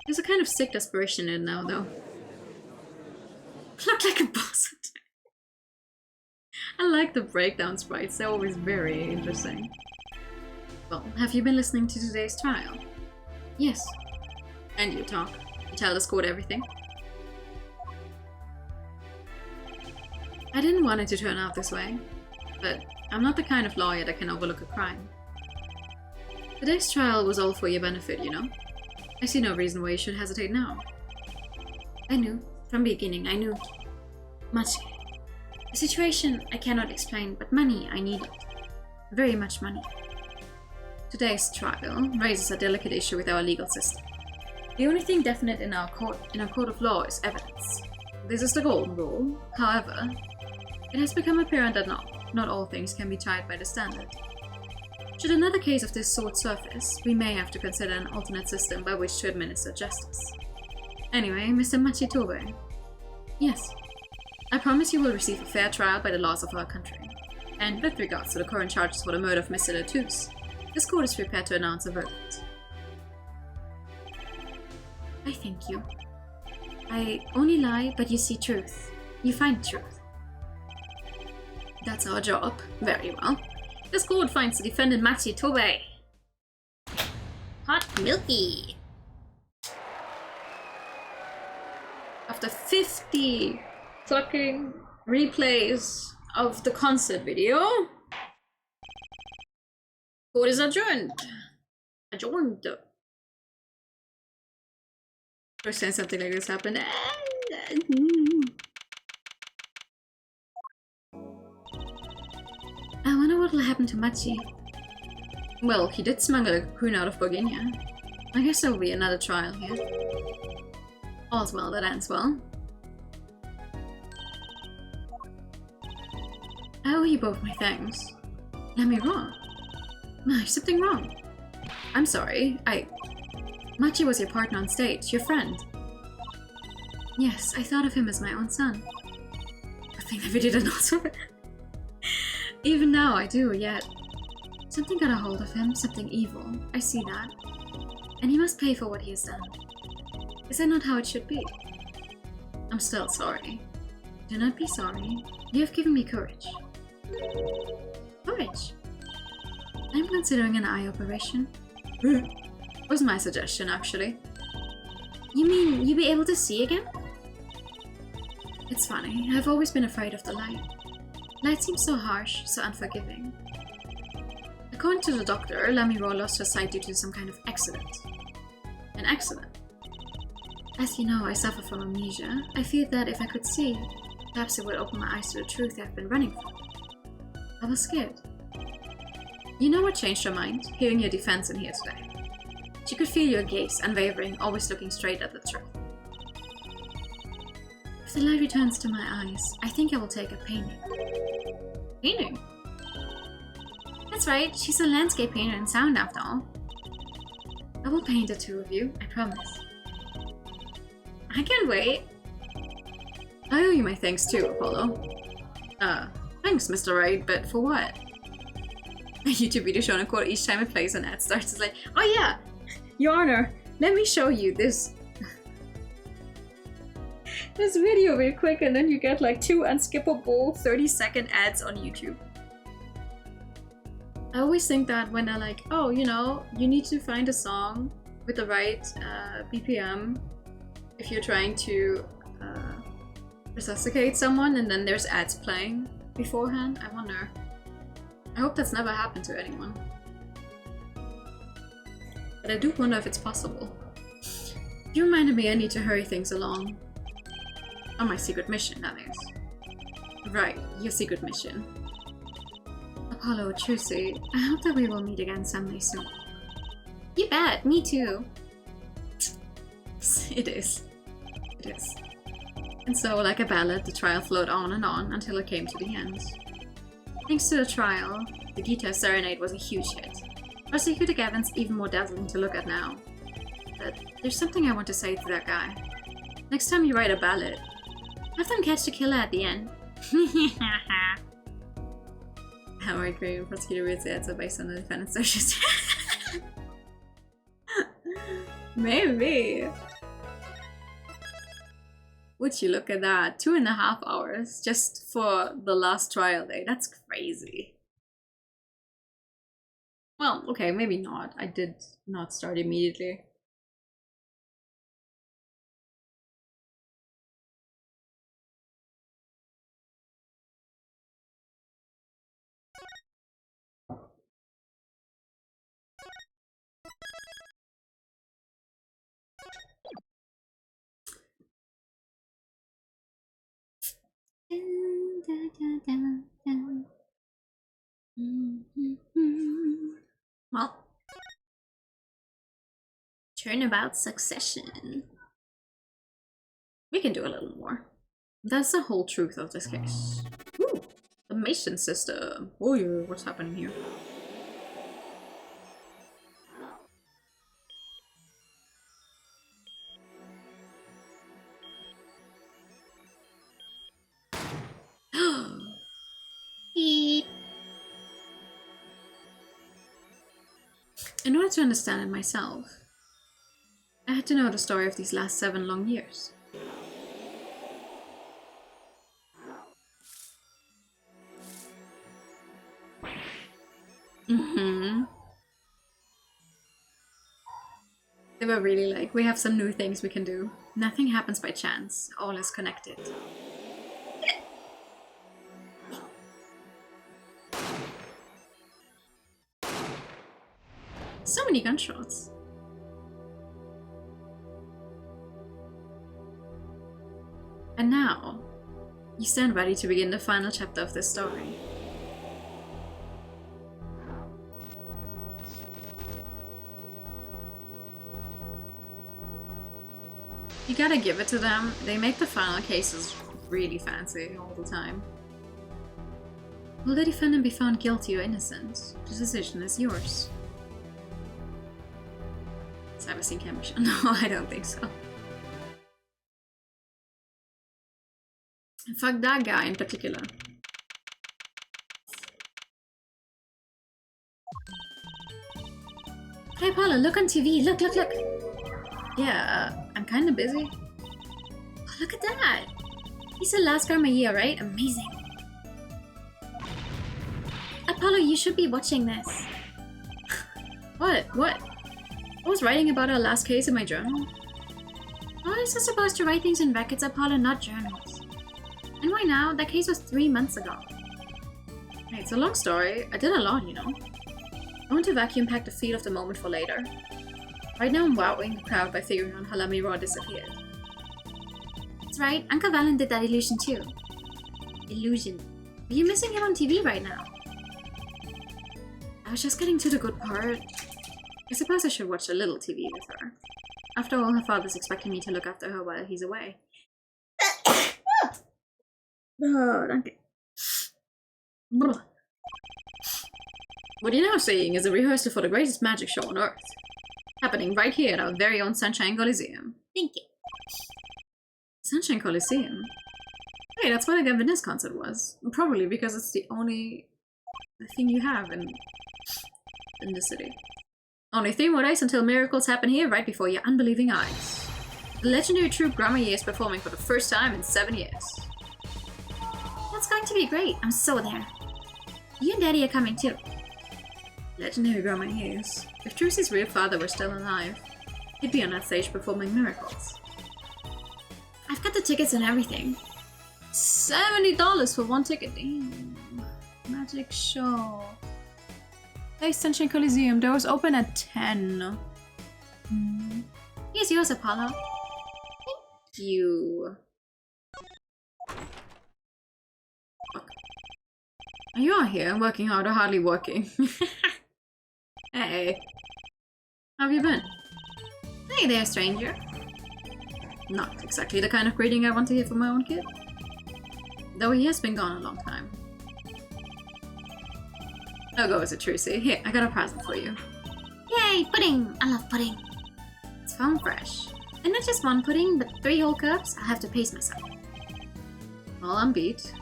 There's a kind of sick desperation in it now, though. Look like a boss. I like the breakdown sprites, they're always very interesting. Well, have you been listening to today's trial? Yes. And you talk. You tell the court everything. I didn't want it to turn out this way, but I'm not the kind of lawyer that can overlook a crime. Today's trial was all for your benefit, you know? I see no reason why you should hesitate now. I knew. From the beginning, I knew. Much. A situation I cannot explain, but money I needed. Very much money. Today's trial raises a delicate issue with our legal system. The only thing definite in our court of law is evidence. This is the golden rule. However, it has become apparent that not all things can be tried by the standard. Should another case of this sort surface, we may have to consider an alternate system by which to administer justice. Anyway, Mr. Machitobe. Yes. I promise you will receive a fair trial by the laws of our country. And with regards to the current charges for the murder of Mr. Latouche, this court is prepared to announce a verdict. I thank you. I only lie, but you see truth. You find truth. That's our job. Very well. This court finds the defendant Machitobe. Hot milky. After 50 fucking replays of the concert video, court is adjourned. Adjourned. First time something like this happened. I wonder what will happen to Machi. Well, he did smuggle a cocoon out of Boginia. I guess there will be another trial here. All's well that ends well. I owe you both my thanks. Let me wrong. There's something wrong. I'm sorry, Machi was your partner on stage, your friend. Yes, I thought of him as my own son. Good thing that we didn't also. Even now I do, yet something got a hold of him, something evil. I see that. And he must pay for what he has done. Is that not how it should be? I'm still sorry. Do not be sorry. You have given me courage. Courage? I'm considering an eye operation. Was my suggestion, actually. You mean you'll be able to see again? It's funny, I've always been afraid of the light. Light seems so harsh, so unforgiving. According to the doctor, Lamiro lost her sight due to some kind of accident. An accident? As you know, I suffer from amnesia. I feared that if I could see, perhaps it would open my eyes to the truth I've been running from. I was scared. You know what changed her mind? Hearing your defense in here today. She could feel your gaze, unwavering, always looking straight at the truth. If the light returns to my eyes, I think I will take a painting. Painting? That's right, she's a landscape painter in sound after all. I will paint the two of you, I promise. I can't wait. I owe you my thanks too, Apollo. Thanks, Mr. Wright, but for what? A YouTube video showing a quote each time it plays and ad starts. It's like, oh yeah, Your Honor, let me show you this video real quick, and then you get like 2 unskippable 30-second ads on YouTube. I always think that when they're like, oh, you know, you need to find a song with the right BPM if you're trying to resuscitate someone, and then there's ads playing beforehand. I wonder. I hope that's never happened to anyone. But I do wonder if it's possible. You reminded me I need to hurry things along. On my secret mission, that is. Right, your secret mission. Apollo, truly, I hope that we will meet again someday soon. You bet, me too. It is. It is. And so, like a ballad, the trial flowed on and on until it came to the end. Thanks to the trial, the guitar serenade was a huge hit. Prosecutor Gavin's even more dazzling to look at now. But there's something I want to say to that guy. Next time you write a ballad, have them catch the killer at the end. How I agree with prosecutor would say it's based on the defendant's social. Maybe. Would you look at that? 2.5 hours just for the last trial day. That's crazy. Well, okay, maybe not. I did not start immediately. Well, turnabout succession. We can do a little more. That's the whole truth of this case. Ooh, the Mason system. Oh yeah, what's happening here? Beep. In order to understand it myself, I had to know the story of these last 7 long years. They were really like, we have some new things we can do. Nothing happens by chance. All is connected. So many gunshots. And now, you stand ready to begin the final chapter of this story. You gotta give it to them. They make the final cases really fancy all the time. Will the defendant be found guilty or innocent? The decision is yours. Cyber Commission. No, I don't think so. Fuck that guy in particular. Hey Paula, look on TV. Look, look, look. Yeah, I'm kind of busy. Oh, look at that. He's the last guy of my year, right? Amazing. Apollo, you should be watching this. What? What? I was writing about our last case in my journal. How is I supposed to write things in records, Apollo, not journals? And why now? That case was 3 months ago. Hey, it's a long story. I did a lot, you know. I want to vacuum pack the feel of the moment for later. Right now I'm wowing the crowd by figuring out how Lamy Raw disappeared. That's right, Uncle Valen did that illusion too. Illusion. Are you missing him on TV right now? I was just getting to the good part. I suppose I should watch a little TV with her. After all, her father's expecting me to look after her while he's away. Oh, danke. What you're now seeing is a rehearsal for the greatest magic show on Earth. Happening right here at our very own Sunshine Coliseum. Thank you. Sunshine Coliseum? Hey, that's where the Gavin Ness concert was. Probably because it's the only thing you have in the city. Only 3 more days until miracles happen here right before your unbelieving eyes. The legendary troupe Grammar is performing for the first time in 7 years. That's going to be great. I'm so there. You and Daddy are coming too. Legendary Grammar Years. If Trucy's real father were still alive, he'd be on that stage performing miracles. I've got the tickets and everything. $70 for 1 ticket. Damn. Magic show. Hey, Sunshine Coliseum. Doors open at 10. Here's yours, Apollo. Thank you. You are here, working hard or hardly working. Hey. How have you been? Hey there, stranger. Not exactly the kind of greeting I want to hear from my own kid. Though he has been gone a long time. Oh, go visit Trucy. Here, I got a present for you. Yay, pudding! I love pudding. It's farm fresh. And not just 1 pudding, but 3 whole cups. I'll have to pace myself. Well, I'm beat.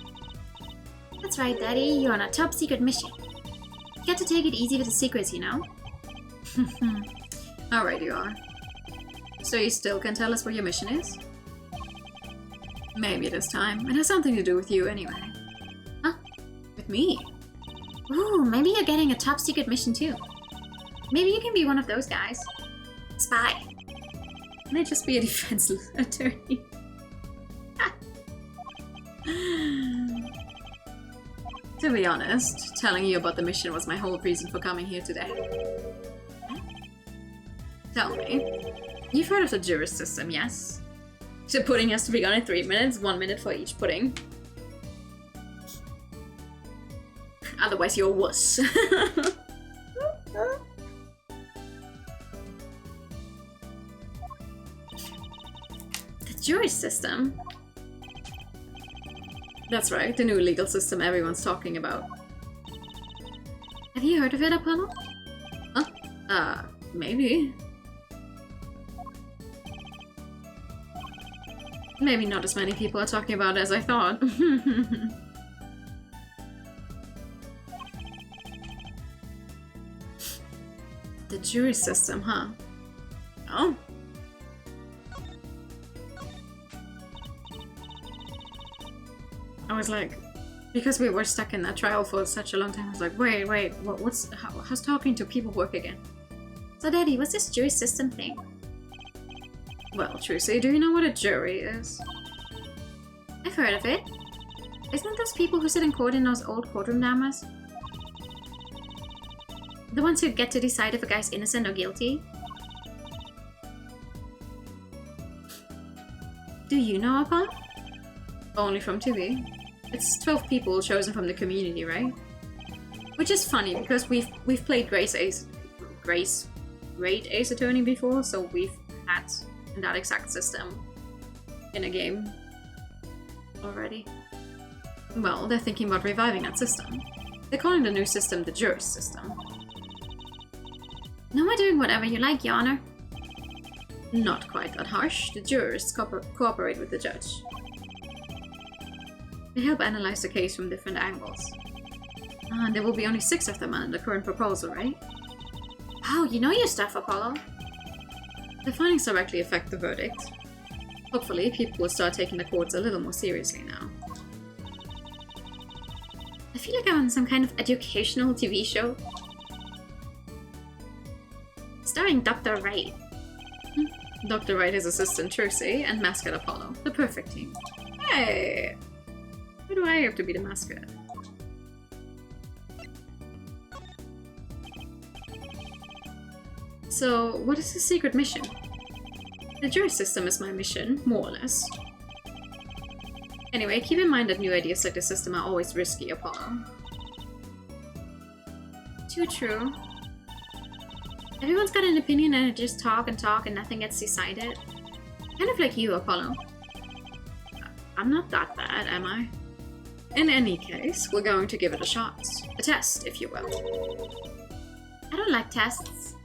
That's right, Daddy. You're on a top secret mission. You got to take it easy with the secrets, you know? Alright, you are. So you still can tell us what your mission is? Maybe this time. It has something to do with you anyway. Huh? With me? Ooh, maybe you're getting a top secret mission too. Maybe you can be one of those guys. Spy. Can I just be a defense attorney? To be honest, telling you about the mission was my whole reason for coming here today. Tell me, you've heard of the jury system, yes? So pudding has to be gone in 3 minutes, 1 minute for each pudding. Otherwise you're a wuss. The jury system? That's right, the new legal system everyone's talking about. Have you heard of it, Apollo? Huh? Maybe. Maybe not as many people are talking about it as I thought. The jury system, huh? Oh. I was like, because we were stuck in that trial for such a long time, I was like, wait, how's talking to people work again? So, Daddy, what's this jury system thing? Well, Trucy, do you know what a jury is? I've heard of it. Isn't it those people who sit in court in those old courtroom dramas? The ones who get to decide if a guy's innocent or guilty? Do you know about? Only from TV. It's 12 people chosen from the community, right? Which is funny because we've played Great Ace Attorney before, so we've had that exact system in a game already. Well, they're thinking about reviving that system. They're calling the new system the jury system. No, we're doing whatever you like, Your Honor. Not quite that harsh. The jurors cooperate with the judge. They help analyze the case from different angles. And there will be only 6 of them under the current proposal, right? Oh, you know your stuff, Apollo. The findings directly affect the verdict. Hopefully, people will start taking the courts a little more seriously now. I feel like I'm on some kind of educational TV show. Starring Dr. Wright. Dr. Wright is assistant Trucy and mascot Apollo. The perfect team. Hey! Why do I have to be the mascot? So, what is the secret mission? The jury system is my mission, more or less. Anyway, keep in mind that new ideas like the system are always risky, Apollo. Too true. Everyone's got an opinion and they just talk and talk and nothing gets decided. Kind of like you, Apollo. I'm not that bad, am I? In any case, we're going to give it a shot. A test, if you will. I don't like tests.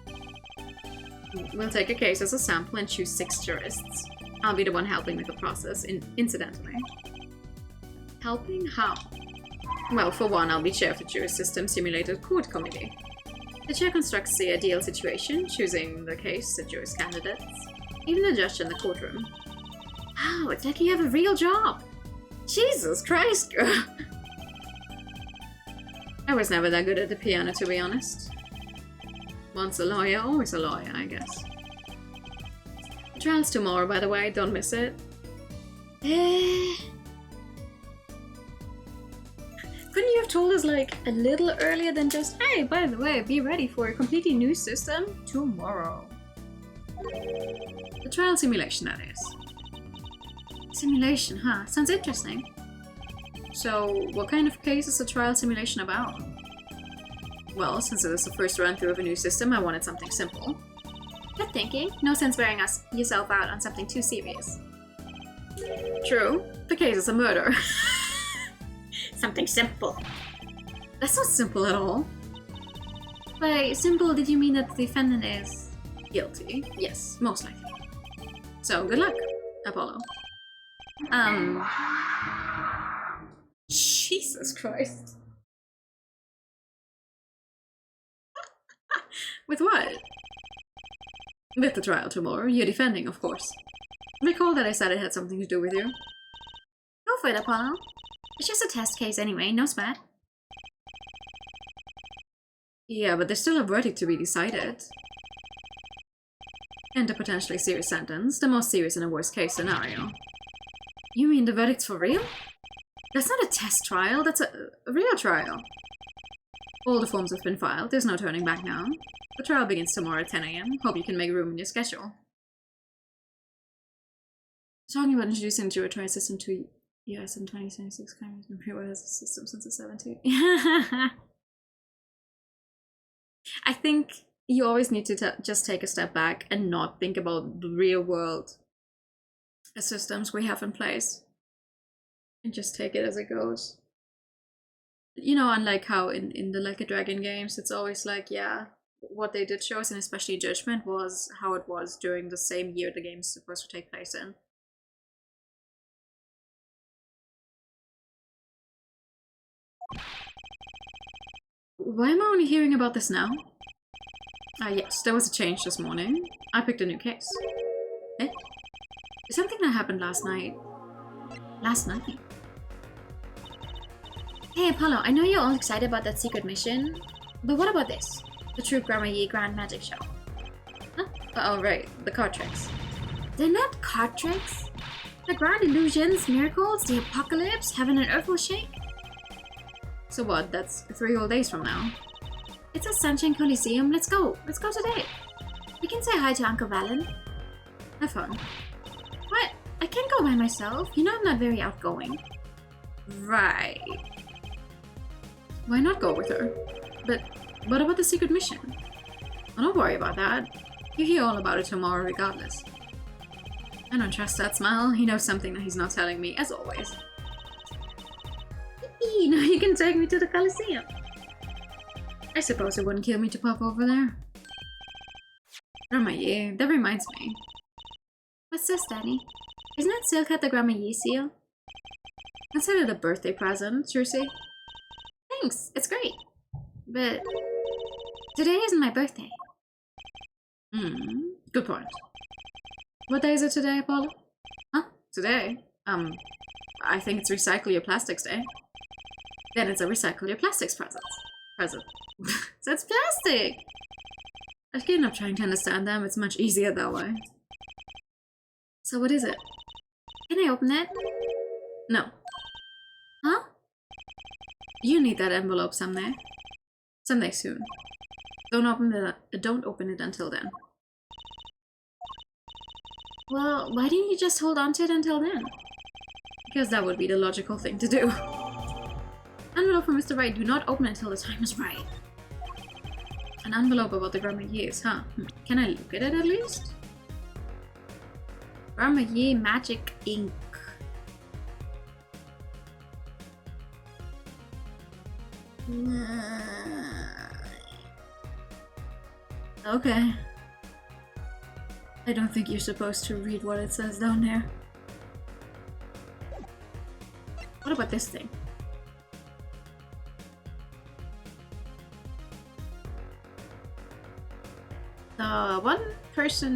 We'll take a case as a sample and choose 6 jurists. I'll be the one helping with the process, incidentally. Helping? How? Well, for one, I'll be chair of the jury system simulated court committee. The chair constructs the ideal situation, choosing the case, the jury's candidates, even the judge in the courtroom. Wow, it's like you have a real job! Jesus Christ, girl! I was never that good at the piano, to be honest. Once a lawyer, always a lawyer, I guess. The trial's tomorrow, by the way, don't miss it. Couldn't you have told us, like, a little earlier than just, hey, by the way, be ready for a completely new system tomorrow? The trial simulation, that is. Simulation, huh? Sounds interesting. So, what kind of case is the trial simulation about? Well, since it is the first run-through of a new system, I wanted something simple. Good thinking. No sense wearing yourself out on something too serious. True. The case is a murder. Something simple. That's not simple at all. By simple, did you mean that the defendant is guilty? Yes, most likely. So, good luck, Apollo. Shit. Jesus Christ. With what? With the trial tomorrow. You're defending, of course. Recall that I said it had something to do with you. Go for it, Apollo. It's just a test case anyway, no sweat. Yeah, but there's still a verdict to be decided. And a potentially serious sentence, the most serious in a worst case scenario. You mean the verdict's for real? That's not a test trial, that's a real trial. All the forms have been filed, there's no turning back now. The trial begins tomorrow at 10 AM. Hope you can make room in your schedule. Talking about introducing the Jurotory system to US in 2026, Congress and Peru has a system since the 70s. I think you always need to just take a step back and not think about the real world systems we have in place. And just take it as it goes. You know, unlike how in the Like a Dragon games, it's always like, yeah, what they did show us, and especially Judgment, was how it was during the same year the game's supposed to take place in. Why am I only hearing about this now? Yes, there was a change this morning. I picked a new case. Eh? Something that happened last night. Last night? Hey Apollo, I know you're all excited about that secret mission, but what about this? The True Grammar Ye Grand Magic Show. Huh? Oh right, the card tricks. They're not card tricks. The grand illusions, miracles, the apocalypse, heaven and earth will shake. So what, that's 3 whole days from now? It's a Sunshine Coliseum, let's go today. We can say hi to Uncle Valen. Have fun. What? I can't go by myself, you know I'm not very outgoing. Right. Why not go with her? But what about the secret mission? Oh, don't worry about that. You hear all about it tomorrow regardless. I don't trust that smile. He knows something that he's not telling me, as always. Yippee! Now you can take me to the Coliseum. I suppose it wouldn't kill me to pop over there. Grammar Ye, that reminds me. What's this, Danny? Isn't that Silk at the Grammar Ye seal? Consider it a birthday present, Circe. Thanks, it's great. But today isn't my birthday. Good point. What day is it today, Apollo? Huh? Today? I think it's Recycle Your Plastics Day. Then it's a Recycle Your Plastics present. That's plastic! I've given up trying to understand them, it's much easier that way. So what is it? Can I open it? No. Huh? You need that envelope someday. Someday soon. Don't open it until then. Well, why didn't you just hold on to it until then? Because that would be the logical thing to do. Envelope from Mr. Right, do not open it until the time is right. An envelope about the Grammar Ye's, huh? Can I look at it at least? Grammar Ye Magic Ink. Okay. I don't think you're supposed to read what it says down there. What about this thing? One person...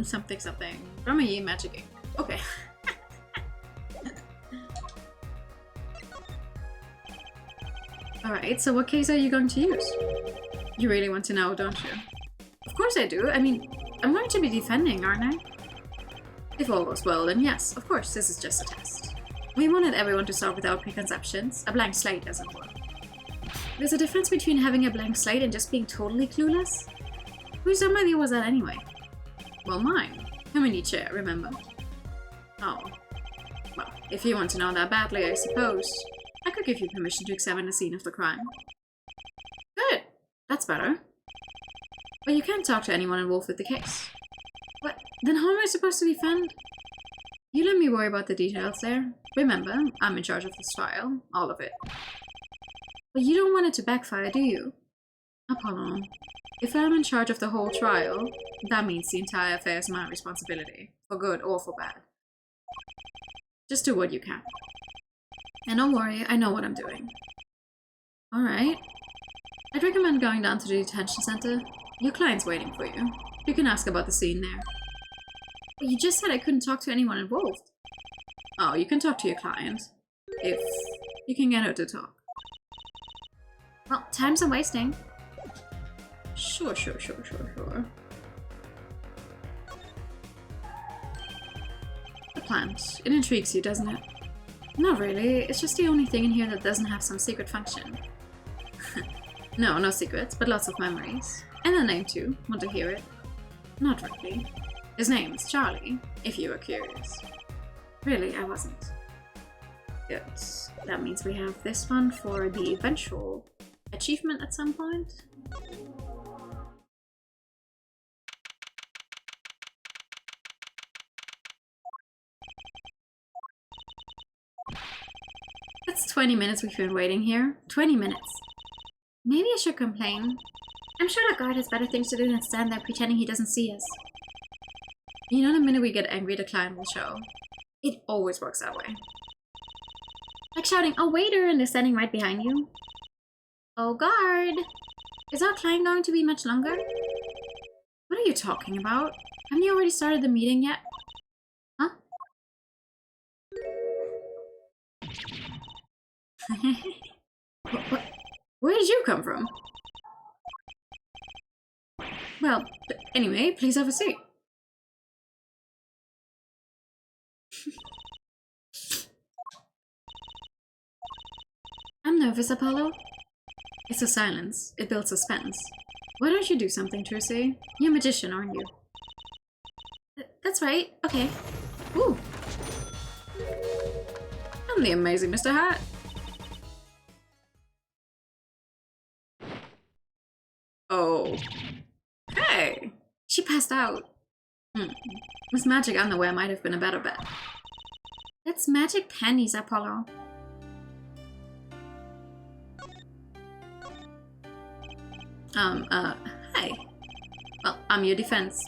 something. Grammar Ye Magic Ink. Okay. Alright, so what case are you going to use? You really want to know, don't you? Of course I do. I mean, I'm going to be defending, aren't I? If all goes well, then yes, of course, this is just a test. We wanted everyone to start without preconceptions, a blank slate, as it were. There's a difference between having a blank slate and just being totally clueless. Whose idea was that anyway? Well, mine. Committee chair, remember? Oh. Well, if you want to know that badly, I suppose. I could give you permission to examine the scene of the crime. Good! That's better. But you can't talk to anyone involved with the case. What? Then how am I supposed to defend? You let me worry about the details there. Remember, I'm in charge of this trial. All of it. But you don't want it to backfire, do you? Apollo. If I'm in charge of the whole trial, that means the entire affair is my responsibility. For good or for bad. Just do what you can. And don't worry, I know what I'm doing. Alright. I'd recommend going down to the detention center. Your client's waiting for you. You can ask about the scene there. But you just said I couldn't talk to anyone involved. Oh, you can talk to your client. If you can get her to talk. Well, time's not wasting. Sure. The plant. It intrigues you, doesn't it? Not really. It's just the only thing in here that doesn't have some secret function. No secrets, but lots of memories. And a name too. Want to hear it? Not really. His name's Charlie, if you were curious. Really, I wasn't. Good. That means we have this one for the eventual achievement at some point. That's 20 minutes we've been waiting here. 20 minutes. Maybe I should complain. I'm sure that guard has better things to do than stand there pretending he doesn't see us. You know, the minute we get angry, the client will show. It always works that way. Like shouting, "Oh, waiter!" and they're standing right behind you. Oh, guard! Is our client going to be much longer? What are you talking about? Haven't you already started the meeting yet? Huh? What? Where did you come from? Well, anyway, please have a seat. I'm nervous, Apollo. It's a silence. It builds suspense. Why don't you do something, Trucy? You're a magician, aren't you? That's right. Okay. Ooh. I'm the amazing Mr. Hat. Oh. Hey! She passed out. This magic underwear might have been a better bet. That's magic panties, Apollo. Hi. Well, I'm your defense.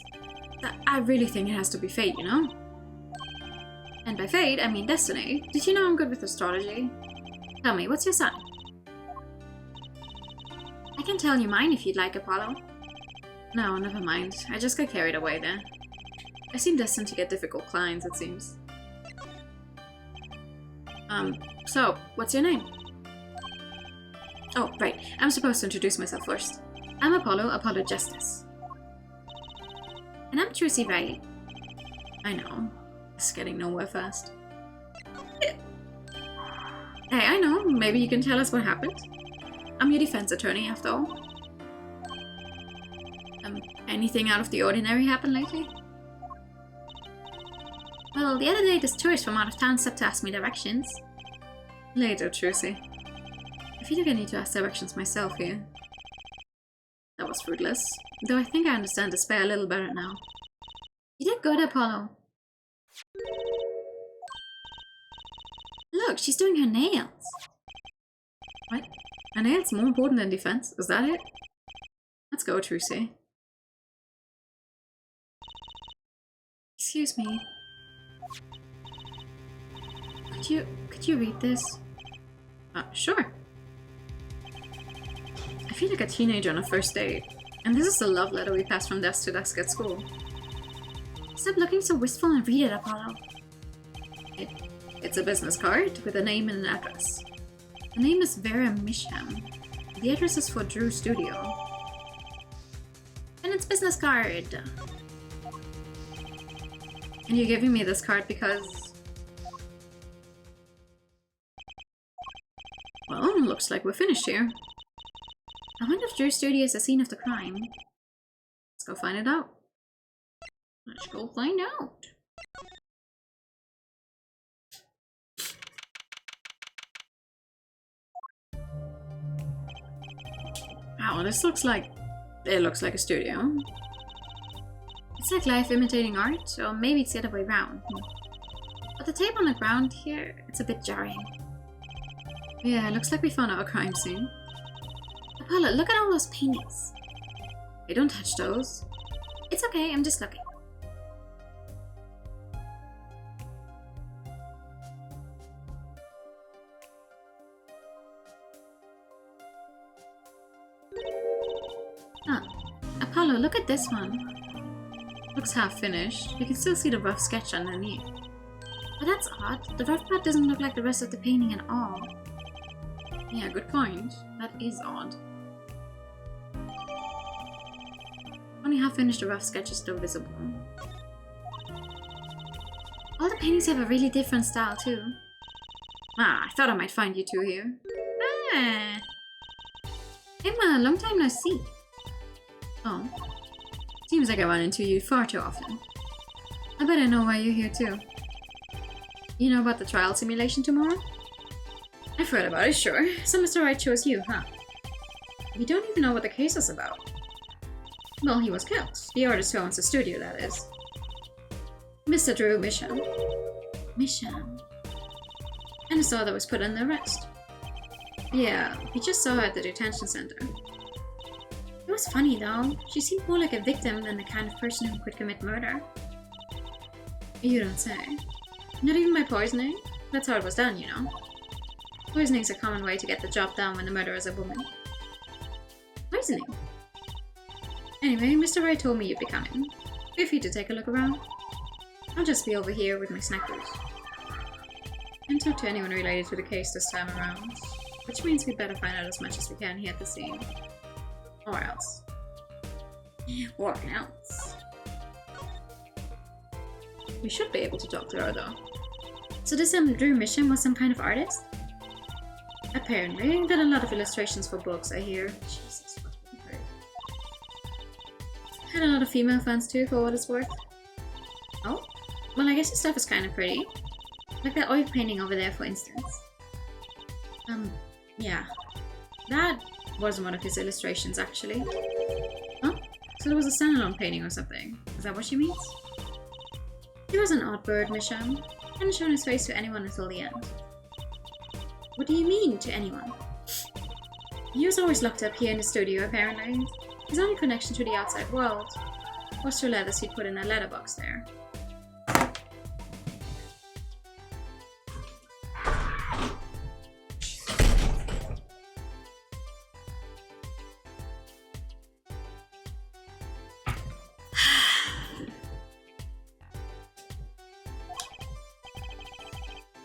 I really think it has to be fate, you know? And by fate, I mean destiny. Did you know I'm good with astrology? Tell me, what's your sign? I can tell you mine if you'd like, Apollo. No, never mind. I just got carried away there. I seem destined to get difficult clients, it seems. So, what's your name? Oh, right. I'm supposed to introduce myself first. I'm Apollo Justice. And I'm Trucy, right? I know. It's getting nowhere fast. Hey, I know. Maybe you can tell us what happened? I'm your defense attorney, after all. Anything out of the ordinary happened lately? Well, the other day this tourist from out of town stopped to ask me directions. Later, Trucy. I feel like I need to ask directions myself here. That was fruitless, though I think I understand despair a little better now. You did good, Apollo. Look, she's doing her nails. What? Her nails more important than defense? Is that it? Let's go, Trucy. Excuse me. Could you read this? Sure. I feel like a teenager on a first date. And this is the love letter we pass from desk to desk at school. Stop looking so wistful and read it, Apollo. It's a business card with a name and an address. The name is Vera Misham. The address is for Drew Studio. And it's business card. And you're giving me this card because... Well, looks like we're finished here. I wonder if Drew Studio is the scene of the crime. Let's go find it out. Let's go find out. Wow, this looks like... It looks like a studio. It's like life imitating art, so maybe it's the other way around. But the tape on the ground here, it's a bit jarring. Yeah, looks like we found our crime scene. Apollo, look at all those paintings. Hey, don't touch those. It's okay, I'm just looking. Oh, look at this one. Looks half finished. You can still see the rough sketch underneath. But that's odd. The rough part doesn't look like the rest of the painting at all. Yeah, good point. That is odd. Only half finished, the rough sketch is still visible. All the paintings have a really different style too. Ah, I thought I might find you two here. Ah! Emma, long time no see. Oh. Seems like I run into you far too often. I bet I know why you're here too. You know about the trial simulation tomorrow? I've heard about it, sure. So Mr. Wright chose you, huh? You don't even know what the case is about. Well, he was killed. The artist who owns the studio, that is. Mr. Drew Misham. Misham? And his daughter was put under arrest. Yeah, we just saw her at the detention center. It was funny though. She seemed more like a victim than the kind of person who could commit murder. You don't say. Not even by poisoning? That's how it was done, you know. Poisoning's a common way to get the job done when the murderer is a woman. Poisoning? Anyway, Mr. Wright told me you'd be coming. Feel free to take a look around. I'll just be over here with my snackers. Can't talk to anyone related to the case this time around. Which means we better find out as much as we can here at the scene. Or else. Or else. We should be able to talk to her though. So this Drew Mission was some kind of artist? Apparently, did a lot of illustrations for books, I hear. Jesus, what weird. Had a lot of female fans too, for what it's worth. Oh? Well, I guess his stuff is kind of pretty. Like that oil painting over there, for instance. Yeah. That wasn't one of his illustrations, actually. Oh? So it was a standalone painting or something. Is that what she means? He was an odd bird, Misham. Hadn't shown his face to anyone until the end. What do you mean, to anyone? He was always locked up here in the studio, apparently. His only connection to the outside world was through letters he'd put in a letterbox there.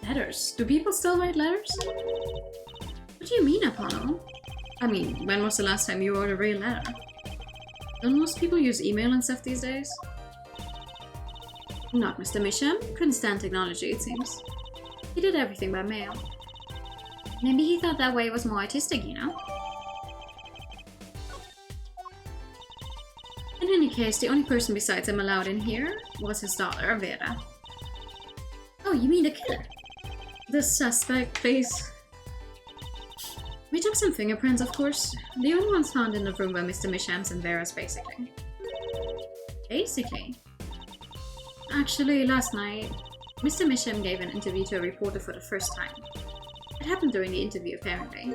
Letters? Do people still write letters? What do you mean, Apollo? I mean, when was the last time you wrote a real letter? Don't most people use email and stuff these days? Not Mr. Misham. Couldn't stand technology, it seems. He did everything by mail. Maybe he thought that way was more artistic, you know? In any case, the only person besides him allowed in here was his daughter, Vera. Oh, you mean the killer? The suspect, please. We took some fingerprints, of course. The only ones found in the room were Mr. Misham's and Vera's, basically. Basically? Actually, last night, Mr. Misham gave an interview to a reporter for the first time. It happened during the interview, apparently.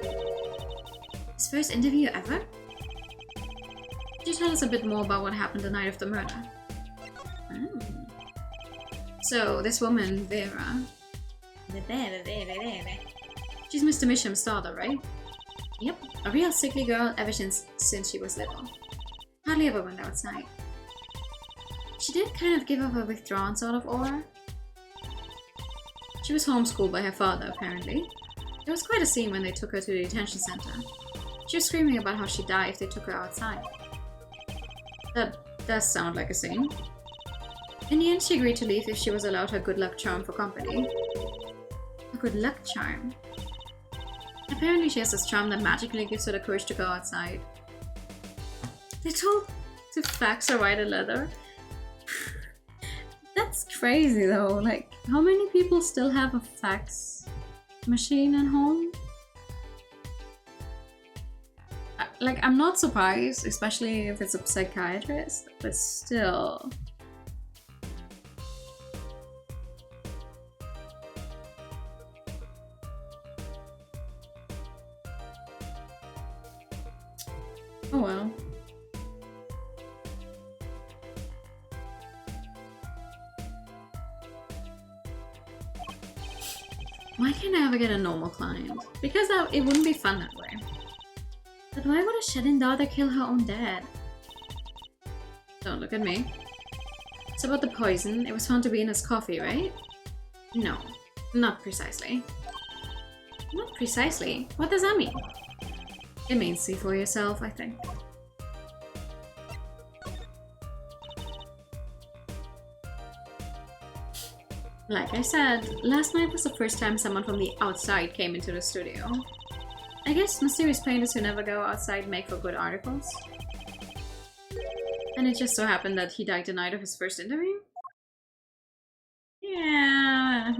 His first interview ever? Could you tell us a bit more about what happened the night of the murder? Oh. So, this woman, Vera... She's Mr. Misham's daughter, right? Yep, a real sickly girl ever since she was little. Hardly ever went outside. She did kind of give off a withdrawn sort of aura. She was homeschooled by her father, apparently. There was quite a scene when they took her to the detention center. She was screaming about how she'd die if they took her outside. That does sound like a scene. In the end, she agreed to leave if she was allowed her good luck charm for company. A good luck charm? Apparently she has this charm that magically gives her the courage to go outside. They told to fax or write a letter? That's crazy though, like, how many people still have a fax machine at home? Like, I'm not surprised, especially if it's a psychiatrist, but still... Oh well. Why can't I ever get a normal client? Because it wouldn't be fun that way. But why would a shut-in daughter kill her own dad? Don't look at me. So about the poison, it was found to be in his coffee, right? No, not precisely. Not precisely? What does that mean? It means see for yourself, I think. Like I said, last night was the first time someone from the outside came into the studio. I guess mysterious painters who never go outside make for good articles. And it just so happened that he died the night of his first interview? Yeah.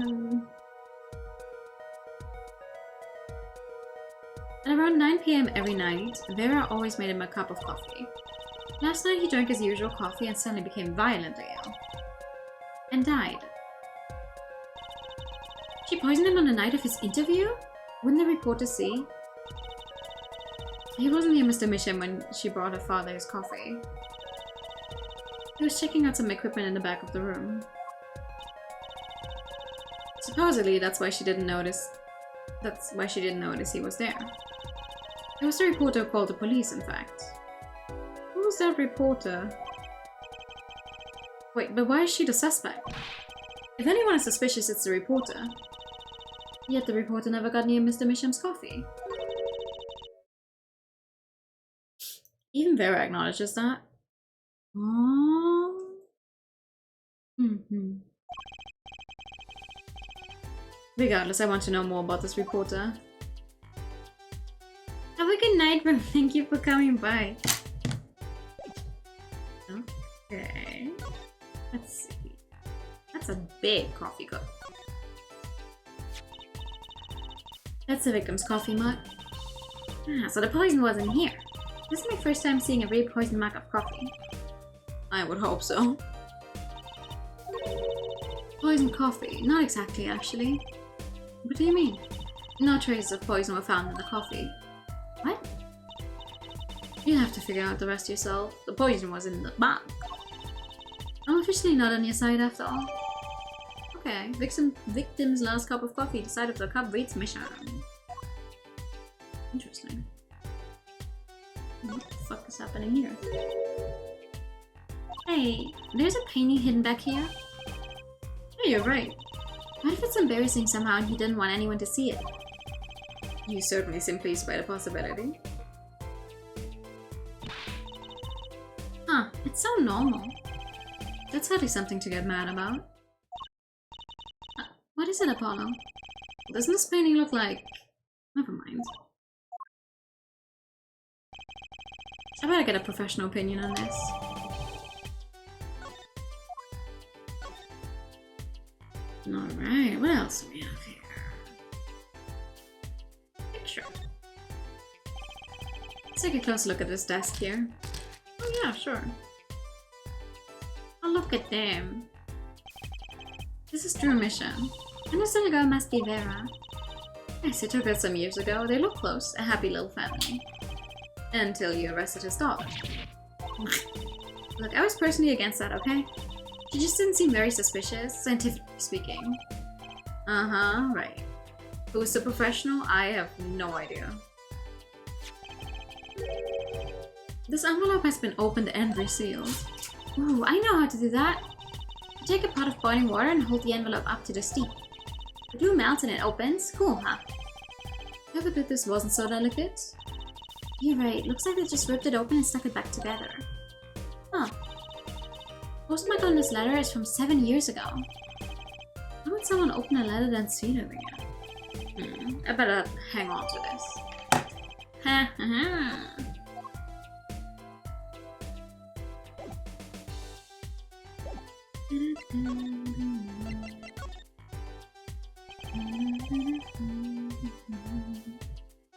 At around 9 PM every night, Vera always made him a cup of coffee. Last night he drank his usual coffee and suddenly became violently ill. And died. She poisoned him on the night of his interview? Wouldn't the reporter see? He wasn't near Mr. Misham when she brought her father his coffee. He was checking out some equipment in the back of the room. Supposedly, that's why she didn't notice he was there. It was the reporter who called the police, in fact. Who was that reporter? Wait, but why is she the suspect? If anyone is suspicious, it's the reporter. Yet the reporter never got near Mr. Misham's coffee. Even Vera acknowledges that. Oh. Regardless, I want to know more about this reporter. Have a good night, bro. Thank you for coming by. Okay. Let's see. That's a big coffee cup. That's the victim's coffee mug. Ah, so the poison wasn't here. This is my first time seeing a real poisoned mug of coffee. I would hope so. Poisoned coffee? Not exactly, actually. What do you mean? No traces of poison were found in the coffee. What? You'll have to figure out the rest yourself. The poison was in the mug. I'm officially not on your side after all. Okay, victim's last cup of coffee. The side of the cup reads mission. Interesting. What the fuck is happening here? Hey, there's a painting hidden back here. Yeah, you're right. What if it's embarrassing somehow and he didn't want anyone to see it? You certainly seem pleased by the possibility. Huh, it's so normal. That's hardly something to get mad about. What is it, Apollo? Doesn't this painting look like... Never mind. I better get a professional opinion on this. Alright, what else do we have here? Picture. Let's take a closer look at this desk here. Oh yeah, sure. Oh, look at them. This is Drew Mission. And this little girl must be Vera. Yes, he took her some years ago. They look close, a happy little family. Until you arrested his daughter. Look, I was personally against that, okay? She just didn't seem very suspicious, scientifically speaking. Uh-huh, right. Who's the professional? I have no idea. This envelope has been opened and resealed. Ooh, I know how to do that. You take a pot of boiling water and hold the envelope up to the steam. The glue melts and it opens. Cool, huh? Whoever did this wasn't so delicate. You're right, looks like they just ripped it open and stuck it back together. Huh. Postmark on this letter is from 7 years ago. Why would someone open a letter then seal it again? I better hang on to this. Ha ha ha.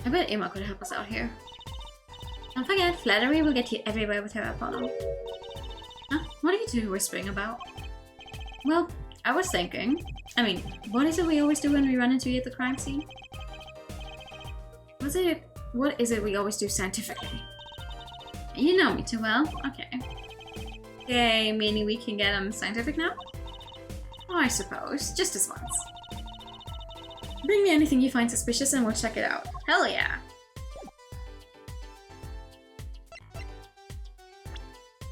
I bet Emma could help us out here. Don't forget, flattery will get you everywhere with her, Apollo. Huh? What are you two whispering about? Well, I was thinking... I mean, what is it we always do when we run into you at the crime scene? What is it we always do scientifically? You know me too well. Okay. Okay, meaning we can get scientific now? Oh, I suppose. Just this once. Bring me anything you find suspicious and we'll check it out. Hell yeah!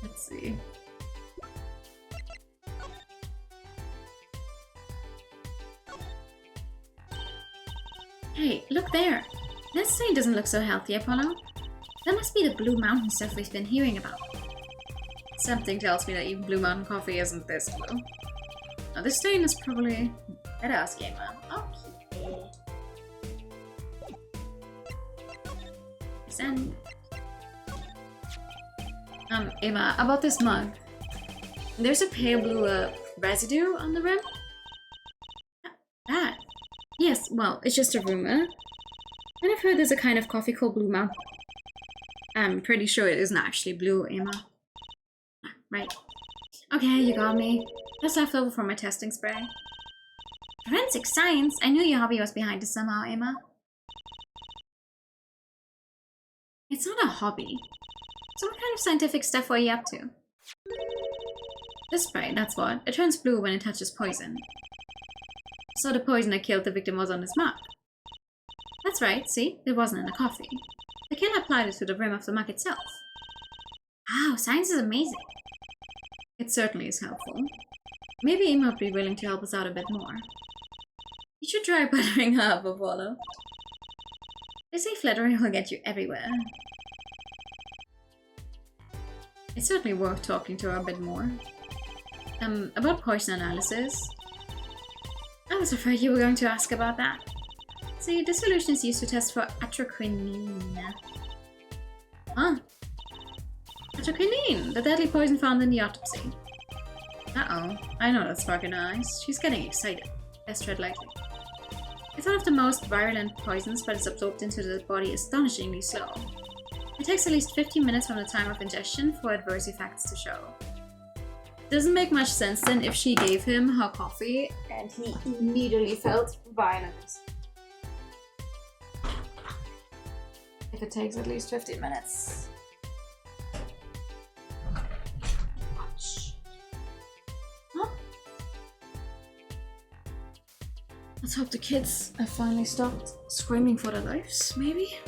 Let's see. Hey, look there. This stain doesn't look so healthy, Apollo. That must be the Blue Mountain stuff we've been hearing about. Something tells me that even Blue Mountain coffee isn't this blue. Now this stain is probably... Better ask Emma. Okay. Send. Emma, about this mug. There's a pale blue residue on the rim. That? Yes, well, it's just a rumor. And I've heard there's a kind of coffee called Blue Mountain. I'm pretty sure it isn't actually blue, Emma. Right. Okay, you got me. That's left over from my testing spray. Forensic science? I knew your hobby was behind it somehow, Emma. It's not a hobby. So what kind of scientific stuff were you up to? This spray, that's what. It turns blue when it touches poison. So the poison that killed the victim was on his mug. That's right, see? It wasn't in the coffee. The killer applied it to the rim of the mug itself. Wow, science is amazing. It certainly is helpful. Maybe Emma would be willing to help us out a bit more. You should try buttering her up, Apollo. They say flattering will get you everywhere. It's certainly worth talking to her a bit more. About poison analysis. I was afraid you were going to ask about that. See, this solution is used to test for atroquinine. Huh? Atroquinine, the deadly poison found in the autopsy. Uh-oh, I know that spark in her eyes. She's getting excited. Let's tread lightly. It's one of the most virulent poisons, but it's absorbed into the body astonishingly slow. It takes at least 15 minutes from the time of ingestion for adverse effects to show. Doesn't make much sense then if she gave him her coffee and he immediately felt violence. If it takes at least 15 minutes. Huh? Let's hope the kids have finally stopped screaming for their lives, maybe?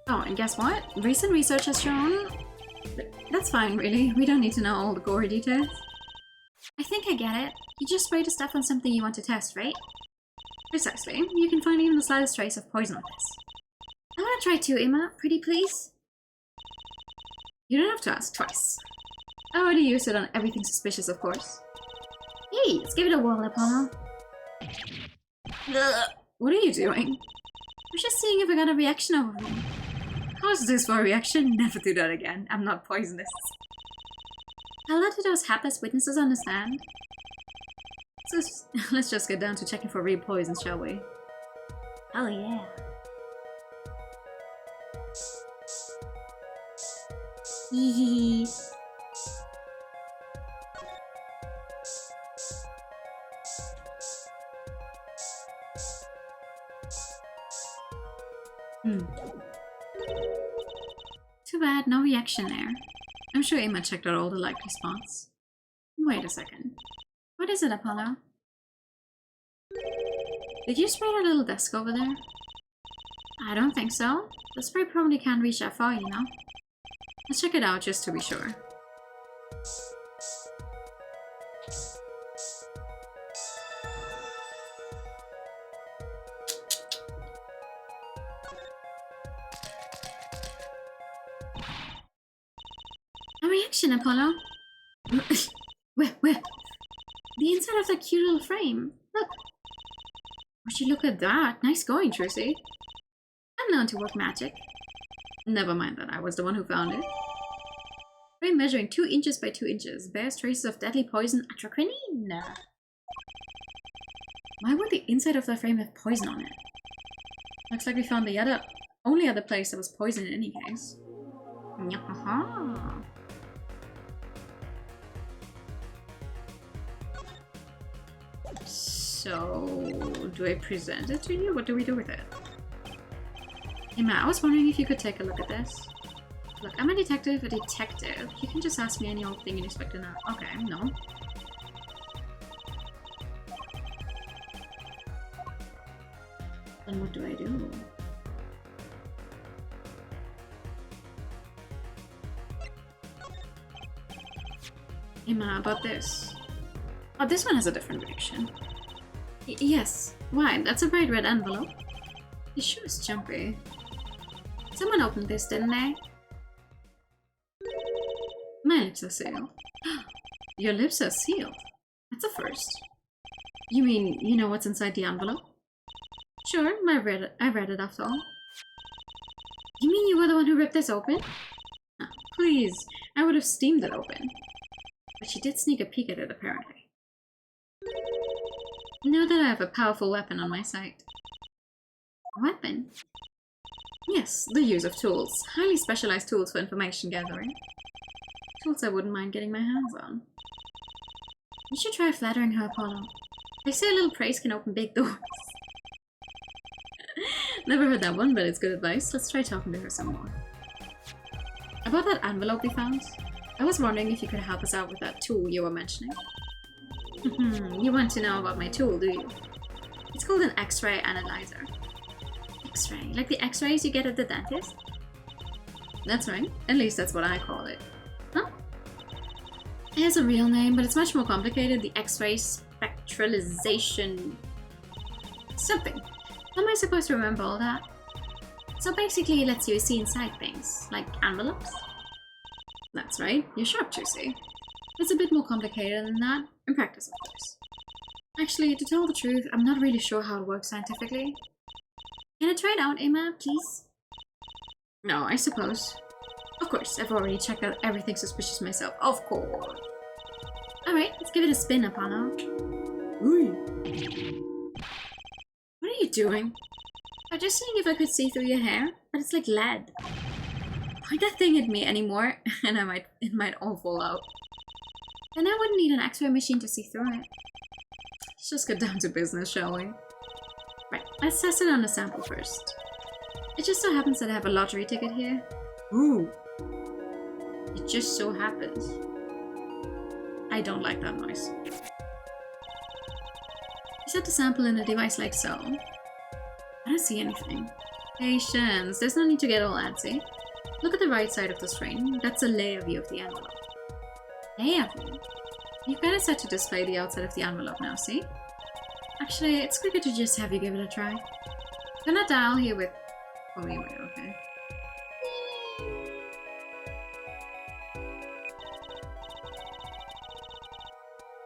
Oh, and guess what? Recent research has shown... That's fine, really. We don't need to know all the gory details. I think I get it. You just spray the stuff on something you want to test, right? Precisely. You can find even the slightest trace of poison on this. I want to try too, Emma. Pretty please? You don't have to ask twice. I already used it on everything suspicious, of course. Hey, let's give it a whirl, Apollo. What are you doing? We're just seeing if I got a reaction over here. How's this for a reaction? Never do that again. I'm not poisonous. How do those hapless witnesses understand? So let's just get down to checking for real poisons, shall we? Oh yeah. Hee. Too bad, no reaction there. I'm sure Emma checked out all the likely spots. Wait a second. What is it, Apollo? Did you spray that little desk over there? I don't think so. The spray probably can't reach that far, you know. Let's check it out just to be sure. A reaction, Apollo. Where? The inside of that cute little frame. Look. Would you look at that? Nice going, Trissy. I'm known to work magic. Never mind that, I was the one who found it. Frame measuring 2 inches by 2 inches. Bears traces of deadly poison atroquinine. Why would the inside of that frame have poison on it? Looks like we found the only other place that was poison in any case. So, do I present it to you? What do we do with it? Emma, I was wondering if you could take a look at this. Look, I'm a detective. You can just ask me any old thing you'd expect to know. Okay, no. Then what do I do? Emma, about this. Oh, this one has a different reaction. Yes. Why? That's a bright red envelope. It sure is jumpy. Someone opened this, didn't they? My lips are sealed. Your lips are sealed? That's a first. You mean you know what's inside the envelope? Sure, I read it after all. You mean you were the one who ripped this open? Oh, please, I would have steamed it open. But she did sneak a peek at it, apparently. Know that I have a powerful weapon on my side. A weapon? Yes, the use of tools. Highly specialized tools for information gathering. Tools I wouldn't mind getting my hands on. You should try flattering her, Apollo. They say a little praise can open big doors. Never heard that one, but it's good advice. Let's try talking to her some more. About that envelope we found, I was wondering if you could help us out with that tool you were mentioning. You want to know about my tool, do you? It's called an X-ray analyzer. X-ray? Like the X-rays you get at the dentist? That's right. At least that's what I call it. Huh? It has a real name, but it's much more complicated. The X-ray spectralization... something. How am I supposed to remember all that? So basically it lets you see inside things, like envelopes? That's right, you're shocked, you see. It's a bit more complicated than that, in practice of course. Actually, to tell the truth, I'm not really sure how it works scientifically. Can I try it out, Emma, please? No, I suppose. Of course, I've already checked out everything suspicious myself, of course. Alright, let's give it a spin, Apollo. Ooh. What are you doing? I'm just seeing if I could see through your hair, but it's like lead. Point that thing at me anymore, and it might all fall out. Then I wouldn't need an X-ray machine to see through it. Let's just get down to business, shall we? Right, let's test it on a sample first. It just so happens that I have a lottery ticket here. Ooh. It just so happens. I don't like that noise. Set the sample in a device like so. I don't see anything. Patience, there's no need to get all antsy. Look at the right side of the screen. That's a layer view of the envelope. Layer view? You've got it set to display the outside of the envelope now, see? Actually, it's quicker to just have you give it a try. Gonna dial here with... oh, wait, okay.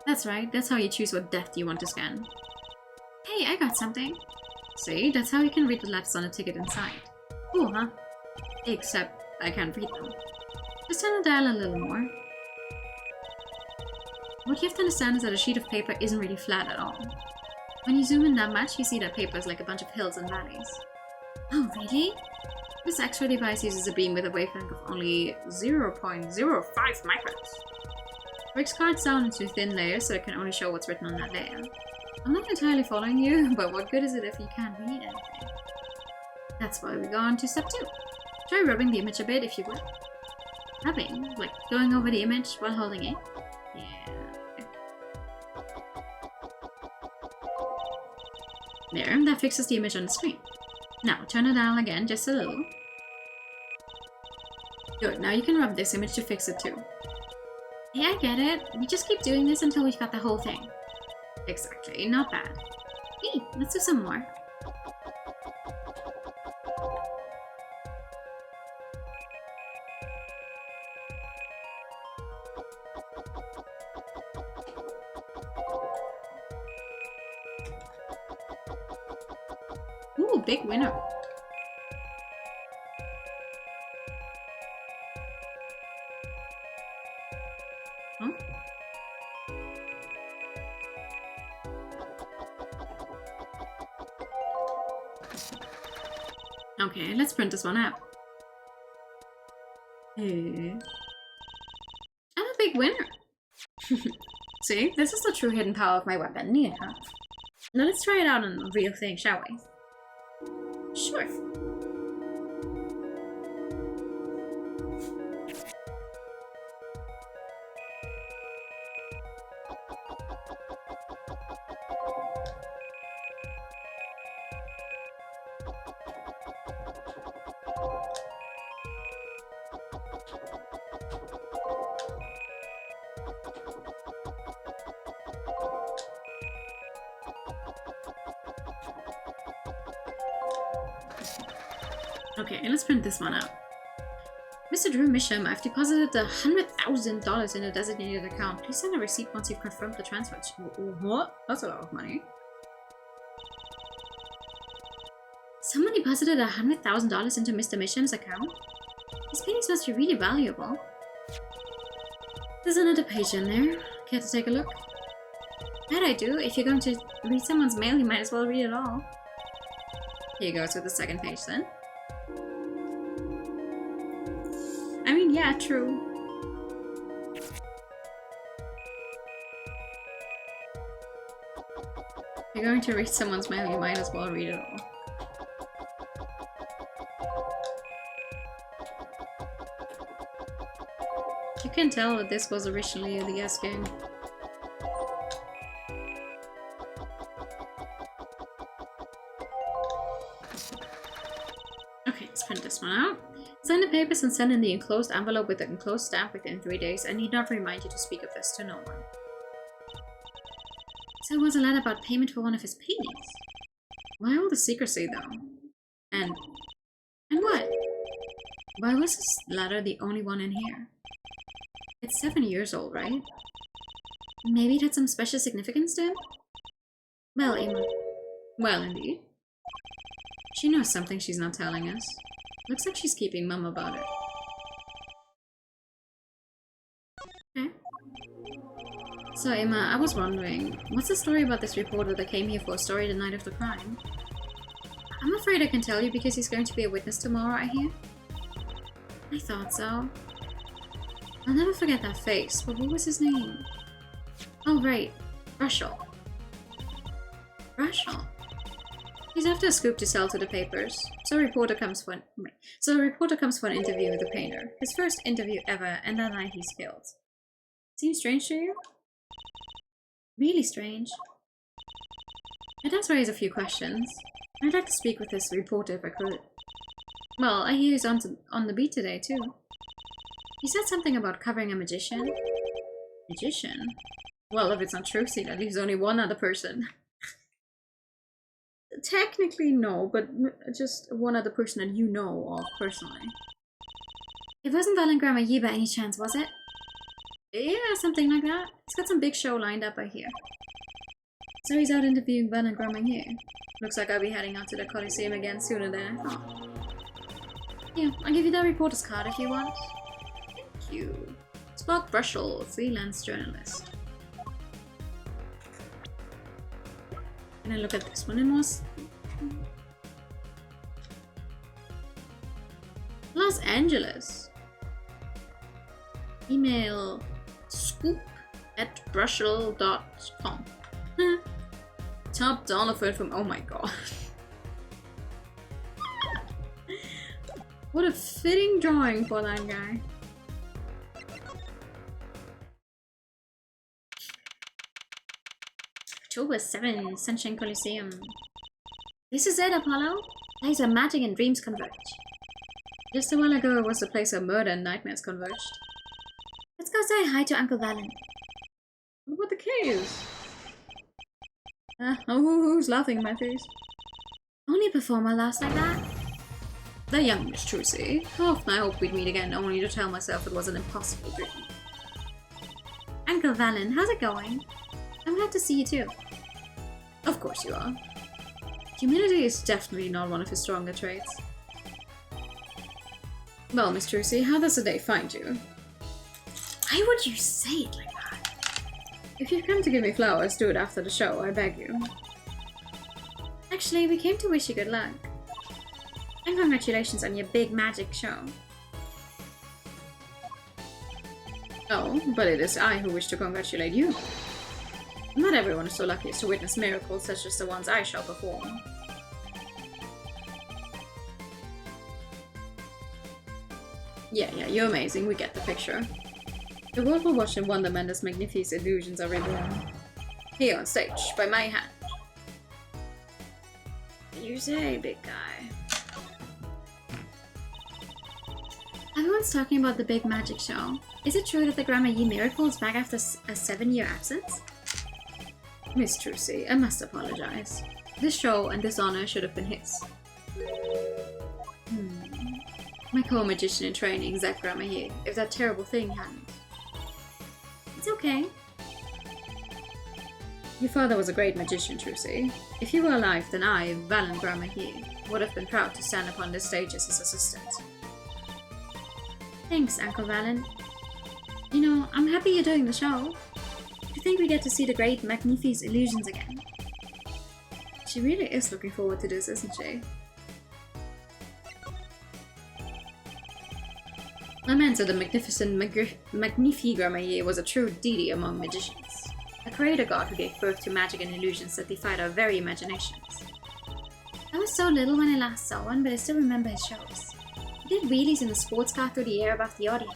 That's right, that's how you choose what depth you want to scan. Hey, I got something. See, that's how you can read the letters on a ticket inside. Cool, huh? Except I can't read them. Just turn the dial a little more. What you have to understand is that a sheet of paper isn't really flat at all. When you zoom in that much, you see that paper is like a bunch of hills and valleys. Oh, really? This X-ray device uses a beam with a wavelength of only 0.05 microns. Breaks cards down into thin layers so it can only show what's written on that layer. I'm not entirely following you, but what good is it if you can't read anything? That's why we go on to step 2. Try rubbing the image a bit if you would. Rubbing? Like going over the image while holding it? Yeah. There, that fixes the image on the screen. Now, turn it down again, just a little. Good, now you can rub this image to fix it too. Yeah, I get it. We just keep doing this until we've got the whole thing. Exactly, not bad. Hey, let's do some more. Ooh, big winner. Huh? Okay, let's print this one out. Hey. I'm a big winner! See, this is the true hidden power of my weapon, yeah. Now let's try it out on a real thing, shall we? Sure. Okay, let's print this one out. Mr. Drew Misham, I've deposited the $100,000 in a designated account. Please send a receipt once you've confirmed the transfer. What? That's a lot of money. Someone deposited $100,000 into Mr. Misham's account? These paintings must be really valuable. There's another page in there. Care to take a look? That I do. If you're going to read someone's mail, you might as well read it all. Here goes with the second page then. I mean, yeah, true. If you're going to read someone's mail, you might as well read it all. You can tell that this was originally a DS game. Okay, let's print this one out. Sign the papers and send in the enclosed envelope with the enclosed stamp within 3 days. I need not remind you to speak of this to no one. So it was a letter about payment for one of his paintings. Why all the secrecy though? And what? Why was this letter the only one in here? It's 7 years old, right? Maybe it had some special significance to him? Well, Emma. Well, indeed. She knows something she's not telling us. Looks like she's keeping mum about it. Okay. So, Emma, I was wondering, what's the story about this reporter that came here for a story the night of the crime? I'm afraid I can tell you because he's going to be a witness tomorrow, I hear. I thought so. I'll never forget that face, but what was his name? Oh, right. Russell. Russell? He's after a scoop to sell to the papers, so a reporter comes for an interview with the painter. His first interview ever, and that night he's killed. Seems strange to you? Really strange. It does raise a few questions. I'd like to speak with this reporter if I could. Well, I hear he's on the beat today, too. He said something about covering a magician. Magician? Well, if it's not Trucy, that leaves only one other person. Technically, no, but just one other person that you know of personally. It wasn't Valengramma Yi by any chance, was it? Yeah, something like that. He's got some big show lined up, I hear. So he's out interviewing Valengramma Yi. Looks like I'll be heading out to the Coliseum again sooner than I thought. Yeah, I'll give you that reporter's card if you want. Thank you. Spark Brushel, freelance journalist. Can I look at this one in more? Los Angeles. Email scoop@brushel.com. Top Donovan from oh my god. What a fitting drawing for that guy. October 7, Sunshine Coliseum. This is it, Apollo. Place where magic and dreams converge. Just a while ago it was the place where murder and nightmares converged. Let's go say hi to Uncle Valen. What about the caves? Who's laughing in my face? Only a performer laughs like that. The young Miss Trucy. How often I hoped we'd meet again, only to tell myself it was an impossible dream. Uncle Valen, how's it going? I'm glad to see you too. Of course you are. Humility is definitely not one of his stronger traits. Well, Miss Trucy, how does the day find you? Why would you say it like that? If you've come to give me flowers, do it after the show, I beg you. Actually, we came to wish you good luck. And congratulations on your big magic show. Oh, but it is I who wish to congratulate you. Not everyone is so lucky as to witness miracles such as the ones I shall perform. Yeah, you're amazing, we get the picture. The world will watch in wonderment as magnificent illusions are reborn. Here on stage, by my hand. You say, big guy. Everyone's talking about the big magic show. Is it true that the Grandma Yi miracle is back after a 7-year absence? Miss Trucy, I must apologize. This show and this honor should have been his. My co-magician in training, Zach Gramahier, if that terrible thing hadn't. It's okay. Your father was a great magician, Trucy. If he were alive, then I, Valen Gramahier, would have been proud to stand upon this stage as his assistant. Thanks, Uncle Valen. You know, I'm happy you're doing the show. Do you think we get to see the great Magnifi's illusions again? She really is looking forward to this, isn't she? I meant that the magnificent Magnifi Gramahier was a true deity among magicians. A creator god who gave birth to magic and illusions that defied our very imaginations. I was so little when I last saw one, but I still remember his shows. He did wheelies in a sports car through the air above the audience,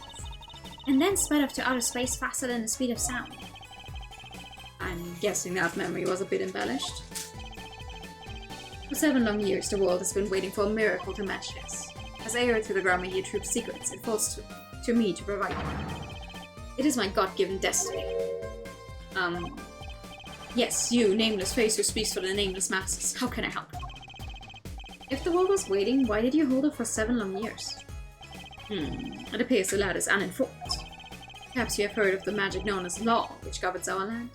and then sped off to outer space faster than the speed of sound. I'm guessing that memory was a bit embellished. For 7 long years, the world has been waiting for a miracle to match this. As heir to the Gramahier Troop's secrets, it falls to me to provide one. It is my god-given destiny. Yes, you, nameless face who speaks for the nameless masses. How can I help? If the world was waiting, why did you hold it for 7 long years? It appears the lad is uninformed. Perhaps you have heard of the magic known as law, which governs our land?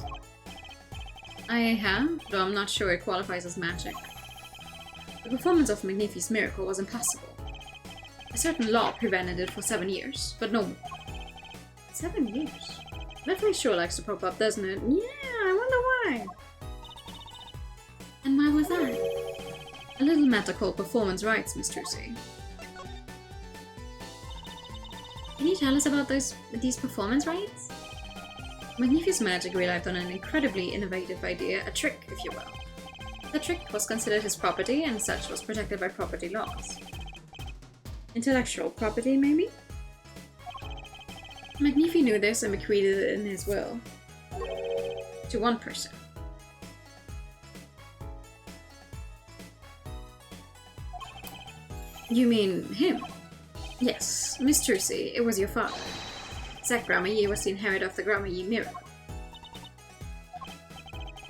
I have, though I'm not sure it qualifies as magic. The performance of Magnifi's miracle was impossible. A certain law prevented it for 7 years, but no more. 7 years? That face sure likes to pop up, doesn't it? Yeah, I wonder why. And why was that? A little matter called performance rights, Miss Trucy. Can you tell us about these performance rights? Magnifi's magic relied on an incredibly innovative idea, a trick, if you will. The trick was considered his property, and such was protected by property laws. Intellectual property, maybe? Magnifi knew this and bequeathed it in his will. To one person. You mean him? Yes, Miss Trucy, it was your father. Zach Gramahier was the inheritor of the Gramahier miracle.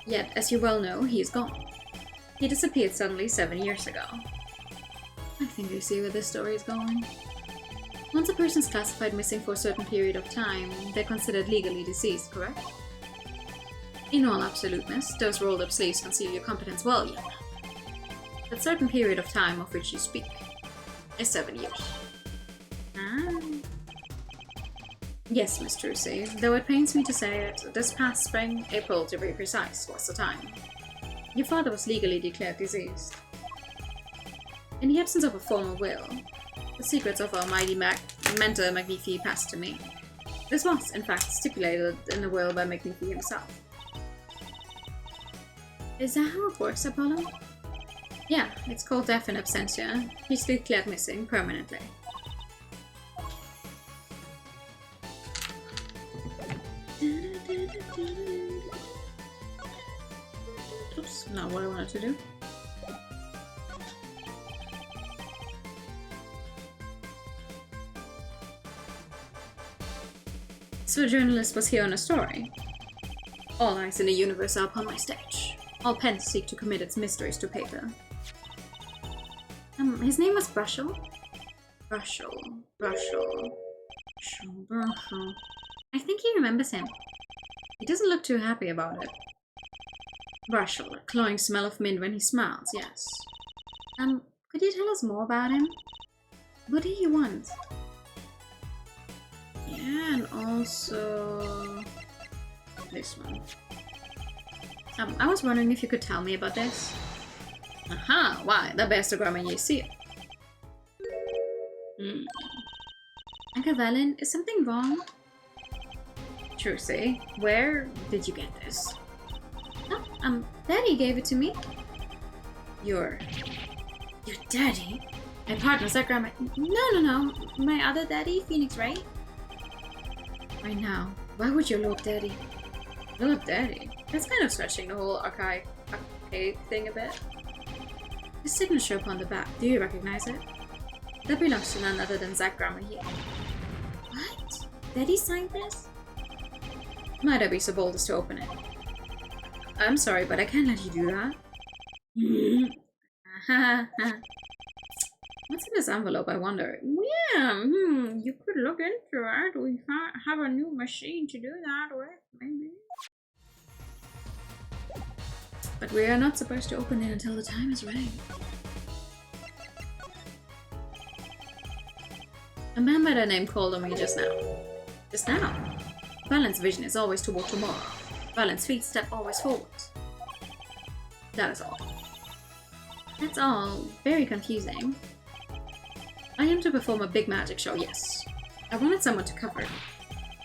Yet, as you well know, he is gone. He disappeared suddenly 7 years ago. I think I see where this story is going. Once a person is classified missing for a certain period of time, they're considered legally deceased, correct? In all absoluteness, those rolled-up sleeves conceal your competence well, young man. That certain period of time of which you speak is 7 years. Ah. Yes, Miss Trucy, though it pains me to say it, this past spring, April to be precise, was the time. Your father was legally declared deceased. In the absence of a formal will, the secrets of our mighty mentor Magnifi passed to me. This was, in fact, stipulated in the will by Magnifi himself. Is that how it works, Apollo? Yeah, it's called death in absentia. He's declared missing permanently. Oops, not what I wanted to do. So a journalist was here on a story. All eyes in the universe are upon my stage. All pens seek to commit its mysteries to paper. His name was Brushel? Brushel. I think he remembers him. He doesn't look too happy about it. Brushel, a cloying smell of mint when he smiles, yes. Could you tell us more about him? What did he want? Yeah, and also this one. I was wondering if you could tell me about this. Aha, why? The best grammar you see. Uncle Valen, is something wrong? Trucy, where did you get this? Oh, Daddy gave it to me. Your daddy? My partner's that grandma. No. My other daddy, Phoenix, right? Right now, why would your Lord Daddy? Lord Daddy? That's kind of stretching the whole archaic thing a bit. The signature upon the back, do you recognize it? That belongs to none other than Zach Gramahier. What? Daddy signed this? Might I be so bold as to open it? I'm sorry, but I can't let you do that. What's in this envelope, I wonder? Yeah, you could look into it. We have a new machine to do that with, maybe. But we are not supposed to open it until the time is right. A man by that name called on me just now. Just now? Valen's vision is always toward tomorrow. Valen's feet step always forward. That is all. That's all. Very confusing. I am to perform a big magic show, yes. I wanted someone to cover.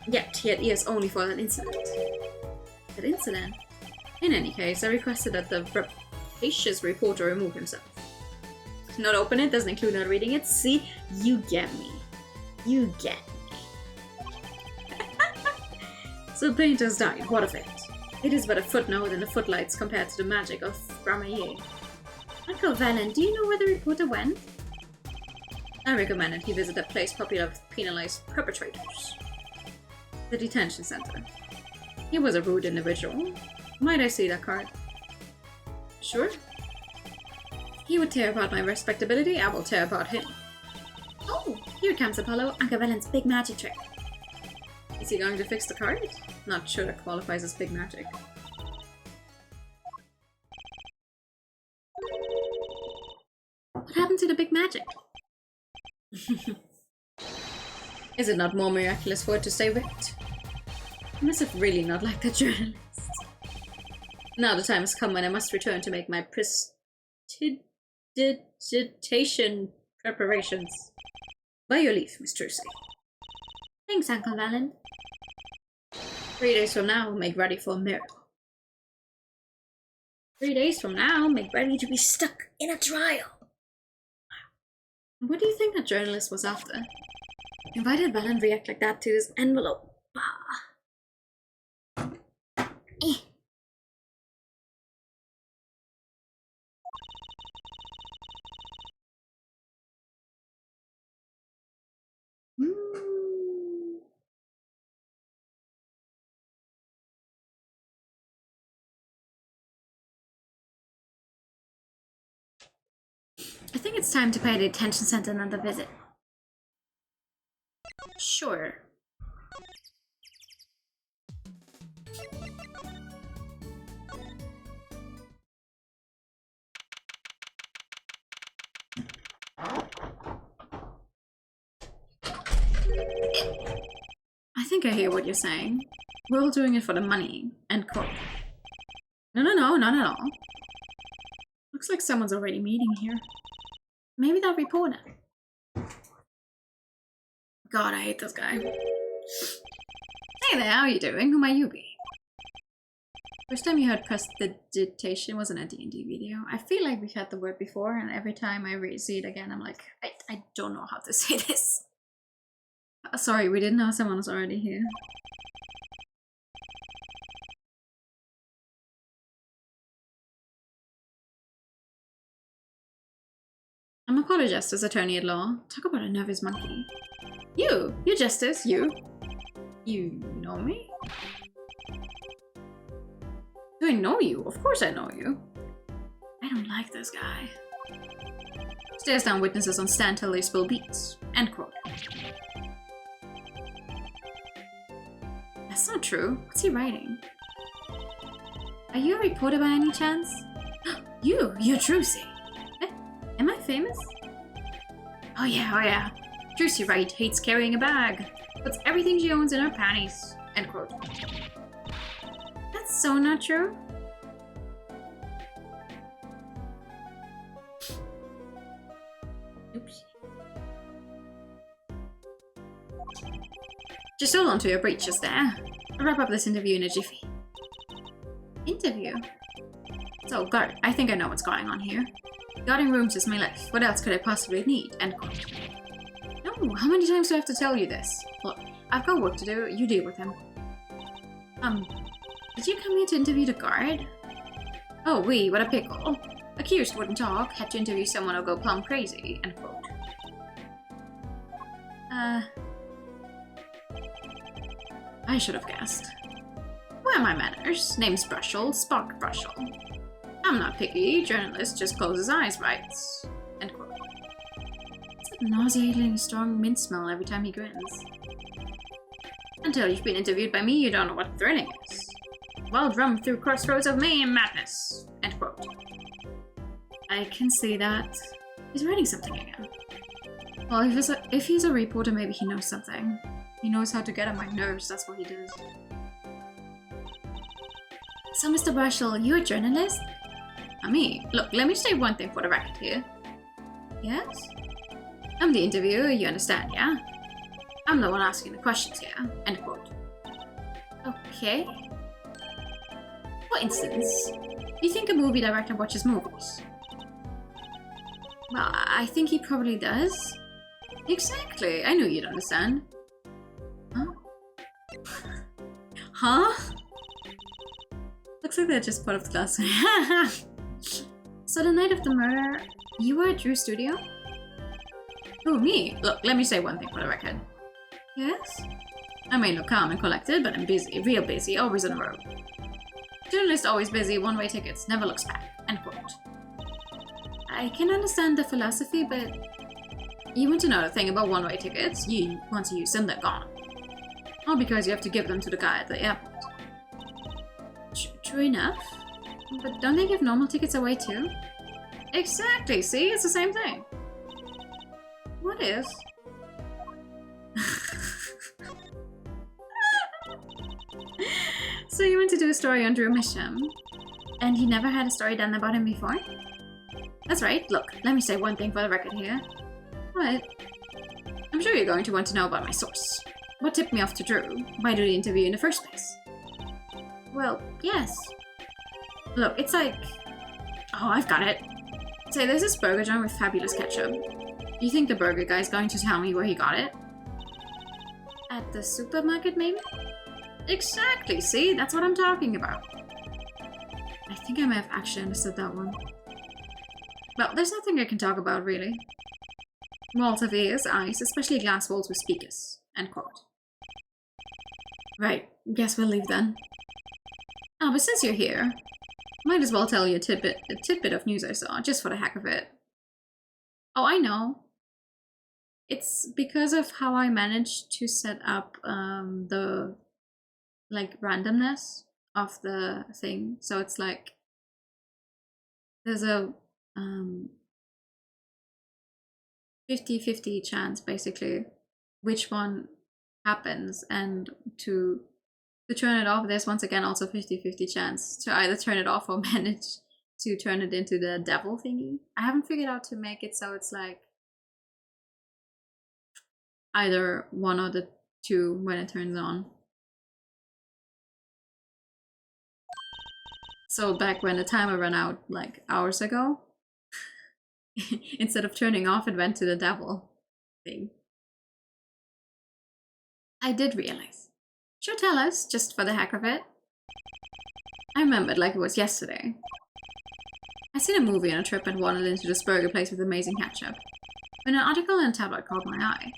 Yet, he had ears only for that incident. That incident? In any case, I requested that the rapacious reporter remove himself. Not open it doesn't include not reading it. See? You get me. You get me. So Painter's died. What of it? It is but a footnote in the footlights compared to the magic of Gramaye. Uncle Valen, do you know where the reporter went? I recommended he visit a place popular with penalized perpetrators. The detention center. He was a rude individual. Might I see that card? Sure. He would tear apart my respectability, I will tear apart him. Oh, here comes Apollo, Uncle Valen's big magic trick. Is he going to fix the card? Not sure that qualifies as big magic. What happened to the big magic? Is it not more miraculous for it to stay ripped? I must have really not liked that journalist. Now the time has come when I must return to make my prestidigitation preparations. By your leave, Miss Trucy. Thanks, Uncle Valen. 3 days from now, make ready for a miracle. 3 days from now, make ready to be stuck in a trial. What do you think that journalist was after? Why did Valen react like that to this envelope? I think it's time to pay the detention center another visit. Sure. I think I hear what you're saying. We're all doing it for the money. End quote. No, not at all. Looks like someone's already meeting here. Maybe that reporter. God, I hate this guy. Hey there, how are you doing? Who might you be? First time you heard prestidigitation wasn't a D&D video. I feel like we've had the word before, and every time I see it again, I'm like, I don't know how to say this. Sorry, we didn't know someone was already here. I'm a court justice attorney at law. Talk about a nervous monkey. You're justice, you know me? Do I know you? Of course I know you. I don't like this guy. Stares down witnesses on stand till they spill beats. End quote. That's not true. What's he writing? Are you a reporter by any chance? You're Trucy. Am I famous? Oh yeah. Trucy Wright hates carrying a bag. Puts everything she owns in her panties. End quote. That's so not true. Oops. Just hold on to your breeches there. I'll wrap up this interview in a jiffy. Interview? So, guard, I think I know what's going on here. Guarding rooms is my life. What else could I possibly need? End quote. No, how many times do I have to tell you this? Look, I've got work to do. You deal with him. Did you come here to interview the guard? Oh, what a pickle. Accused wouldn't talk. Had to interview someone or go plumb crazy. End quote. I should have guessed. Where are my manners? Name's Brushel, Spark Brushel. I'm not picky. Journalist just closes eyes, writes. End quote. nauseatingly strong mint smell every time he grins. Until you've been interviewed by me, you don't know what thrilling is. Well drummed through crossroads of mayhem madness. End quote. I can see that. He's writing something again. Well, if he's a reporter, maybe he knows something. He knows how to get on my nerves, that's what he does. So, Mr. Barshall, you're a journalist? Me? Look, let me say one thing for the record here. Yes? I'm the interviewer, you understand, yeah? I'm the one asking the questions here. End quote. Okay. For instance, do you think a movie director watches movies? Well, I think he probably does. Exactly, I knew you'd understand. Huh? Huh? Looks like they're just part of the class. So the night of the murder, you were at Drew's studio? Oh, me? Look, let me say one thing for the record. Yes? I may look calm and collected, but I'm busy, real busy, always on the road. Journalist always busy, one-way tickets, never looks back. End quote. I can understand the philosophy, but you want to know the thing about one-way tickets. You want to use them, they're gone. All because you have to give them to the guy at the airport. True enough. But don't they give normal tickets away too? Exactly, see? It's the same thing. What is? So you went to do a story on Drew Misham, and you never had a story done about him before? That's right. Look, let me say one thing for the record here. What? I'm sure you're going to want to know about my source. What tipped me off to Drew? Why do the interview in the first place? Well, yes. Look, it's like... Oh, I've got it. Say, there's this burger joint with fabulous ketchup. You think the burger guy's going to tell me where he got it? At the supermarket, maybe? Exactly, see? That's what I'm talking about. I think I may have actually understood that one. Well, there's nothing I can talk about, really. Walls have ears, eyes, especially glass walls with speakers. End quote. Right, guess we'll leave then. Oh, but since you're here, might as well tell you a tidbit of news I saw, just for the heck of it. Oh, I know. It's because of how I managed to set up the randomness of the thing. So it's like there's a 50-50 chance basically which one happens, and to turn it off, there's once again also 50-50 chance to either turn it off or manage to turn it into the devil thingy. I haven't figured out to make it so it's like either one or the two when it turns on. So back when the timer ran out like hours ago, instead of turning off, it went to the devil thing. I did realize. Sure, tell us, just for the heck of it. I remembered like it was yesterday. I seen a movie on a trip and wandered into this burger place with amazing ketchup, when an article in a tabloid caught my eye.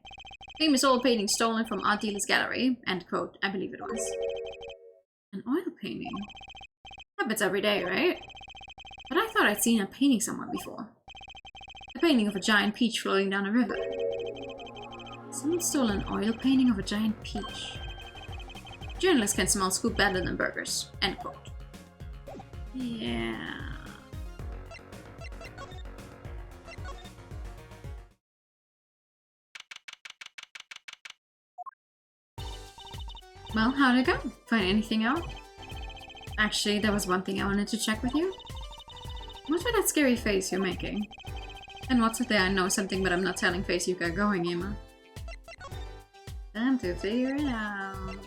Famous oil painting stolen from art dealer's gallery, end quote, I believe it was. An oil painting? Happens every day, right? But I thought I'd seen a painting somewhere before. A painting of a giant peach floating down a river. Someone stole an oil painting of a giant peach. Journalists can smell scoop better than burgers, end quote. Yeah. Well, how'd it go? Find anything out? Actually, there was one thing I wanted to check with you. What's with that scary face you're making? And what's with the I know something but I'm not telling face you got going, Emma? Time to figure it out.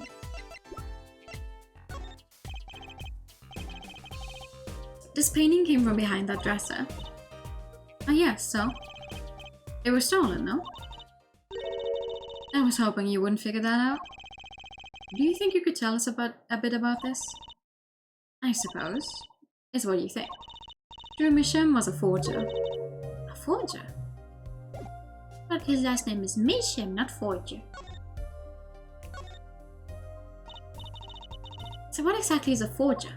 This painting came from behind that dresser. Oh yes, so? It was stolen, no? I was hoping you wouldn't figure that out. Do you think you could tell us a bit about this? I suppose. Is what you think. Drew Misham was a forger. A forger? But his last name is Misham, not Forger. So what exactly is a forger?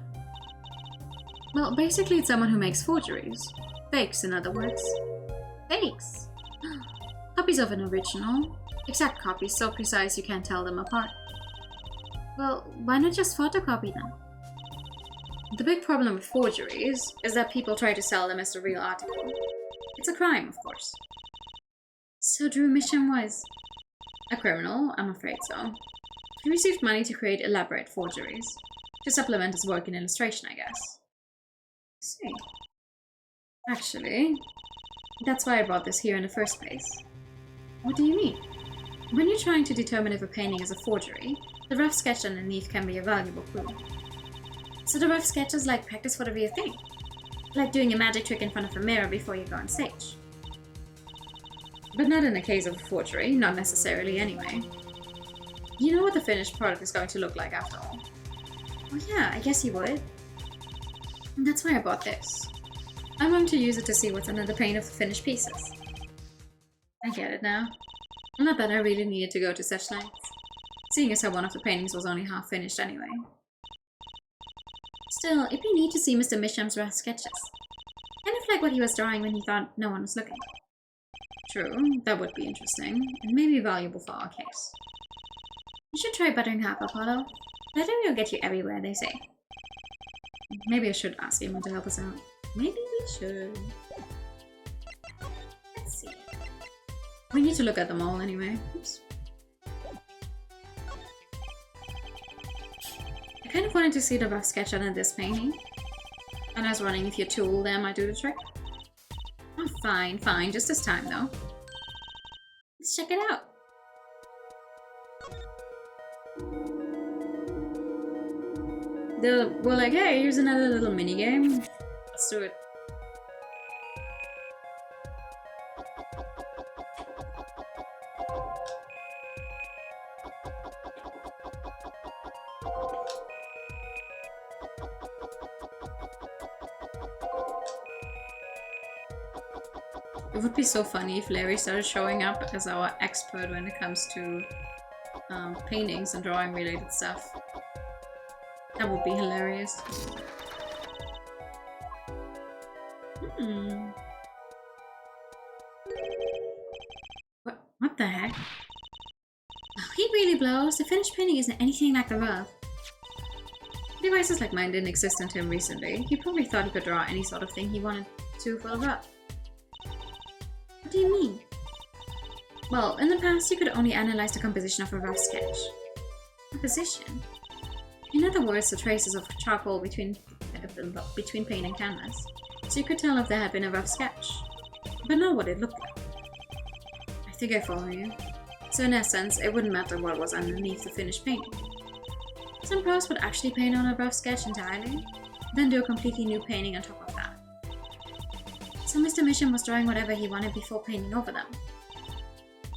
Well, basically it's someone who makes forgeries. Fakes, in other words. Fakes? How Copies of an original. Exact copies, so precise you can't tell them apart. Well, why not just photocopy them? The big problem with forgeries is that people try to sell them as the real article. It's a crime, of course. So Drew Mission was a criminal, I'm afraid so. He received money to create elaborate forgeries, to supplement his work in illustration, I guess. I see. Actually, that's why I brought this here in the first place. What do you mean? When you're trying to determine if a painting is a forgery, the rough sketch underneath can be a valuable clue. So the rough sketch is like practice for the real thing. Like doing a magic trick in front of a mirror before you go on stage. But not in the case of a forgery, not necessarily anyway. You know what the finished product is going to look like after all. Well, yeah, I guess you would. And that's why I bought this. I'm going to use it to see what's under the paint of the finished pieces. I get it now. Not that I really needed to go to such lengths, seeing as how one of the paintings was only half finished anyway. Still, it'd be neat to see Mr. Misham's rough sketches. Kind of like what he was drawing when he thought no one was looking. True, that would be interesting, and maybe valuable for our case. You should try buttering half, Apollo. Butter will get you everywhere, they say. Maybe I should ask him to help us out. Maybe we should. Let's see. We need to look at them all anyway. Oops. I kind of wanted to see the rough sketch under this painting. And I was wondering if your tool there might do the trick. Oh, fine, fine. Just this time, though. Let's check it out. We're like, hey, here's another little mini game. Let's do it. It would be so funny if Larry started showing up as our expert when it comes to paintings and drawing related stuff. That would be hilarious. What the heck? Oh, he really blows. The finished painting isn't anything like the rough. Devices like mine didn't exist until recently. He probably thought he could draw any sort of thing he wanted to for the rough. What do you mean? Well, in the past you could only analyze the composition of a rough sketch. Composition? In other words, the traces of charcoal between paint and canvas. So you could tell if there had been a rough sketch, but not what it looked like. I think I follow you. So in essence, it wouldn't matter what was underneath the finished painting. Some pros would actually paint on a rough sketch entirely, then do a completely new painting on top of that. So Mr. Mission was drawing whatever he wanted before painting over them.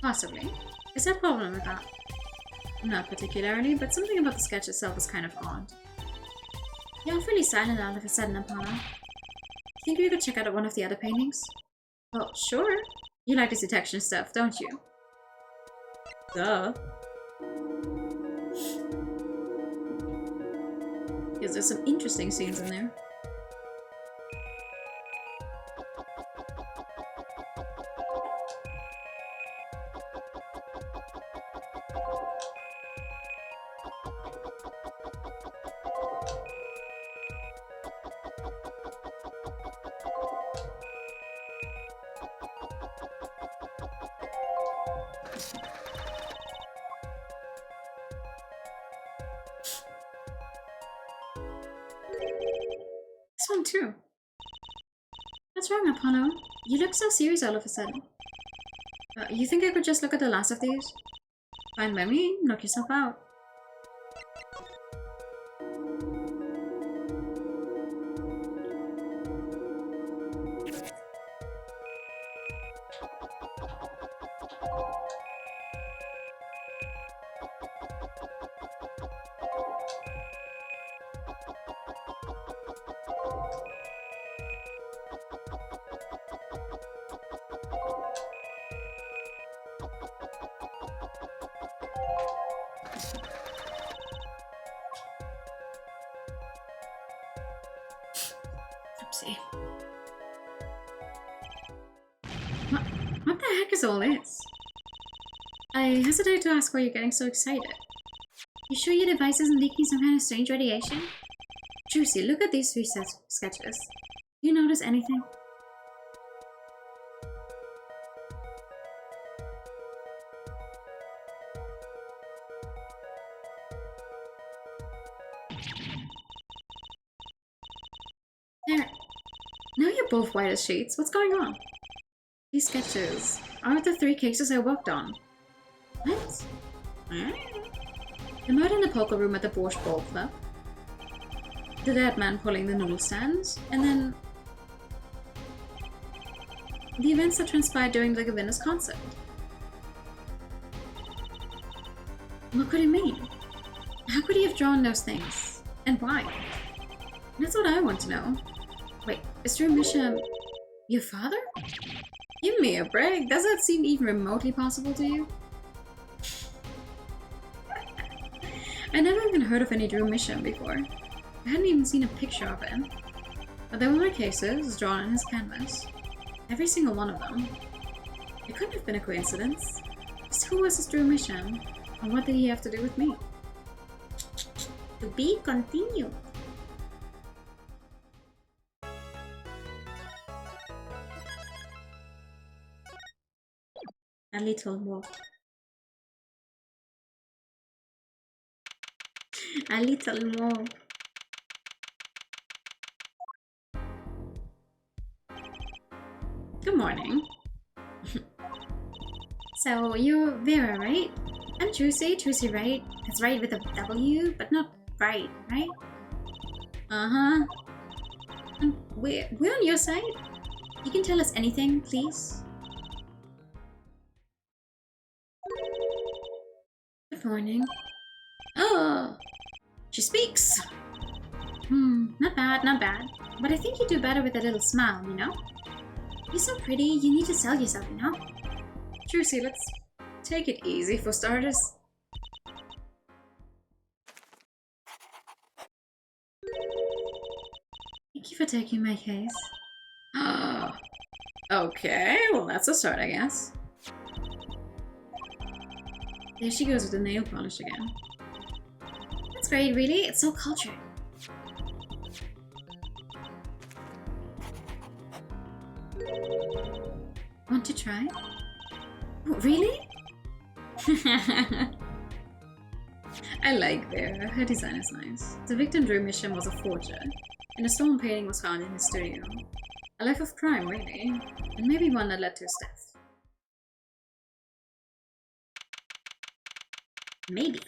Possibly. Is there a problem with that? Not particularly, but something about the sketch itself is kind of odd. You're awfully silent all of a sudden, Apollo. Think we could check out one of the other paintings? Well, sure. You like this detection stuff, don't you? Duh. Because there's some interesting scenes in there. This one too. What's wrong, Apollo? You look so serious all of a sudden. You think I could just look at the last of these? Fine by me, knock yourself out. Oopsie. What the heck is all this? I hesitate to ask why you're getting so excited. You sure your device isn't leaking some kind of strange radiation? Juicy, look at these 3 sketches. Do you notice anything? There. Now you're both white as sheets. What's going on? These sketches aren't the 3 cases I worked on. What? The murder in the poker room at the Borscht Ball Club. The dead man pulling the noodle stands. And then the events that transpired during the Govinda's concert. What could it mean? How could he have drawn those things? And why? That's what I want to know. Wait, is Drew Misha your father? Give me a break. Does that seem even remotely possible to you? I never even heard of any Drew Misha before. I hadn't even seen a picture of him. But there were my cases drawn on his canvas. Every single one of them. It couldn't have been a coincidence. Just who was this Drew Misha? And what did he have to do with me? To be continued. A little more. A little more. Good morning. So, you're Vera, right? I'm Juicy, Juicy, right? That's right with a W, but not right, right? Uh-huh. We're on your side. You can tell us anything, please. Good morning. Oh, she speaks. Not bad, not bad. But I think you do better with a little smile, you know? You're so pretty, you need to sell yourself, you know? Juicy, let's take it easy for starters. Thank you for taking my case. Okay, well that's a start, I guess. There she goes with the nail polish again. That's great, really? It's so cultured. Want to try? Oh, really? I like Vera. Her design is nice. The victim Drew Mission was a forger, and a stone painting was found in his studio. A life of crime, really. And maybe one that led to his death. Maybe.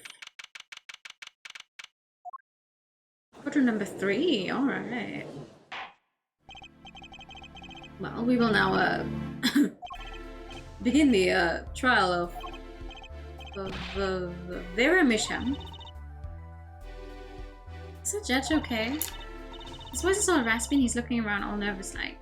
Photo number 3, alright. Well, we will now begin the trial of Vera Misham. Is the judge okay? His voice is all raspy and he's looking around all nervous like.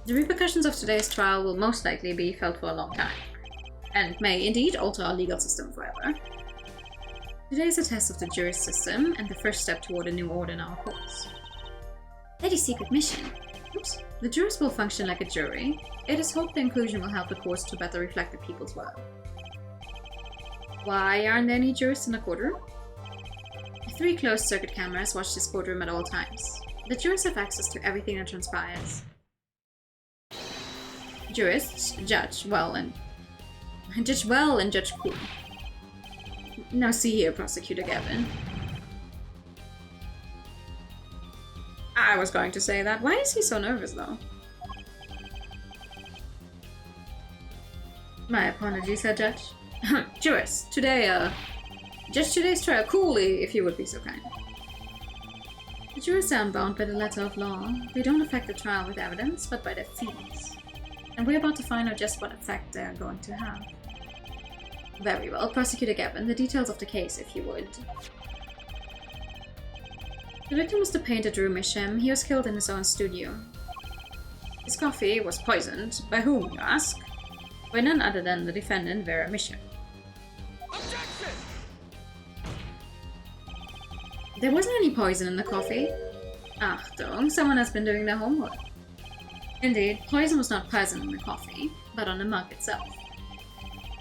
The repercussions of today's trial will most likely be felt for a long time, and may indeed alter our legal system forever. Today is a test of the jury system and the first step toward a new order in our courts. That is secret mission. Oops. The jurors will function like a jury. It is hoped the inclusion will help the courts to better reflect the people's will. Why aren't there any jurists in the courtroom? 3 closed-circuit cameras watch this courtroom at all times. The jurors have access to everything that transpires. Jurists judge well and judge cool. Now see here, Prosecutor Gavin. I was going to say that. Why is he so nervous, though? My apologies, Herr Judge. Jurors, today, judge today's trial coolly, if you would be so kind. The jurors are bound by the letter of law. They don't affect the trial with evidence, but by their feelings. And we're about to find out just what effect they're going to have. Very well, Prosecutor Gavin, the details of the case, if you would. The victim was the painter Drew Mishem. He was killed in his own studio. His coffee was poisoned. By whom, you ask? By none other than the defendant, Vera Mishem. Objection! There wasn't any poison in the coffee. Achtung, someone has been doing their homework. Indeed, poison was not present in the coffee, but on the mug itself.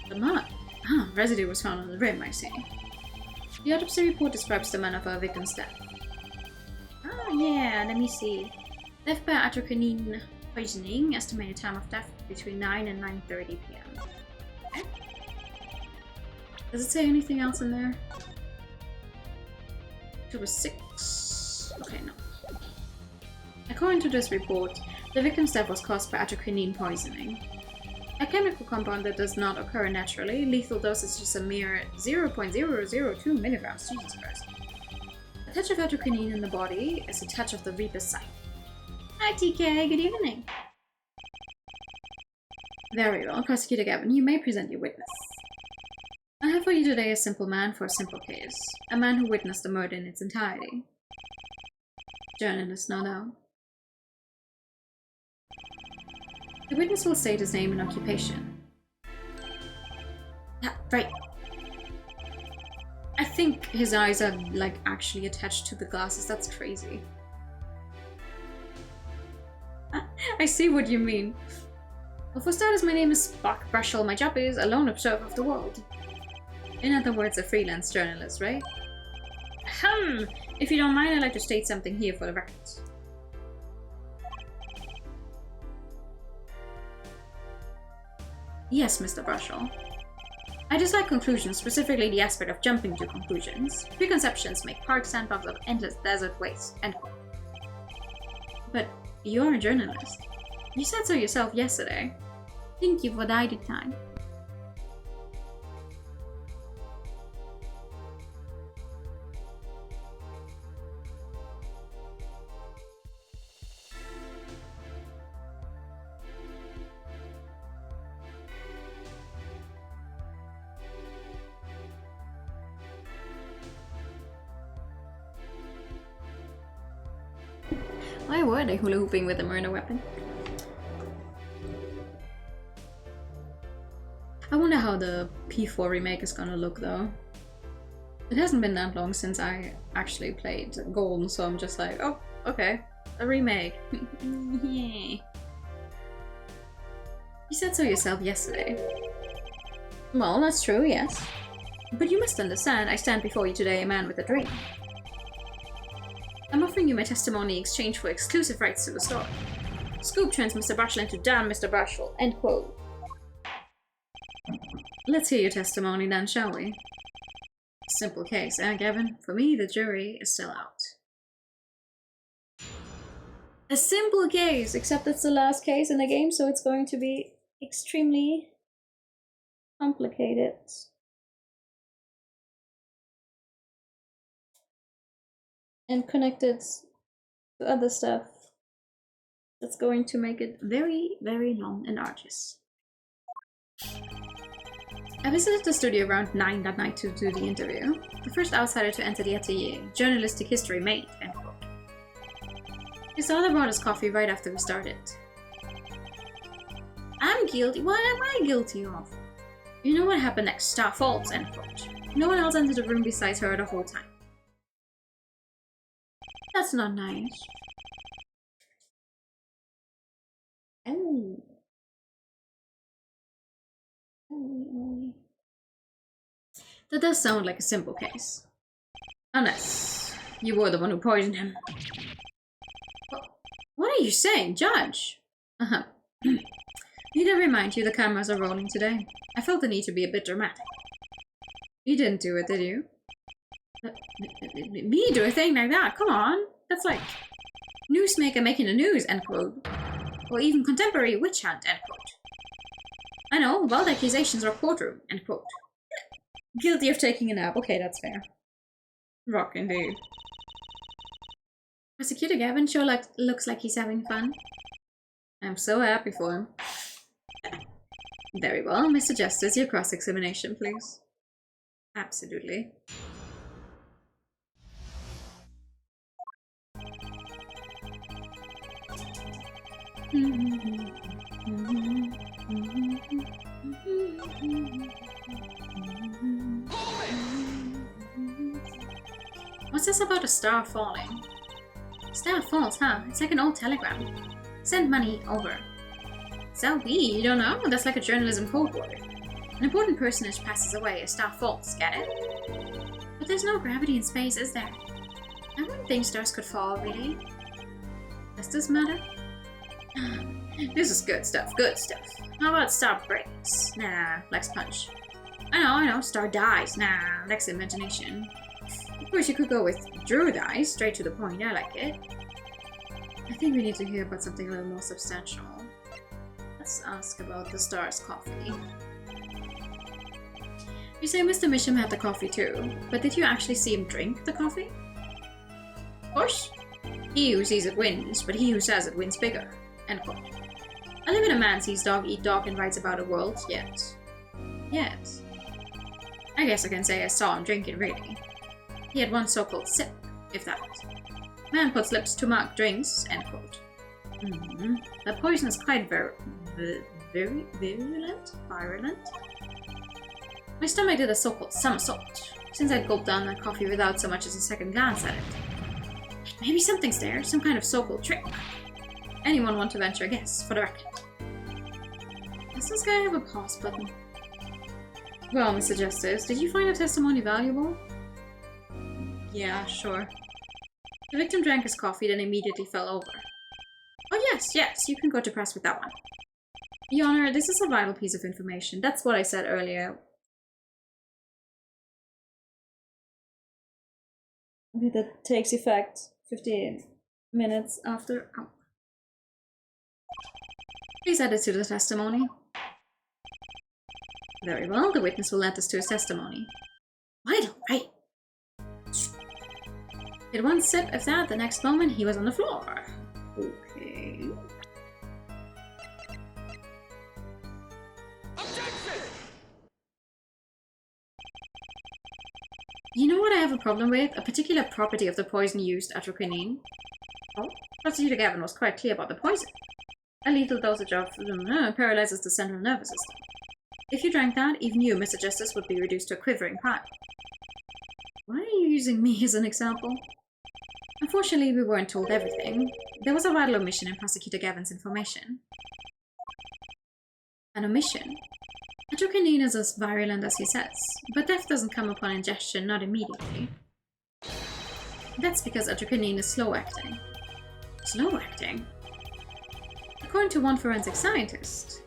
The mug? Ah, residue was found on the rim, I see. The autopsy report describes the manner of our victim's death. Oh yeah, let me see. Death by atropine poisoning, estimated time of death between 9 and 9:30 p.m. Okay. Does it say anything else in there? October 6. Okay, no. According to this report, the victim's death was caused by atropine poisoning. A chemical compound that does not occur naturally, lethal dosage is a mere 0.002 milligrams. Jesus Christ. A touch of atropine in the body is a touch of the Reaper's scythe. Hi TK, good evening. Very well, Prosecutor Gavin, you may present your witness. I have for you today a simple man for a simple case. A man who witnessed the murder in its entirety. Journalist, no doubt. The witness will state his name and occupation. Yeah, right. I think his eyes are, like, actually attached to the glasses. That's crazy. I see what you mean. Well, for starters, my name is Buck Brushell. My job is a lone observer of the world. In other words, a freelance journalist, right? Ahem! If you don't mind, I'd like to state something here for the record. Yes, Mr. Brushell. I dislike conclusions, specifically the aspect of jumping to conclusions. Preconceptions make park sandbox of endless desert waste. End quote. But you're a journalist. You said so yourself yesterday. Thank you for the idle time. Why were they hula hooping with a murder weapon? I wonder how the P4 remake is gonna look though. It hasn't been that long since I actually played Golden, so I'm just like, oh, okay, a remake. Yay. You said so yourself yesterday. Well, that's true, yes. But you must understand, I stand before you today a man with a dream. I'm offering you my testimony in exchange for exclusive rights to the story. Scoop turns Mr. Brushell into damn Mr. Brushell. End quote. Let's hear your testimony then, shall we? Simple case, eh, Gavin? For me, the jury is still out. A simple case, except it's the last case in the game, so it's going to be extremely complicated. And connected to other stuff that's going to make it very, very long and arduous. I visited the studio around 9 that night to do the interview. The first outsider to enter the atelier. Journalistic history made, end quote. His father brought us coffee right after we started. I'm guilty? What am I guilty of? You know what happened next? Star falls, end quote. No one else entered the room besides her the whole time. That's not nice. Oh. That does sound like a simple case. Unless you were the one who poisoned him. What are you saying, Judge? Uh-huh. Need I remind you the cameras are rolling today? I felt the need to be a bit dramatic. You didn't do it, did you? Me do a thing like that? Come on. That's like newsmaker making the news, end quote. Or even contemporary witch hunt, end quote. I know, wild accusations or courtroom, end quote. Guilty of taking a nap. Okay, that's fair. Rock indeed. Prosecutor Gavin sure looks like he's having fun. I'm so happy for him. Very well, Mr. Justice, your cross-examination, please. Absolutely. What's this about a star falling? Staff false, huh? It's like an old telegram. Send money over. So be, you don't know? That's like a journalism code word. An important personage passes away, a staff falls, get it? But there's no gravity in space, is there? I wouldn't think stars could fall, really. Does this matter? This is good stuff, good stuff. How about star breaks? Nah, like sponge. I know, star dies. Nah, that's imagination. Of course, you could go with Drew dies, straight to the point, I like it. I think we need to hear about something a little more substantial. Let's ask about the star's coffee. You say Mr. Misham had the coffee too, but did you actually see him drink the coffee? Of course. He who sees it wins, but he who says it wins bigger. End quote. I live in a man sees dog eat dog and writes about a world, yet. Yes. I guess I can say I saw him drinking, really. He had one so-called sip, if that. Man puts lips to mug, drinks, end quote. The poison is quite very virulent? My stomach did a so-called somersault, since I'd gulped down that coffee without so much as a second glance at it. Maybe something's there, some kind of so-called trick. Anyone want to venture a guess, for the record? Does this guy have a pause button? Well, Mr. Justice, did you find the testimony valuable? Yeah, sure. The victim drank his coffee, then immediately fell over. Oh yes, you can go to press with that one. Your Honor, this is a vital piece of information. That's what I said earlier. That takes effect 15 minutes after. Oh. Please add it to the testimony. Very well, the witness will add this to his testimony. Vital, right? He had one sip of that, the next moment he was on the floor. Okay. Objection! You know what I have a problem with? A particular property of the poison used, atropine. Oh, Prosecutor Gavin was quite clear about the poison. A lethal dosage of paralyzes the central nervous system. If you drank that, even you, Mr. Justice, would be reduced to a quivering pile. Why are you using me as an example? Unfortunately, we weren't told everything. There was a vital omission in Prosecutor Gavin's information. An omission? Atropine is as virulent as he says, but death doesn't come upon ingestion, not immediately. That's because atropine is slow-acting. Slow-acting? According to one forensic scientist.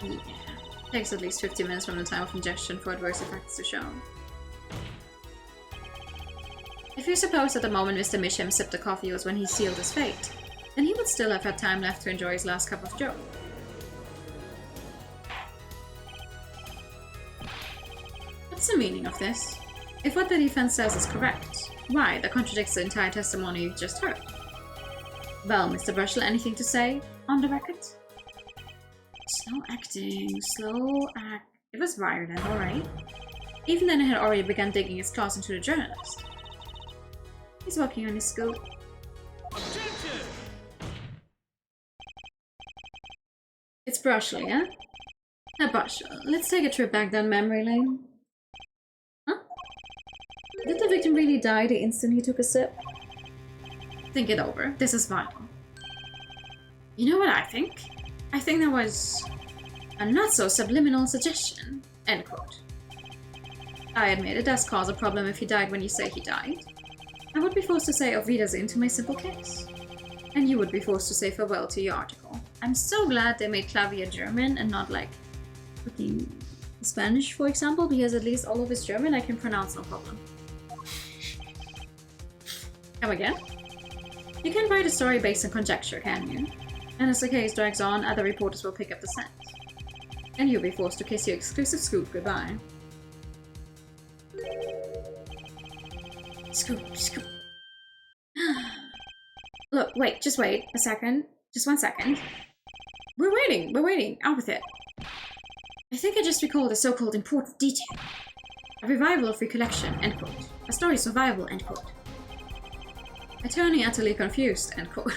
Yeah. Takes at least 50 minutes from the time of ingestion for adverse effects to show. If you suppose at the moment Mr. Misham sipped the coffee was when he sealed his fate, then he would still have had time left to enjoy his last cup of joe. What's the meaning of this? If what the defense says is correct, why, that contradicts the entire testimony you've just heard. Well, Mr. Brushel, anything to say on the record? Slow acting, It was virulent, alright. Even then, it had already begun digging its claws into the journalist. He's working on his scoop. Objection! It's Brushel, yeah? Now, Brushel, let's take a trip back down memory lane. Huh? Did the victim really die the instant he took a sip? Think it over. This is vital. You know what I think? I think there was a not-so-subliminal suggestion. End quote. I admit it does cause a problem if he died when you say he died. I would be forced to say auf Wiedersehen to my simple case. And you would be forced to say farewell to your article. I'm so glad they made Clavier German and not like fucking Spanish, for example, because at least all of his German I can pronounce no problem. Come again? You can write a story based on conjecture, can you? And as the case drags on, other reporters will pick up the scent. And you'll be forced to kiss your exclusive scoop goodbye. Scoop, scoop. Look, wait, just wait a second. Just 1 second. We're waiting, out with it. I think I just recalled a so-called important detail. A revival of recollection, end quote. A story survival, end quote. Attorney utterly confused, end quote.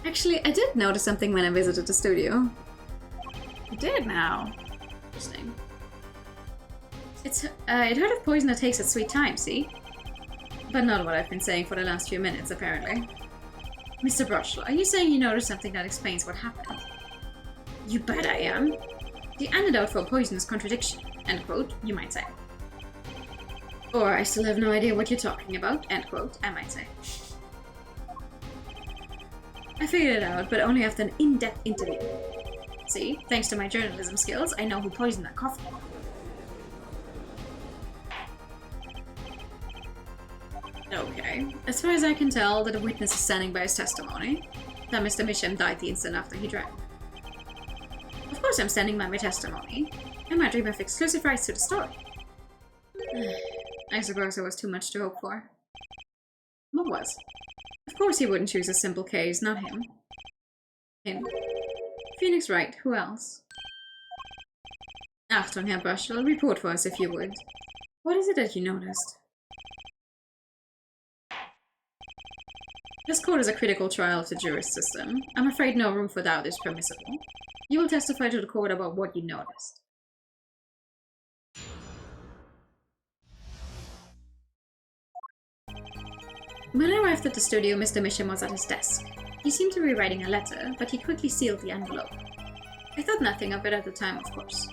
Actually, I did notice something when I visited the studio. I did now. interesting. It heard of poison that takes its sweet time, see? But not what I've been saying for the last few minutes, apparently. Mr. Brushel, are you saying you noticed something that explains what happened? You bet I am. The antidote for poisonous contradiction, end quote, you might say. Or I still have no idea what you're talking about, end quote, I might say. I figured it out, but only after an in-depth interview. See, thanks to my journalism skills, I know who poisoned that coffee. Okay, as far as I can tell, that the witness is standing by his testimony, that Mr. Misham died the instant after he drank. Of course I'm standing by my testimony, and my dream of exclusive rights to the story. I suppose it was too much to hope for. What was? Of course he wouldn't choose a simple case, not him. Him. Phoenix Wright, who else? Achtung, Herr Brushel, report for us if you would. What is it that you noticed? This court is a critical trial of the jurist system. I'm afraid no room for doubt is permissible. You will testify to the court about what you noticed. When I arrived at the studio, Mr. Misham was at his desk. He seemed to be writing a letter, but he quickly sealed the envelope. I thought nothing of it at the time, of course.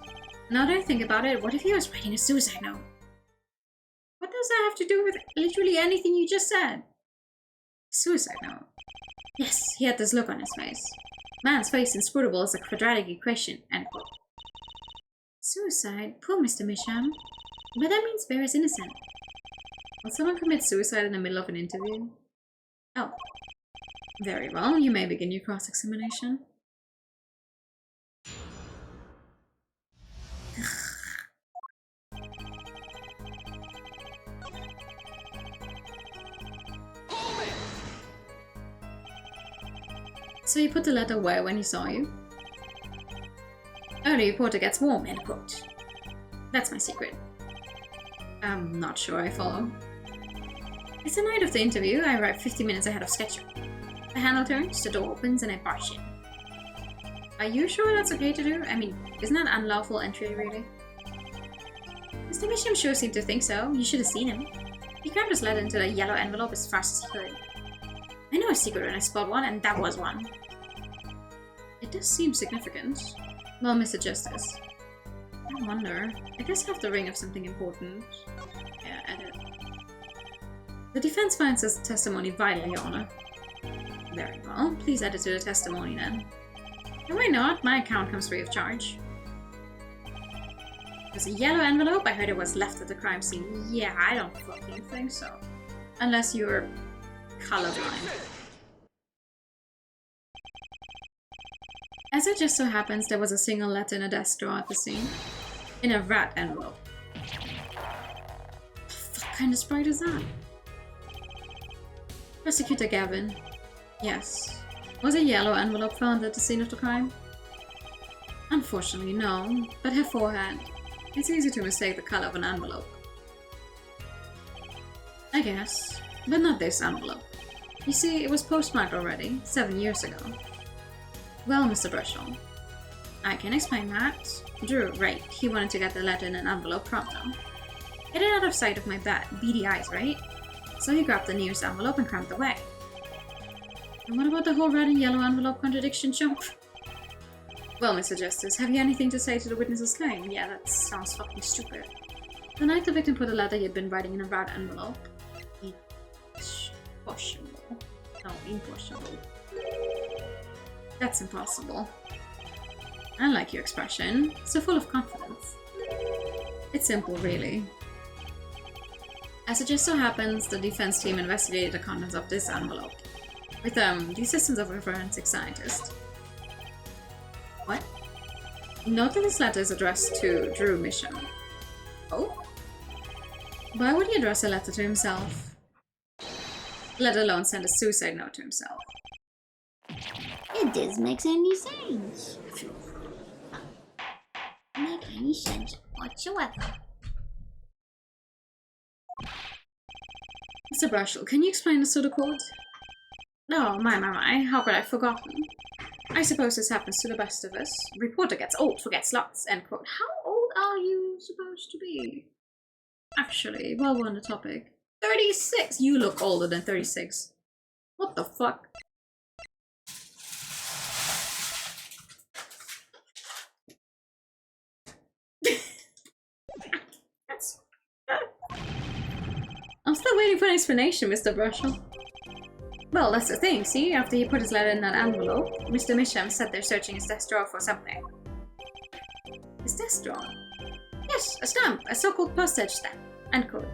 Now that I think about it, what if he was writing a suicide note? What does that have to do with literally anything you just said? Suicide note. Yes, he had this look on his face. Man's face inscrutable as a quadratic equation, end quote. Suicide? Poor Mr. Misham. But that means Bear is innocent. Will someone commit suicide in the middle of an interview? Oh. Very well, you may begin your cross-examination. So you put the letter where when he saw you? Oh, the reporter gets warm, end quote. That's my secret. I'm not sure I follow. It's the night of the interview. I arrive 50 minutes ahead of schedule. The handle turns, the door opens, and I barge in. Are you sure that's okay to do? I mean, isn't that unlawful entry, really? Mr. Misham sure seemed to think so. You should have seen him. He crammed his letter into the yellow envelope as fast as he could. I know a secret when I spot one, and that was one. It does seem significant. Well, Mr. Justice. I wonder. I guess I have the ring of something important. Yeah, edit. The defense finds this testimony vital, Your Honor. Very well. Please add it to the testimony then. And why not? My account comes free of charge. There's a yellow envelope. I heard it was left at the crime scene. Yeah, I don't fucking think so. Unless you're colorblind. As it just so happens, there was a single letter in a desk drawer at the scene. In a rat envelope. What kind of sprite is that? Prosecutor Gavin. Yes. Was a yellow envelope found at the scene of the crime? Unfortunately, no. But her forehead. It's easy to mistake the color of an envelope. I guess. But not this envelope. You see, it was postmarked already, 7 years ago. Well, Mr. Brushel, I can explain that. Drew, right, he wanted to get the letter in an envelope pronto. Get it out of sight of my beady eyes, right? So he grabbed the nearest envelope and crammed away. And what about the whole red and yellow envelope contradiction jump? Well, Mr. Justice, have you anything to say to the witness's claim? Yeah, that sounds fucking stupid. The night the victim put a letter he had been writing in a red envelope. Impossible. No, impossible. That's impossible. I like your expression. So full of confidence. It's simple, really. As it just so happens, the defense team investigated the contents of this envelope. With the assistance of a forensic scientist. What? Note that this letter is addressed to Drew Misham. Oh? Why would he address a letter to himself? Let alone send a suicide note to himself. It doesn't make any sense. Make any sense whatsoever. Mr. Brushel, can you explain this to the court? Oh, my, how could I have forgotten? I suppose this happens to the best of us. Reporter gets old, forgets lots, end quote. How old are you supposed to be? Actually, while we're on the topic, 36! You look older than 36. What the fuck? I'm still waiting for an explanation, Mr. Brushel. Well, that's the thing, see? After he put his letter in that envelope, Mr. Misham sat there searching his desk drawer for something. His desk drawer? Yes, a stamp, a so-called postage stamp. End quote.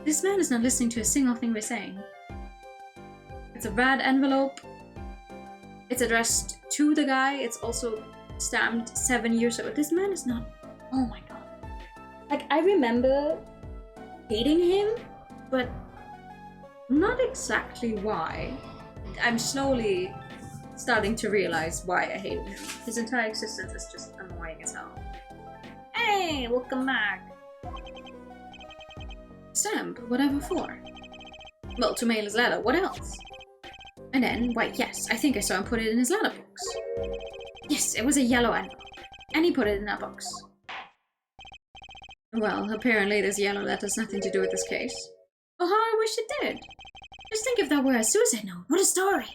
This man is not listening to a single thing we're saying. It's a red envelope. It's addressed to the guy. It's also stamped 7 years ago. This man is not... Oh my god. Like, I remember hating him, but not exactly why. I'm slowly starting to realize why I hated him. His entire existence is just annoying as hell. Hey, welcome back. Stamp, whatever for? Well, to mail his letter, what else? And then, why, yes, I think I saw him put it in his letterbox. Yes, it was a yellow envelope, and he put it in that box. Well, apparently this yellow letter has nothing to do with this case. Oh, how I wish it did. Just think if that were a suicide note. What a story!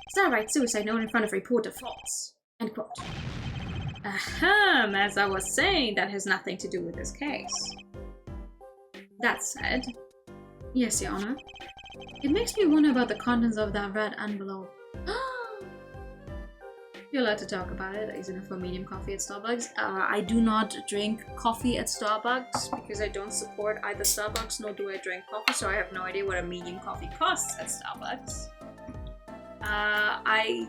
Star writes suicide note in front of reporter false. End quote. Ahem, as I was saying, that has nothing to do with this case. That said, yes, Your Honor. It makes me wonder about the contents of that red envelope. You're allowed to talk about it. Isn't it for medium coffee at Starbucks? I do not drink coffee at Starbucks because I don't support either Starbucks nor do I drink coffee, so I have no idea what a medium coffee costs at Starbucks. I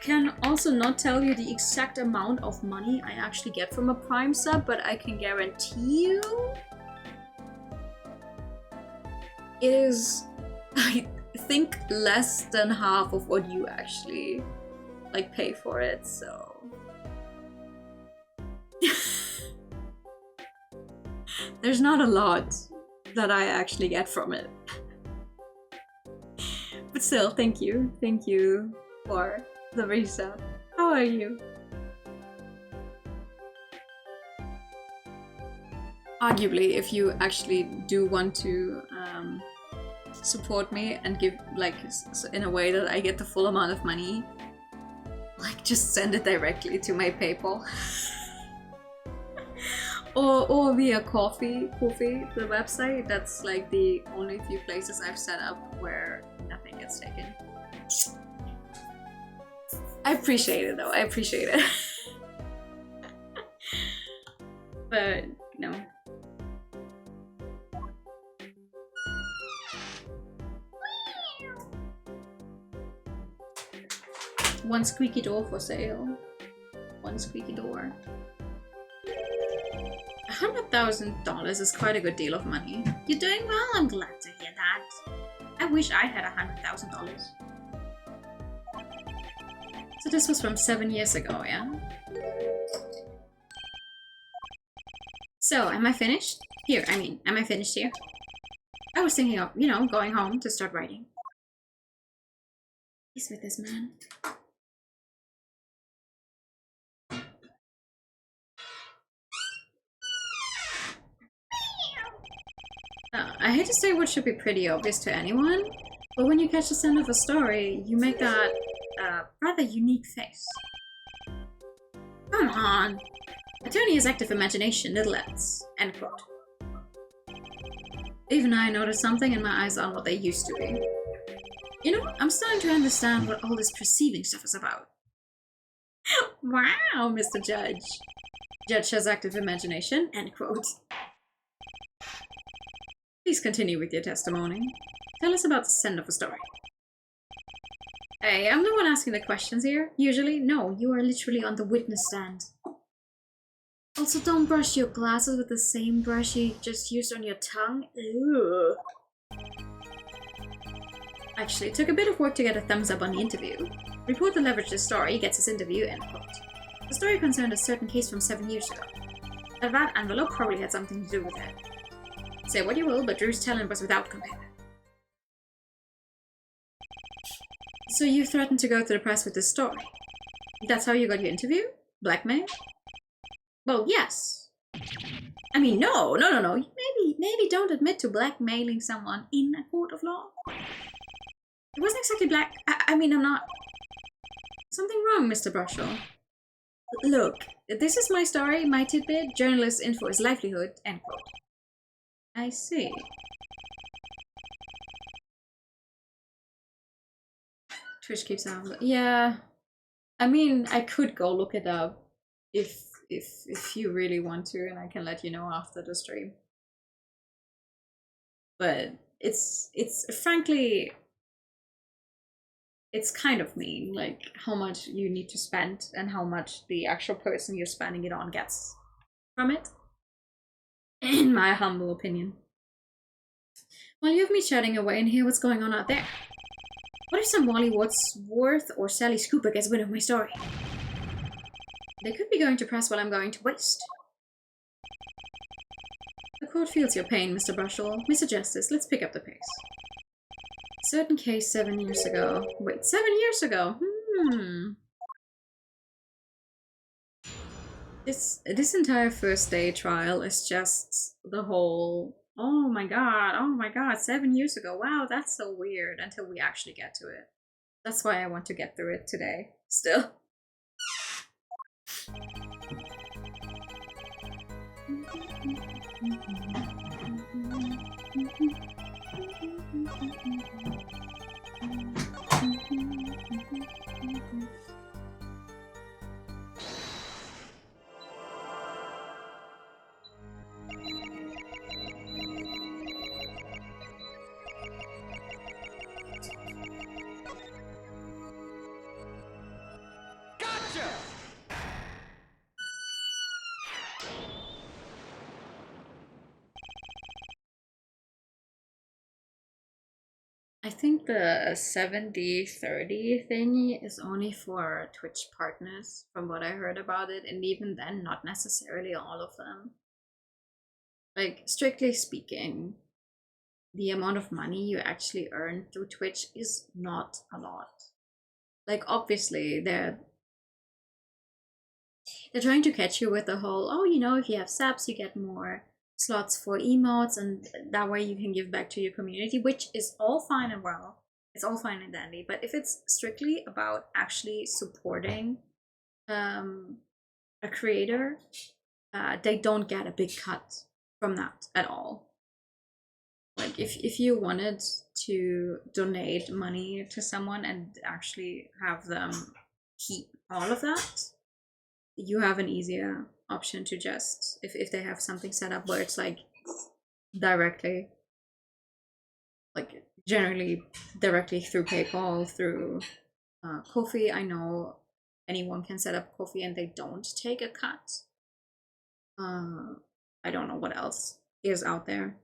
can also not tell you the exact amount of money I actually get from a Prime sub, but I can guarantee you it is, I think, less than half of what you actually like pay for it, so there's not a lot that I actually get from it. But still, thank you for the resub. How are you? Arguably, if you actually do want to support me and give, like, in a way that I get the full amount of money, like, just send it directly to my PayPal. or via Coffee, the website. That's like the only few places I've set up where nothing gets taken. I appreciate it though, I appreciate it. But, no. One squeaky door for sale. One squeaky door. $100,000 is quite a good deal of money. You're doing well, I'm glad to hear that. I wish I had $100,000. So this was from 7 years ago, yeah? So, am I finished? Here, I mean, am I finished here? I was thinking of, you know, going home to start writing. He's with this man. I hate to say what should be pretty obvious to anyone, but when you catch the scent of a story, you make that rather unique face. Come on! Attorney has active imagination, little else. End quote. Even I noticed something and my eyes aren't what they used to be. You know, I'm starting to understand what all this perceiving stuff is about. Wow, Mr. Judge. Judge has active imagination, end quote. Please continue with your testimony. Tell us about the scent of a story. Hey, I'm the one asking the questions here. Usually, no, you are literally on the witness stand. Also, don't brush your glasses with the same brush you just used on your tongue. Ew. Actually, it took a bit of work to get a thumbs up on the interview. Reporter leveraged the story, gets his interview, end quote. The story concerned a certain case from 7 years ago. A rat envelope probably had something to do with it. Say what you will, but Drew's talent was without compare. So you threatened to go to the press with this story. That's how you got your interview? Blackmail? Well, yes. I mean, no. Maybe don't admit to blackmailing someone in a court of law. It wasn't exactly black. I mean, I'm not. Something wrong, Mr. Brushall. Look, this is my story, my tidbit. Journalist in for his livelihood. End quote. I see. Twitch keeps on. Yeah. I mean, I could go look it up if you really want to, and I can let you know after the stream. But it's frankly, it's kind of mean, like how much you need to spend and how much the actual person you're spending it on gets from it, in my humble opinion. Well, you have me chatting away and hear what's going on out there. What if some Wally Wordsworth or Sally Scooper gets wind of my story? They could be going to press what I'm going to waste. The court feels your pain, Mr. Brushall. Mr. Justice, let's pick up the pace. Certain case 7 years ago. Wait, 7 years ago? This entire first day trial is just the whole, oh my god, 7 years ago. Wow, that's so weird until we actually get to it. That's why I want to get through it today, still. I think the 70-30 thingy is only for Twitch partners, from what I heard about it, and even then, not necessarily all of them. Like, strictly speaking, the amount of money you actually earn through Twitch is not a lot. Like, obviously, they're trying to catch you with the whole, oh, you know, if you have subs, you get more slots for emotes, and that way you can give back to your community, which is all fine and well. It's all fine and dandy. But if it's strictly about actually supporting a creator, they don't get a big cut from that at all. Like, if you wanted to donate money to someone and actually have them keep all of that, you have an easier option to just, if they have something set up where it's like directly, like generally directly through PayPal, through Ko-fi. I know anyone can set up Ko-fi and they don't take a cut. I don't know what else is out there.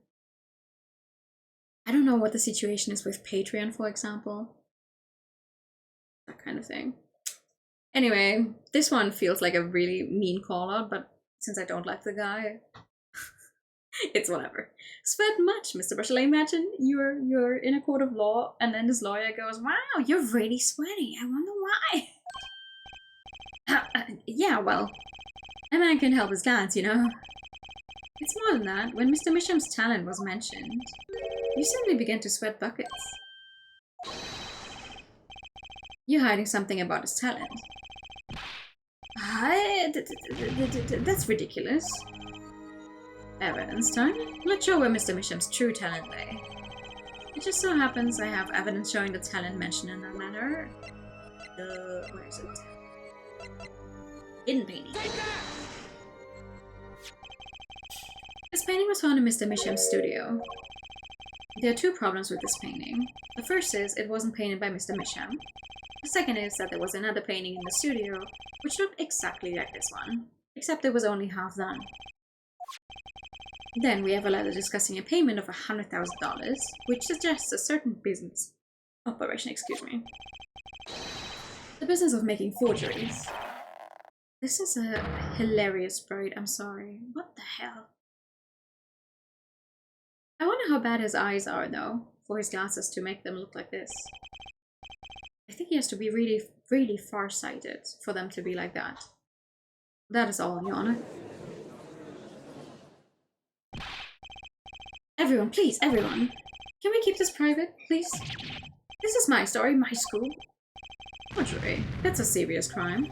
I don't know what the situation is with Patreon, for example. That kind of thing. Anyway, this one feels like a really mean call out, but since I don't like the guy, it's whatever. Sweat much, Mr. Brushall. I imagine you're in a court of law and then this lawyer goes, wow, you're really sweaty. I wonder why. Yeah, well, a man can help his glance, you know. It's more than that. When Mr. Misham's talent was mentioned, you suddenly began to sweat buckets. You're hiding something about his talent. That's ridiculous. Evidence time? I'm not sure where Mr. Misham's true talent lay. It just so happens I have evidence showing the talent mentioned in the letter. Where is it? Hidden painting. This painting was found in Mr. Misham's studio. There are two problems with this painting. The first is it wasn't painted by Mr. Misham. The second is that there was another painting in the studio which looked exactly like this one, except it was only half done. Then we have a letter discussing a payment of $100,000, which suggests a certain business operation, the business of making forgeries. This is a hilarious sprite, I'm sorry. What the hell? I wonder how bad his eyes are, though, for his glasses to make them look like this. I think he has to be really, really far-sighted for them to be like that. That is all, Your Honor. Everyone, please, everyone. Can we keep this private, please? This is my story, my school. Forgery. That's a serious crime.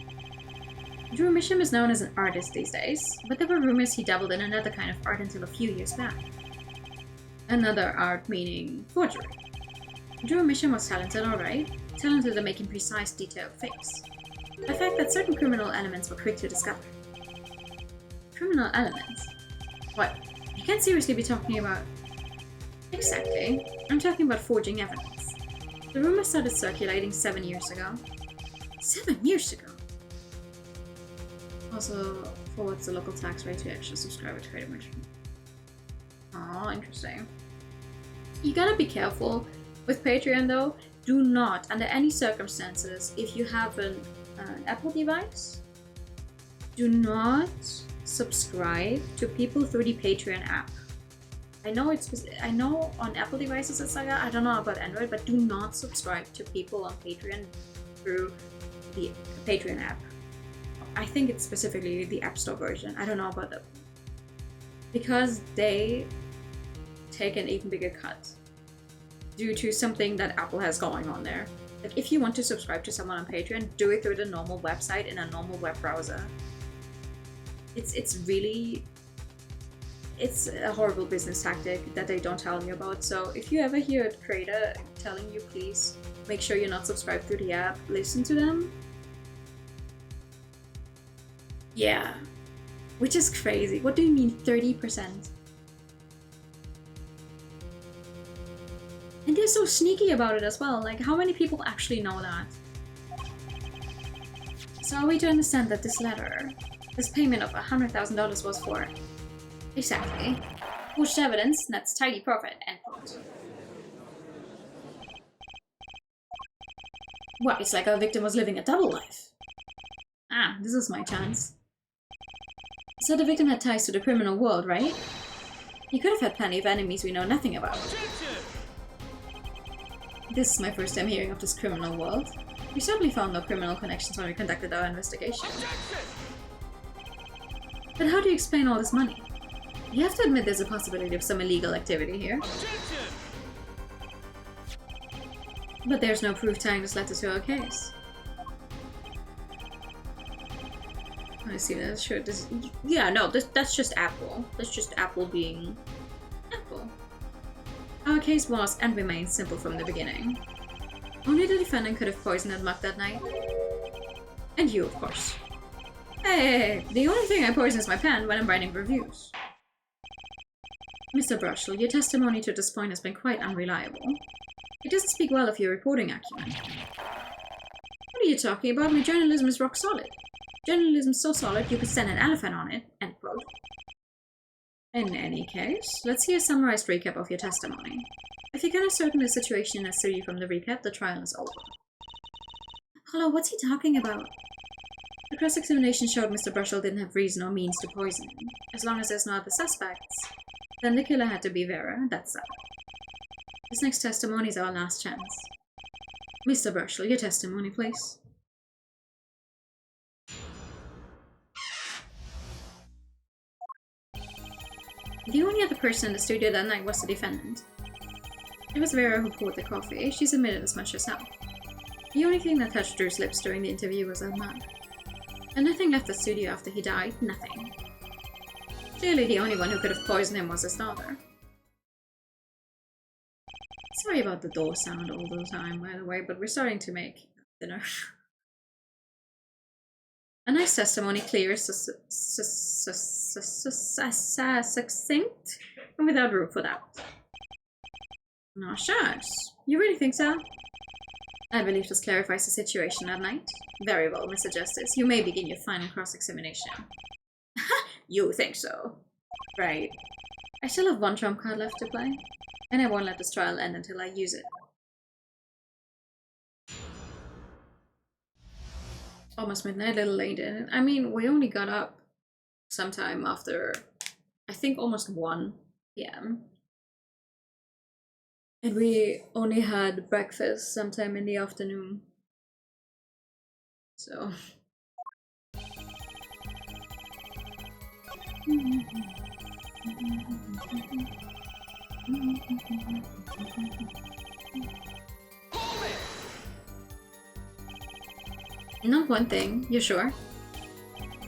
Drew Misham is known as an artist these days, but there were rumors he dabbled in another kind of art until a few years back. Another art meaning forgery. Drew Misham was talented, alright. Talented at making precise, detailed fakes. The fact that certain criminal elements were quick to discover. Criminal elements? What? You can't seriously be talking about... Exactly. I'm talking about forging evidence. The rumor started circulating 7 years ago. 7 years ago? Also, for what's the local tax rate to extra subscriber to Creative Merchant? Oh, interesting. You gotta be careful with Patreon though. Do not, under any circumstances, if you have an Apple device, do not subscribe to people through the Patreon app. I know on Apple devices it's like that. I don't know about Android, but do not subscribe to people on Patreon through the Patreon app. I think it's specifically the App Store version. I don't know about them. Because they take an even bigger cut due to something that Apple has going on there. Like if you want to subscribe to someone on Patreon, do it through the normal website in a normal web browser. It's a horrible business tactic that they don't tell you about. So if you ever hear a creator telling you please make sure you're not subscribed through the app, listen to them. Yeah. Which is crazy. What do you mean 30%? And they're so sneaky about it as well. Like, how many people actually know that? So are we to understand that this letter, this payment of $100,000 was for... Exactly. Forged evidence, that's tidy profit, end quote. What, it's like our victim was living a double life. Ah, this is my chance. So the victim had ties to the criminal world, right? He could have had plenty of enemies we know nothing about. This is my first time hearing of this criminal world. We certainly found no criminal connections when we conducted our investigation. But how do you explain all this money? You have to admit there's a possibility of some illegal activity here. But there's no proof tying this letter to our case. I see that. Sure. Yeah, no, that's just Apple. That's just Apple being Apple. Our case was and remains simple from the beginning. Only the defendant could have poisoned and mugged that night. And you, of course. Hey, the only thing I poison is my pen when I'm writing reviews. Mr. Brushel, your testimony to this point has been quite unreliable. It doesn't speak well of your reporting acumen. What are you talking about? My journalism is rock solid. Journalism so solid you could send an elephant on it, end quote. In any case, let's hear a summarized recap of your testimony. If you can ascertain the situation necessary from the recap, the trial is over. Hello, what's he talking about? The cross-examination showed Mr. Brushel didn't have reason or means to poison him. As long as there's no other suspects, then the killer had to be Vera, that's that. This next testimony is our last chance. Mr. Brushel, your testimony, please. The only other person in the studio that night was the defendant. It was Vera who poured the coffee. She's admitted as much herself. The only thing that touched Drew's lips during the interview was that mug. And nothing left the studio after he died, nothing. Clearly the only one who could have poisoned him was his daughter. Sorry about the door sound all the time, by the way, but we're starting to make dinner. A nice testimony, clear, succinct, and without room for doubt. No shucks. You really think so? I believe this clarifies the situation that night. Very well, Mr. Justice. You may begin your final cross-examination. You think so? Right. I still have one trump card left to play, and I won't let this trial end until I use it. Almost midnight, a little late. I mean, we only got up sometime after, I think, almost 1 p.m. And we only had breakfast sometime in the afternoon. So... Not one thing, you sure?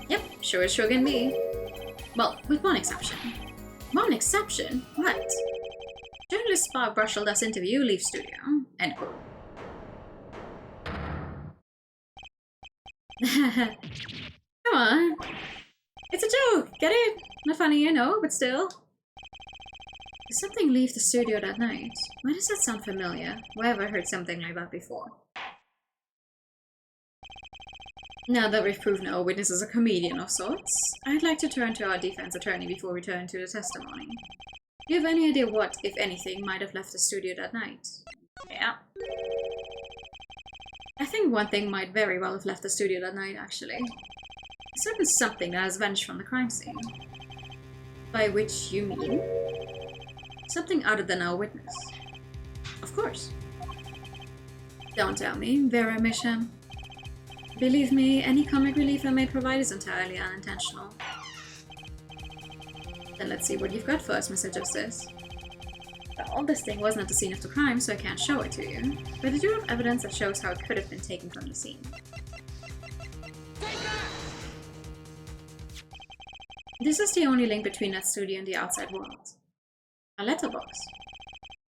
Yep, sure as sure can be. Well, with one exception. One exception? What? Journalist Spark Brushel does interview, leave studio. End quote. Come on. It's a joke, get it? Not funny, I know, but still. Did something leave the studio that night? Why does that sound familiar? Where have I heard something like that before? Now that we've proven our witness is a comedian of sorts, I'd like to turn to our defense attorney before we turn to the testimony. Do you have any idea what, if anything, might have left the studio that night? Yeah. I think one thing might very well have left the studio that night, actually. A certain something that has vanished from the crime scene. By which you mean? Something other than our witness. Of course. Don't tell me, Vera Misham. Believe me, any comic relief I may provide is entirely unintentional. Then let's see what you've got for us, Mr. Justice. Well, this thing wasn't at the scene of the crime, so I can't show it to you. But I do have evidence that shows how it could have been taken from the scene. This is the only link between that studio and the outside world. A letterbox.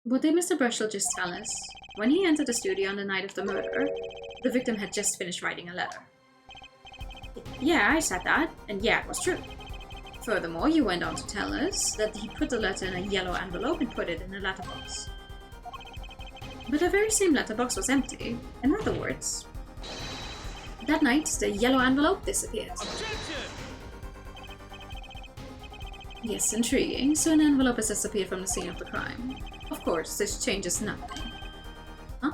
What did Mr. Brushel just tell us? When he entered the studio on the night of the murder, the victim had just finished writing a letter. Yeah, I said that, and yeah, it was true. Furthermore, you went on to tell us that he put the letter in a yellow envelope and put it in a letterbox. But the very same letterbox was empty. In other words, that night, the yellow envelope disappeared. Yes, intriguing. So an envelope has disappeared from the scene of the crime. Of course, this changes nothing. Huh?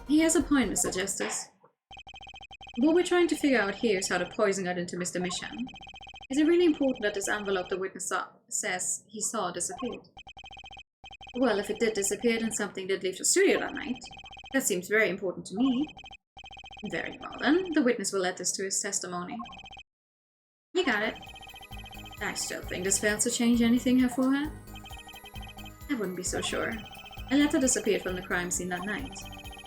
He has a point, Mr. Justice. What we're trying to figure out here is how the poison got into Mr. Misham. Is it really important that this envelope the witness says he saw disappeared? Well, if it did disappear and something did leave the studio that night, that seems very important to me. Very well then, the witness will add this to his testimony. You got it. I still think this fails to change anything her forehead. I wouldn't be so sure. A letter disappeared from the crime scene that night.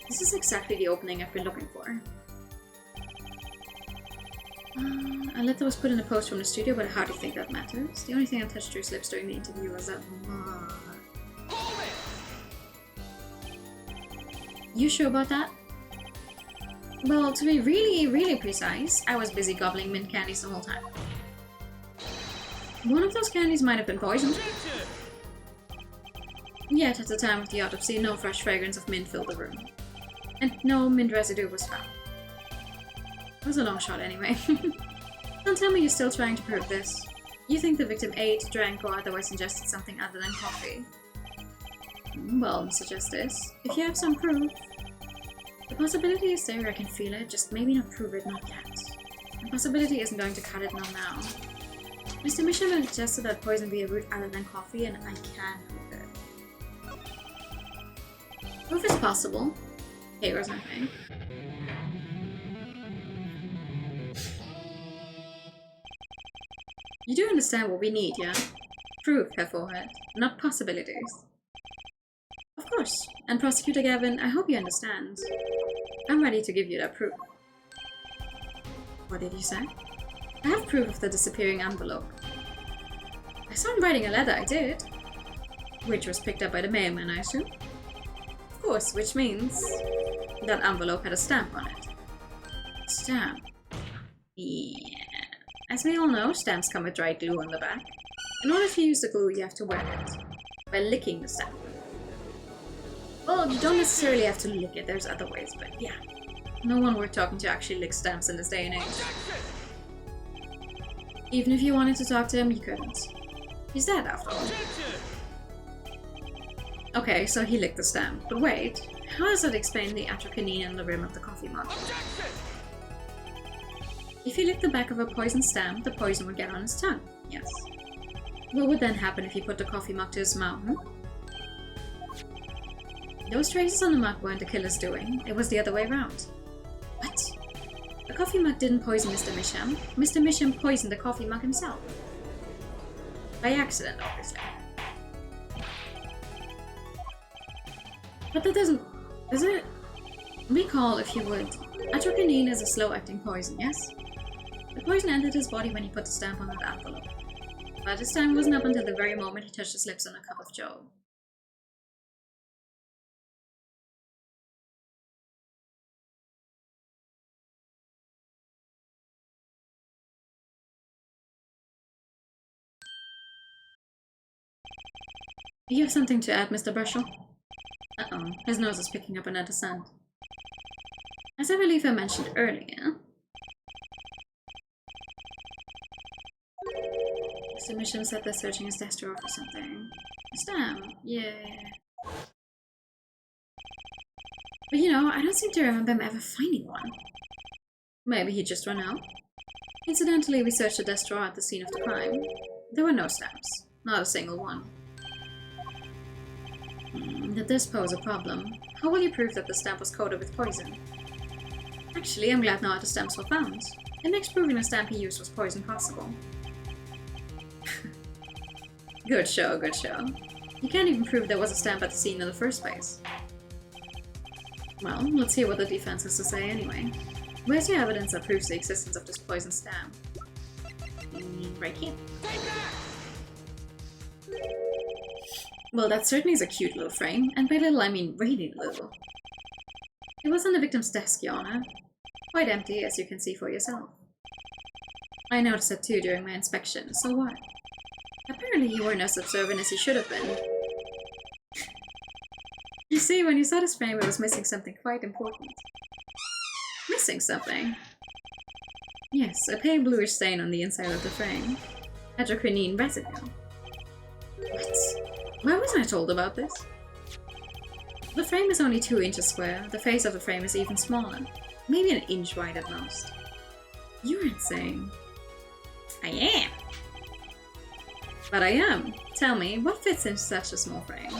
This is exactly the opening I've been looking for. A letter was put in the post from the studio, but I hardly think that matters. The only thing I touched to his lips during the interview was that You sure about that? Well, to be really precise, I was busy gobbling mint candies the whole time. One of those candies might have been poisoned. Yet, at the time of the autopsy, no fresh fragrance of mint filled the room. And no mint residue was found. It was a long shot anyway. Don't tell me you're still trying to prove this. You think the victim ate, drank, or otherwise ingested something other than coffee? Well, Mr. Justice, if you have some proof... The possibility is there, I can feel it, just maybe not prove it, not yet. The possibility isn't going to cut it, not now. Mr. Misham suggested that poison be a root other than coffee, and I can prove it. Proof is possible. Here or something. You do understand what we need, yeah? Proof, Her Forehead, not possibilities. Of course. And Prosecutor Gavin, I hope you understand. I'm ready to give you that proof. What did you say? I have proof of the disappearing envelope. I saw him writing a letter, I did. Which was picked up by the mailman, I assume? Of course, which means that envelope had a stamp on it. Stamp? Yeah. As we all know, stamps come with dry glue on the back. In order to use the glue, you have to wear it. By licking the stamp. Well, you don't necessarily have to lick it, there's other ways, but yeah. No one worth talking to actually licks stamps in this day and age. Even if you wanted to talk to him, you couldn't. He's dead after all. Okay, so he licked the stamp. But wait, how does that explain the atropine on the rim of the coffee mug? If he licked the back of a poisoned stamp, the poison would get on his tongue, yes. What would then happen if he put the coffee mug to his mouth? Those traces on the mug weren't the killer's doing, it was the other way around. What? The coffee mug didn't poison Mr. Misham. Mr. Misham poisoned the coffee mug himself. By accident, obviously. But that doesn't... Does it? Recall, if you would. Atropine is a slow-acting poison, yes? The poison entered his body when he put the stamp on that envelope. But this time wasn't up until the very moment he touched his lips on a cup of joe. You have something to add, Mr. Burchell? Uh-oh, his nose is picking up another scent. As I believe I mentioned earlier, Mr. Misham said they're searching his desk drawer for something. A stamp, yeah. But you know, I don't seem to remember him ever finding one. Maybe he just ran out. Incidentally, we searched the desk drawer at the scene of the crime. There were no stamps, not a single one. That does pose a problem. How will you prove that the stamp was coated with poison? Actually, I'm glad now the stamps were found. It makes proving the stamp he used was poison possible. Good show, good show. You can't even prove there was a stamp at the scene in the first place. Well, let's hear what the defense has to say anyway. Where's your evidence that proves the existence of this poison stamp? Right here. Well, that certainly is a cute little frame, and by little I mean really little. It was on the victim's desk, Your Honor. Quite empty, as you can see for yourself. I noticed that too during my inspection, so what? Apparently you weren't as observant as you should have been. You see, when you saw this frame, it was missing something quite important. Missing something? Yes, a pale bluish stain on the inside of the frame. Hydroquinone residue. What? Why wasn't I told about this? The frame is only 2 inches square. The face of the frame is even smaller. Maybe an inch wide at most. You're insane. I am. But I am. Tell me, what fits in such a small frame?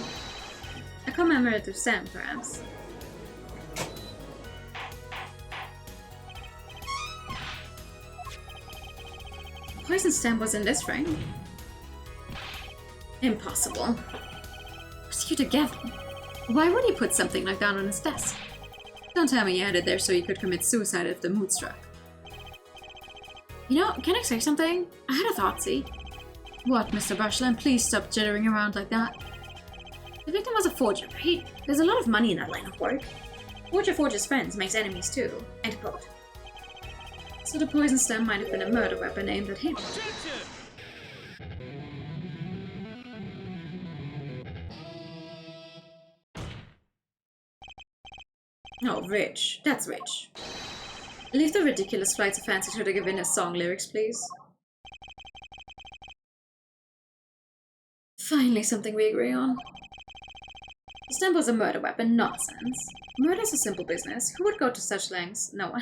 A commemorative stamp, perhaps? The poison stamp was in this frame. Impossible. Was you together? Why would he put something like that on his desk? Don't tell me you had it there so you could commit suicide if the mood struck. You know, can I say something? I had a thought, see? What, Mr. Bushland? Please stop jittering around like that. The victim was a forger, right? There's a lot of money in that line of work. Forger forges friends, makes enemies too. End quote. So the poison stamp might have been a murder weapon aimed at him. Oh, rich. That's rich. Leave the ridiculous flights of fancy to the Gavinus song lyrics, please. Finally, something we agree on. The stamp was a murder weapon. Nonsense. Murder's a simple business. Who would go to such lengths? No.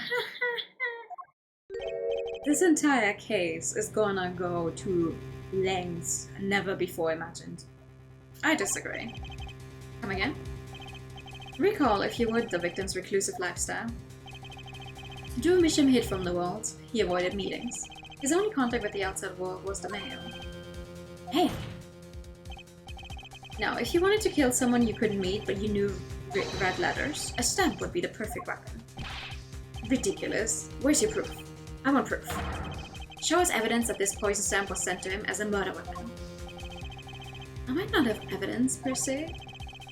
This entire case is gonna go to lengths never before imagined. I disagree. Come again? Recall, if you would, the victim's reclusive lifestyle. Drew Misham hid from the world. He avoided meetings. His only contact with the outside world was the mail. Mail? Now, if you wanted to kill someone you couldn't meet but you knew read letters, a stamp would be the perfect weapon. Ridiculous. Where's your proof? I want proof. Show us evidence that this poison stamp was sent to him as a murder weapon. I might not have evidence, per se,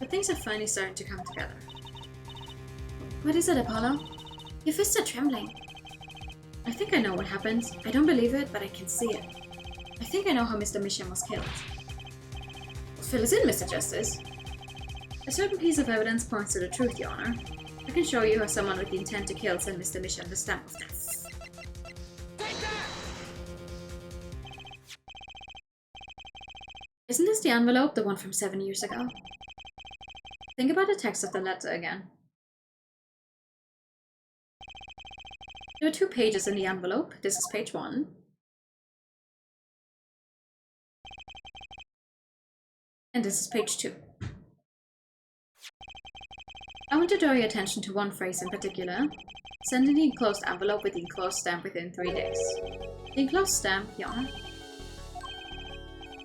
but things are finally starting to come together. What is it, Apollo? Your fists are trembling. I think I know what happened. I don't believe it, but I can see it. I think I know how Mr. Misham was killed. Fill us in, Mr. Justice. A certain piece of evidence points to the truth, Your Honor. I can show you how someone with the intent to kill sent Mr. Misham the stamp of death. Isn't this the envelope, the one from 7 years ago? Think about the text of the letter again. There are 2 pages in the envelope. This is page 1. And this is page 2. I want to draw your attention to one phrase in particular. Send in the enclosed envelope with the enclosed stamp within 3 days. The enclosed stamp, Your Honor.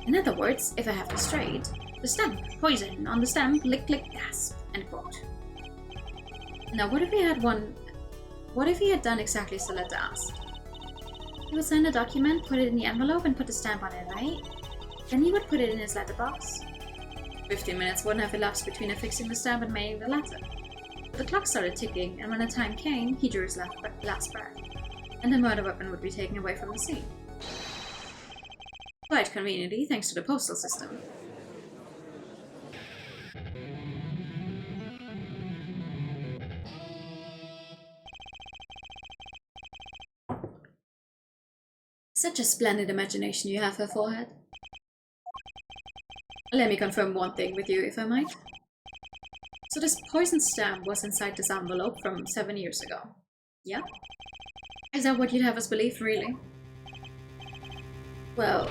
In other words, if I have this straight, the stamp, poison, on the stamp, lick, lick, gasp, End quote. Now, what if he had done exactly as the letter asked? He would sign a document, put it in the envelope, and put a stamp on it, right? Then he would put it in his letterbox. 15 minutes wouldn't have elapsed between affixing the stamp and mailing the letter. But the clock started ticking, and when the time came, he drew his last breath, and the murder weapon would be taken away from the scene. Quite conveniently, thanks to the postal system. Such a splendid imagination you have, her forehead. Let me confirm one thing with you, if I might. So this poison stamp was inside this envelope from 7 years ago. Yeah? Is that what you'd have us believe, really? Well,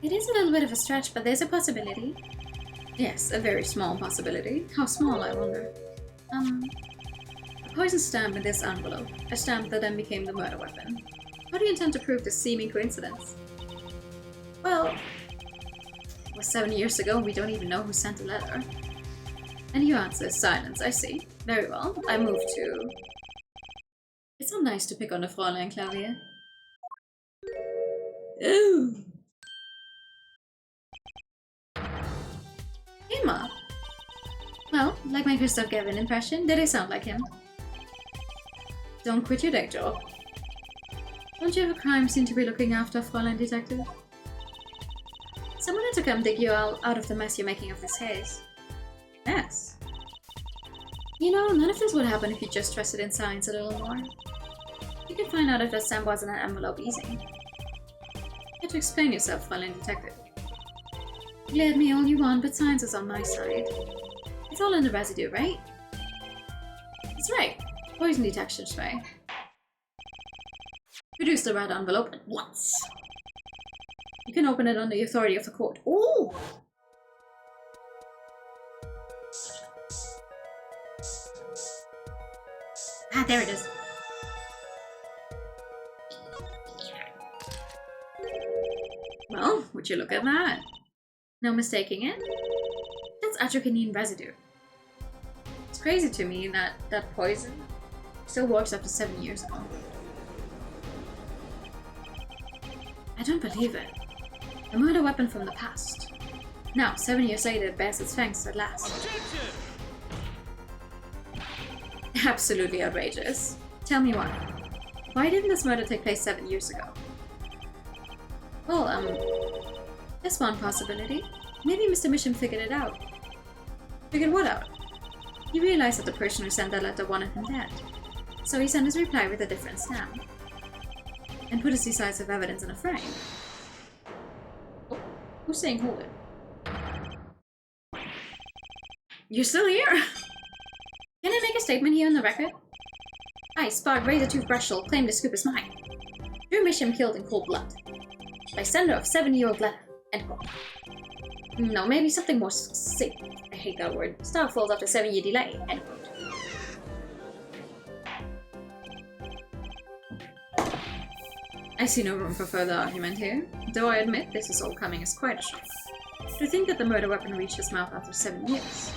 it is a little bit of a stretch, but there's a possibility. Yes, a very small possibility. How small, I wonder? A poison stamp in this envelope. A stamp that then became the murder weapon. How do you intend to prove this seeming coincidence? Well, it was 7 years ago and we don't even know who sent the letter. And your answer is silence, I see. Very well, I move to... It's not nice to pick on the Fräulein Clavier. Ooh! Emma! Well, like my Christoph Gavin impression, did I sound like him? Don't quit your day job. Don't you have a crime scene to be looking after, Fräulein Detective? Someone had to come dig you out of the mess you're making of this case. Mess? You know, none of this would happen if you just trusted in science a little more. You could find out if the stamp was in an envelope easy. You have to explain yourself, Fräulein Detective. Glare at me all you want, but science is on my side. It's all in the residue, right? That's right. Poison detection spray. Produce the red envelope at once. You can open it on the authority of the court. Ooh! Ah, there it is. Well, would you look at that? No mistaking it? That's atrocanine residue. It's crazy to me that that poison still works after 7 years ago. I don't believe it. A murder weapon from the past. Now, 7 years later, it bears its fangs at last. Objection! Absolutely outrageous. Tell me why. Why didn't this murder take place 7 years ago? Well, there's one possibility. Maybe Mr. Misham figured it out. Figured what out? He realized that the person who sent that letter wanted him dead. So he sent his reply with a different stamp. And put his decisive evidence in a frame. Oh, who's saying hold it? You're still here? Can I make a statement here on the record? I, Spark Razor-Tooth Brushel, claim the scoop is mine. Drew Misham killed in cold blood. By sender of 7-year-old letter. End quote. No, maybe something more succinct. I hate that word. Star falls after 7-year delay. End quote. I see no room for further argument here, though I admit this is all coming as quite a shock. To think that the murder weapon reached his mouth after 7 years.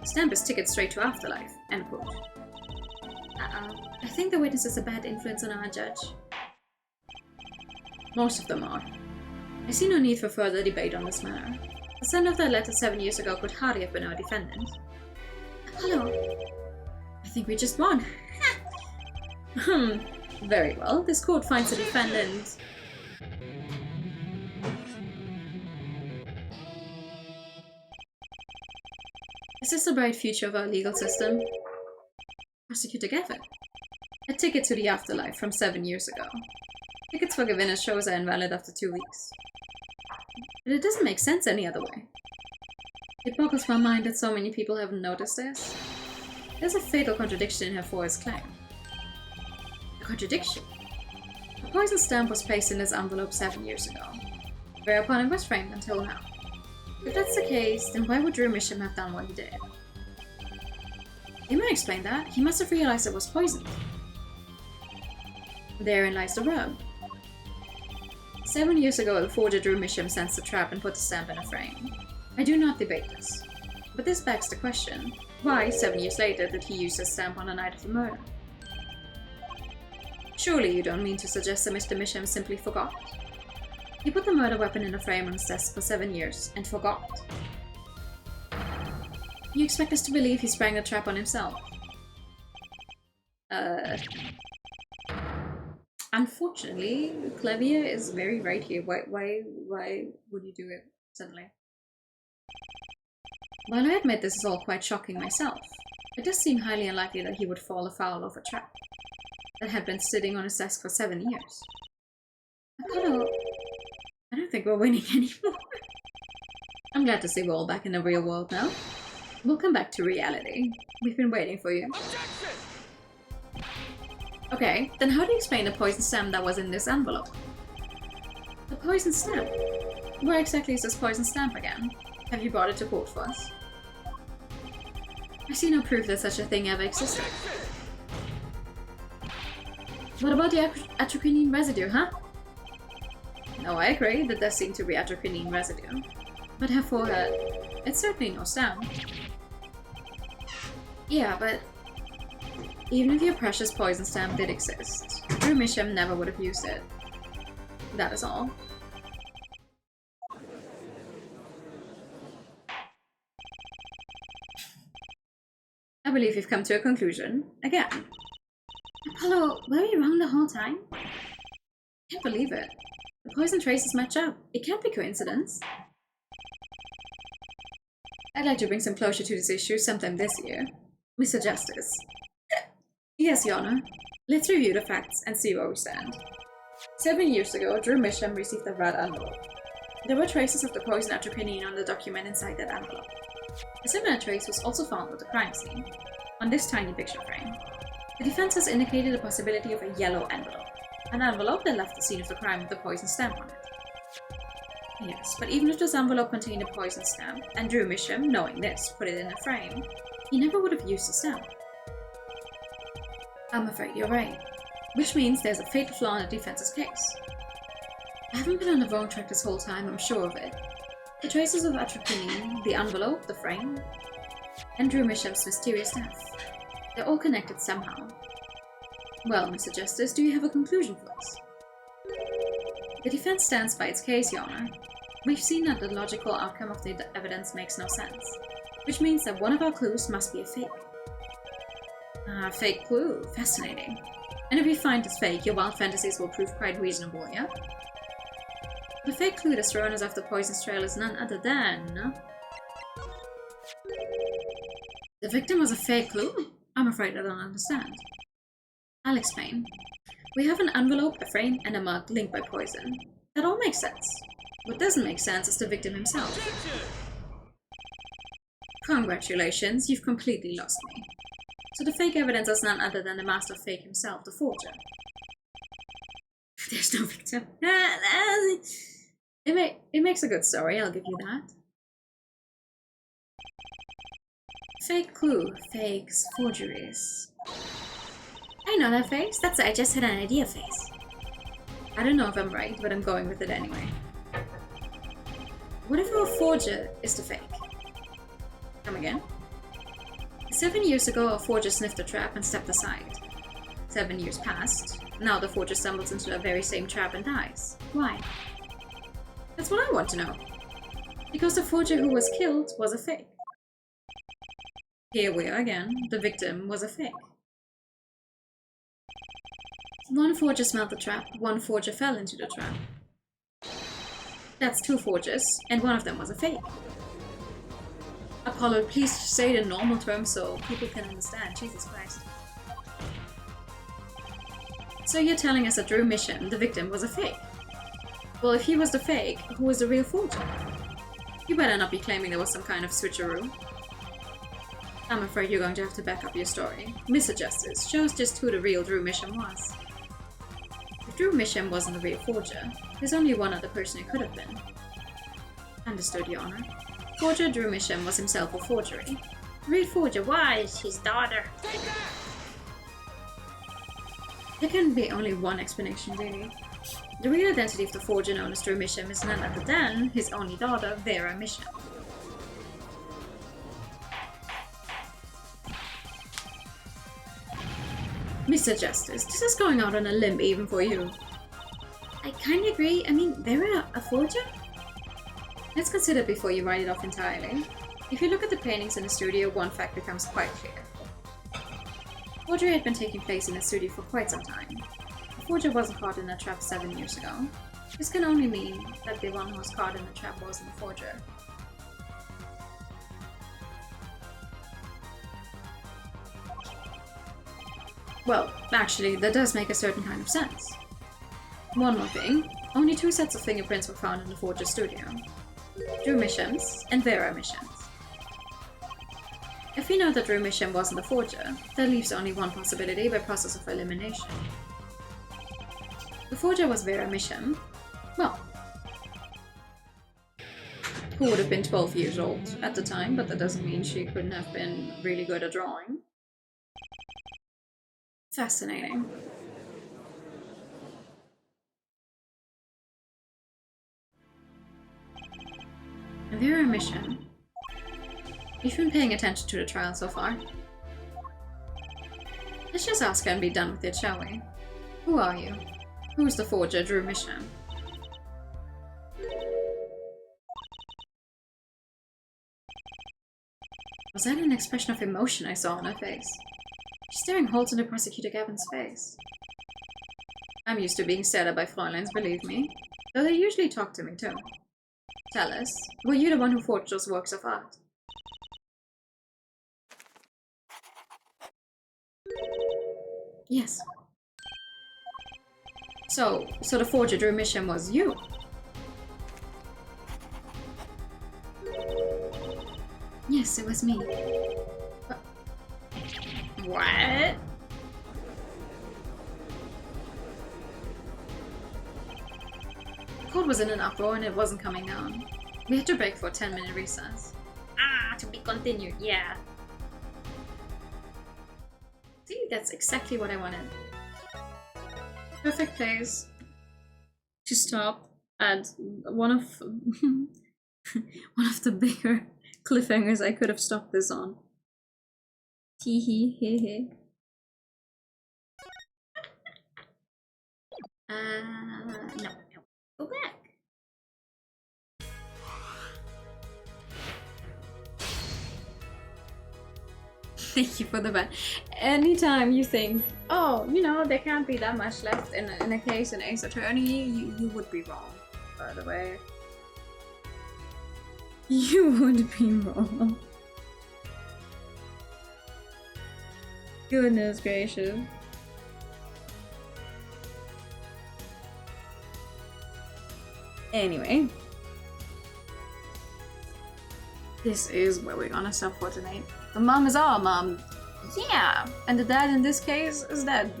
Stamp his ticket straight to afterlife. End quote. I think the witness is a bad influence on our judge. Most of them are. I see no need for further debate on this matter. The sender of that letter 7 years ago could hardly have been our defendant. Hello. I think we just won. Very well. This court finds the defendant. Is this the bright future of our legal system? Prosecutor Gafford. A ticket to the afterlife from 7 years ago. Tickets for Gavinna shows are invalid after 2 weeks. But it doesn't make sense any other way. It boggles my mind that so many people haven't noticed this. There's a fatal contradiction in her Foy's claim. A contradiction? The poison stamp was placed in this envelope 7 years ago, whereupon it was framed until now. If that's the case, then why would Drew Misham have done what he did? He might explain that. He must have realized it was poisoned. Therein lies the rub. 7 years ago, the forger Drew Misham sensed the trap and put the stamp in a frame. I do not debate this. But this begs the question, why, 7 years later, did he use his stamp on the night of the murder? Surely you don't mean to suggest that Mr. Misham simply forgot? He put the murder weapon in a frame on his desk for 7 years and forgot. You expect us to believe he sprang the trap on himself? Unfortunately, Clavier is very right here. Why would you do it suddenly? While I admit this is all quite shocking myself, it does seem highly unlikely that he would fall afoul of a trap that had been sitting on his desk for 7 years. Apollo, I don't think we're winning anymore. I'm glad to see we're all back in the real world now. We'll come back to reality. We've been waiting for you. Objection! Okay, then how do you explain the poison stamp that was in this envelope? The poison stamp? Where exactly is this poison stamp again? Have you brought it to court for us? I see no proof that such a thing ever existed. What about the atropine residue, huh? No, I agree that there seemed to be atropine residue. But her forehead, it's certainly no stamp. Yeah, but even if your precious poison stamp did exist, Drew Misham never would have used it. That is all. I believe you've come to a conclusion. Again. Apollo, were we wrong the whole time? I can't believe it. The poison traces match up. It can't be coincidence. I'd like to bring some closure to this issue sometime this year. Mr. Justice. Yes, Your Honor. Let's review the facts and see where we stand. 7 years ago, Drew Misham received a red envelope. There were traces of the poison atropine on the document inside that envelope. A similar trace was also found at the crime scene, on this tiny picture frame. The defense has indicated the possibility of a yellow envelope, an envelope that left the scene of the crime with the poison stamp on it. Yes, but even if this envelope contained a poison stamp, and Drew Misham, knowing this, put it in a frame, he never would have used the stamp. I'm afraid you're right, which means there's a fatal flaw in the defense's case. I haven't been on the wrong track this whole time, I'm sure of it. The traces of atropine, the envelope, the frame, and Drew Misham's mysterious death. They're all connected somehow. Well, Mr. Justice, do you have a conclusion for us? The defense stands by its case, Your Honor. We've seen that the logical outcome of the evidence makes no sense, which means that one of our clues must be a fake. Ah, fake clue. Fascinating. And if we find it's fake, your wild fantasies will prove quite reasonable, yeah? The fake clue that's thrown us off the poison's trail is none other than... The victim was a fake clue? I'm afraid I don't understand. I'll explain. We have an envelope, a frame, and a mug linked by poison. That all makes sense. What doesn't make sense is the victim himself. Objection! Congratulations, you've completely lost me. So the fake evidence is none other than the master of fake himself, the forger. There's no victim. It makes a good story, I'll give you that. Fake clue, fakes, forgeries. I know that face. That's I just had an idea face. I don't know if I'm right, but I'm going with it anyway. What if our forger is the fake? Come again? 7 years ago, a forger sniffed a trap and stepped aside. 7 years passed. Now the forger stumbles into the very same trap and dies. Why? That's what I want to know. Because the forger who was killed was a fake. Here we are again. The victim was a fake. One forger smelled the trap, one forger fell into the trap. That's 2 forgers, and one of them was a fake. Apollo, please say it in normal terms so people can understand. Jesus Christ. So you're telling us that Drew Misham, the victim, was a fake? Well, if he was the fake, who was the real forger? You better not be claiming there was some kind of switcheroo. I'm afraid you're going to have to back up your story. Mr. Justice, show us just who the real Drew Misham was. If Drew Misham wasn't the real forger, there's only one other person it could have been. Understood, Your Honor. Forger Drew Misham was himself a forgery. The real forger was his daughter. Take that! There can be only one explanation, really. The real identity of the forger known as Drew Misham is none other than his only daughter, Vera Misham. Mr. Justice, this is going out on a limb even for you. I kinda agree. I mean, they're a forger? Let's consider before you write it off entirely. If you look at the paintings in the studio, one fact becomes quite clear. Forgery had been taking place in the studio for quite some time. The forger wasn't caught in a trap 7 years ago. This can only mean that the one who was caught in the trap wasn't the forger. Well, actually, that does make a certain kind of sense. One more thing, only 2 sets of fingerprints were found in the forger's studio. Drew Misham's and Vera Misham's. If we know that Drew Misham wasn't the forger, that leaves only one possibility by process of elimination. The forger was Vera Misham, well, who would have been 12 years old at the time, but that doesn't mean she couldn't have been really good at drawing. Fascinating. Vera Misham. You've been paying attention to the trial so far. Let's just ask her and be done with it, shall we? Who are you? Who's the forger, Drew Misham? Was that an expression of emotion I saw on her face? She's staring holes into Prosecutor Gavin's face. I'm used to being stared at by Fräuleins, believe me. Though they usually talk to me too. Tell us, were you the one who forged those works of art? Yes. So the forger Drew Misham was you? Yes, it was me. What? The code was in an uproar and it wasn't coming down. We had to break for a 10-minute recess. Ah, to be continued, yeah. See, that's exactly what I wanted. Perfect place to stop at one of one of the bigger cliffhangers I could have stopped this on. Tee hee hee hee. No. Go back. Thank you for the ban. Anytime you think, oh, you know, there can't be that much left in a case in Ace Attorney, you would be wrong, by the way. You would be wrong. Goodness gracious. Anyway. This is where we're gonna stop for tonight. The mom is our mom. Yeah! And the dad in this case is dead.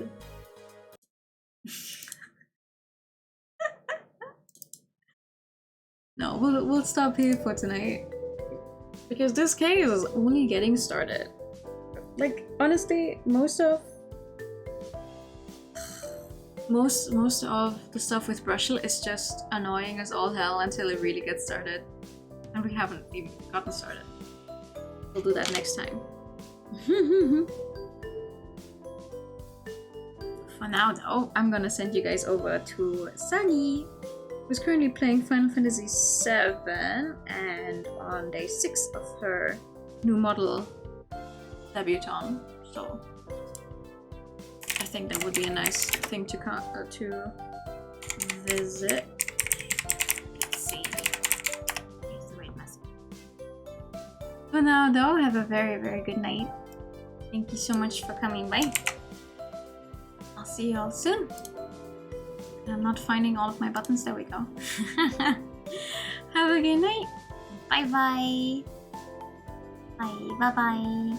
No, we'll stop here for tonight. Because this case is only getting started. Like, honestly, most of the stuff with Brushel is just annoying as all hell until it really gets started. And we haven't even gotten started. We'll do that next time. For now though, I'm gonna send you guys over to Sunny, who's currently playing Final Fantasy VII and on day 6 of her new model debutante. So I think that would be a nice thing to visit. Let's see. Here's the right message. For now though, have a very, very good night. Thank you so much for coming by. I'll see you all soon. I'm not finding all of my buttons. There we go. Have a good night. Bye bye. Bye bye bye.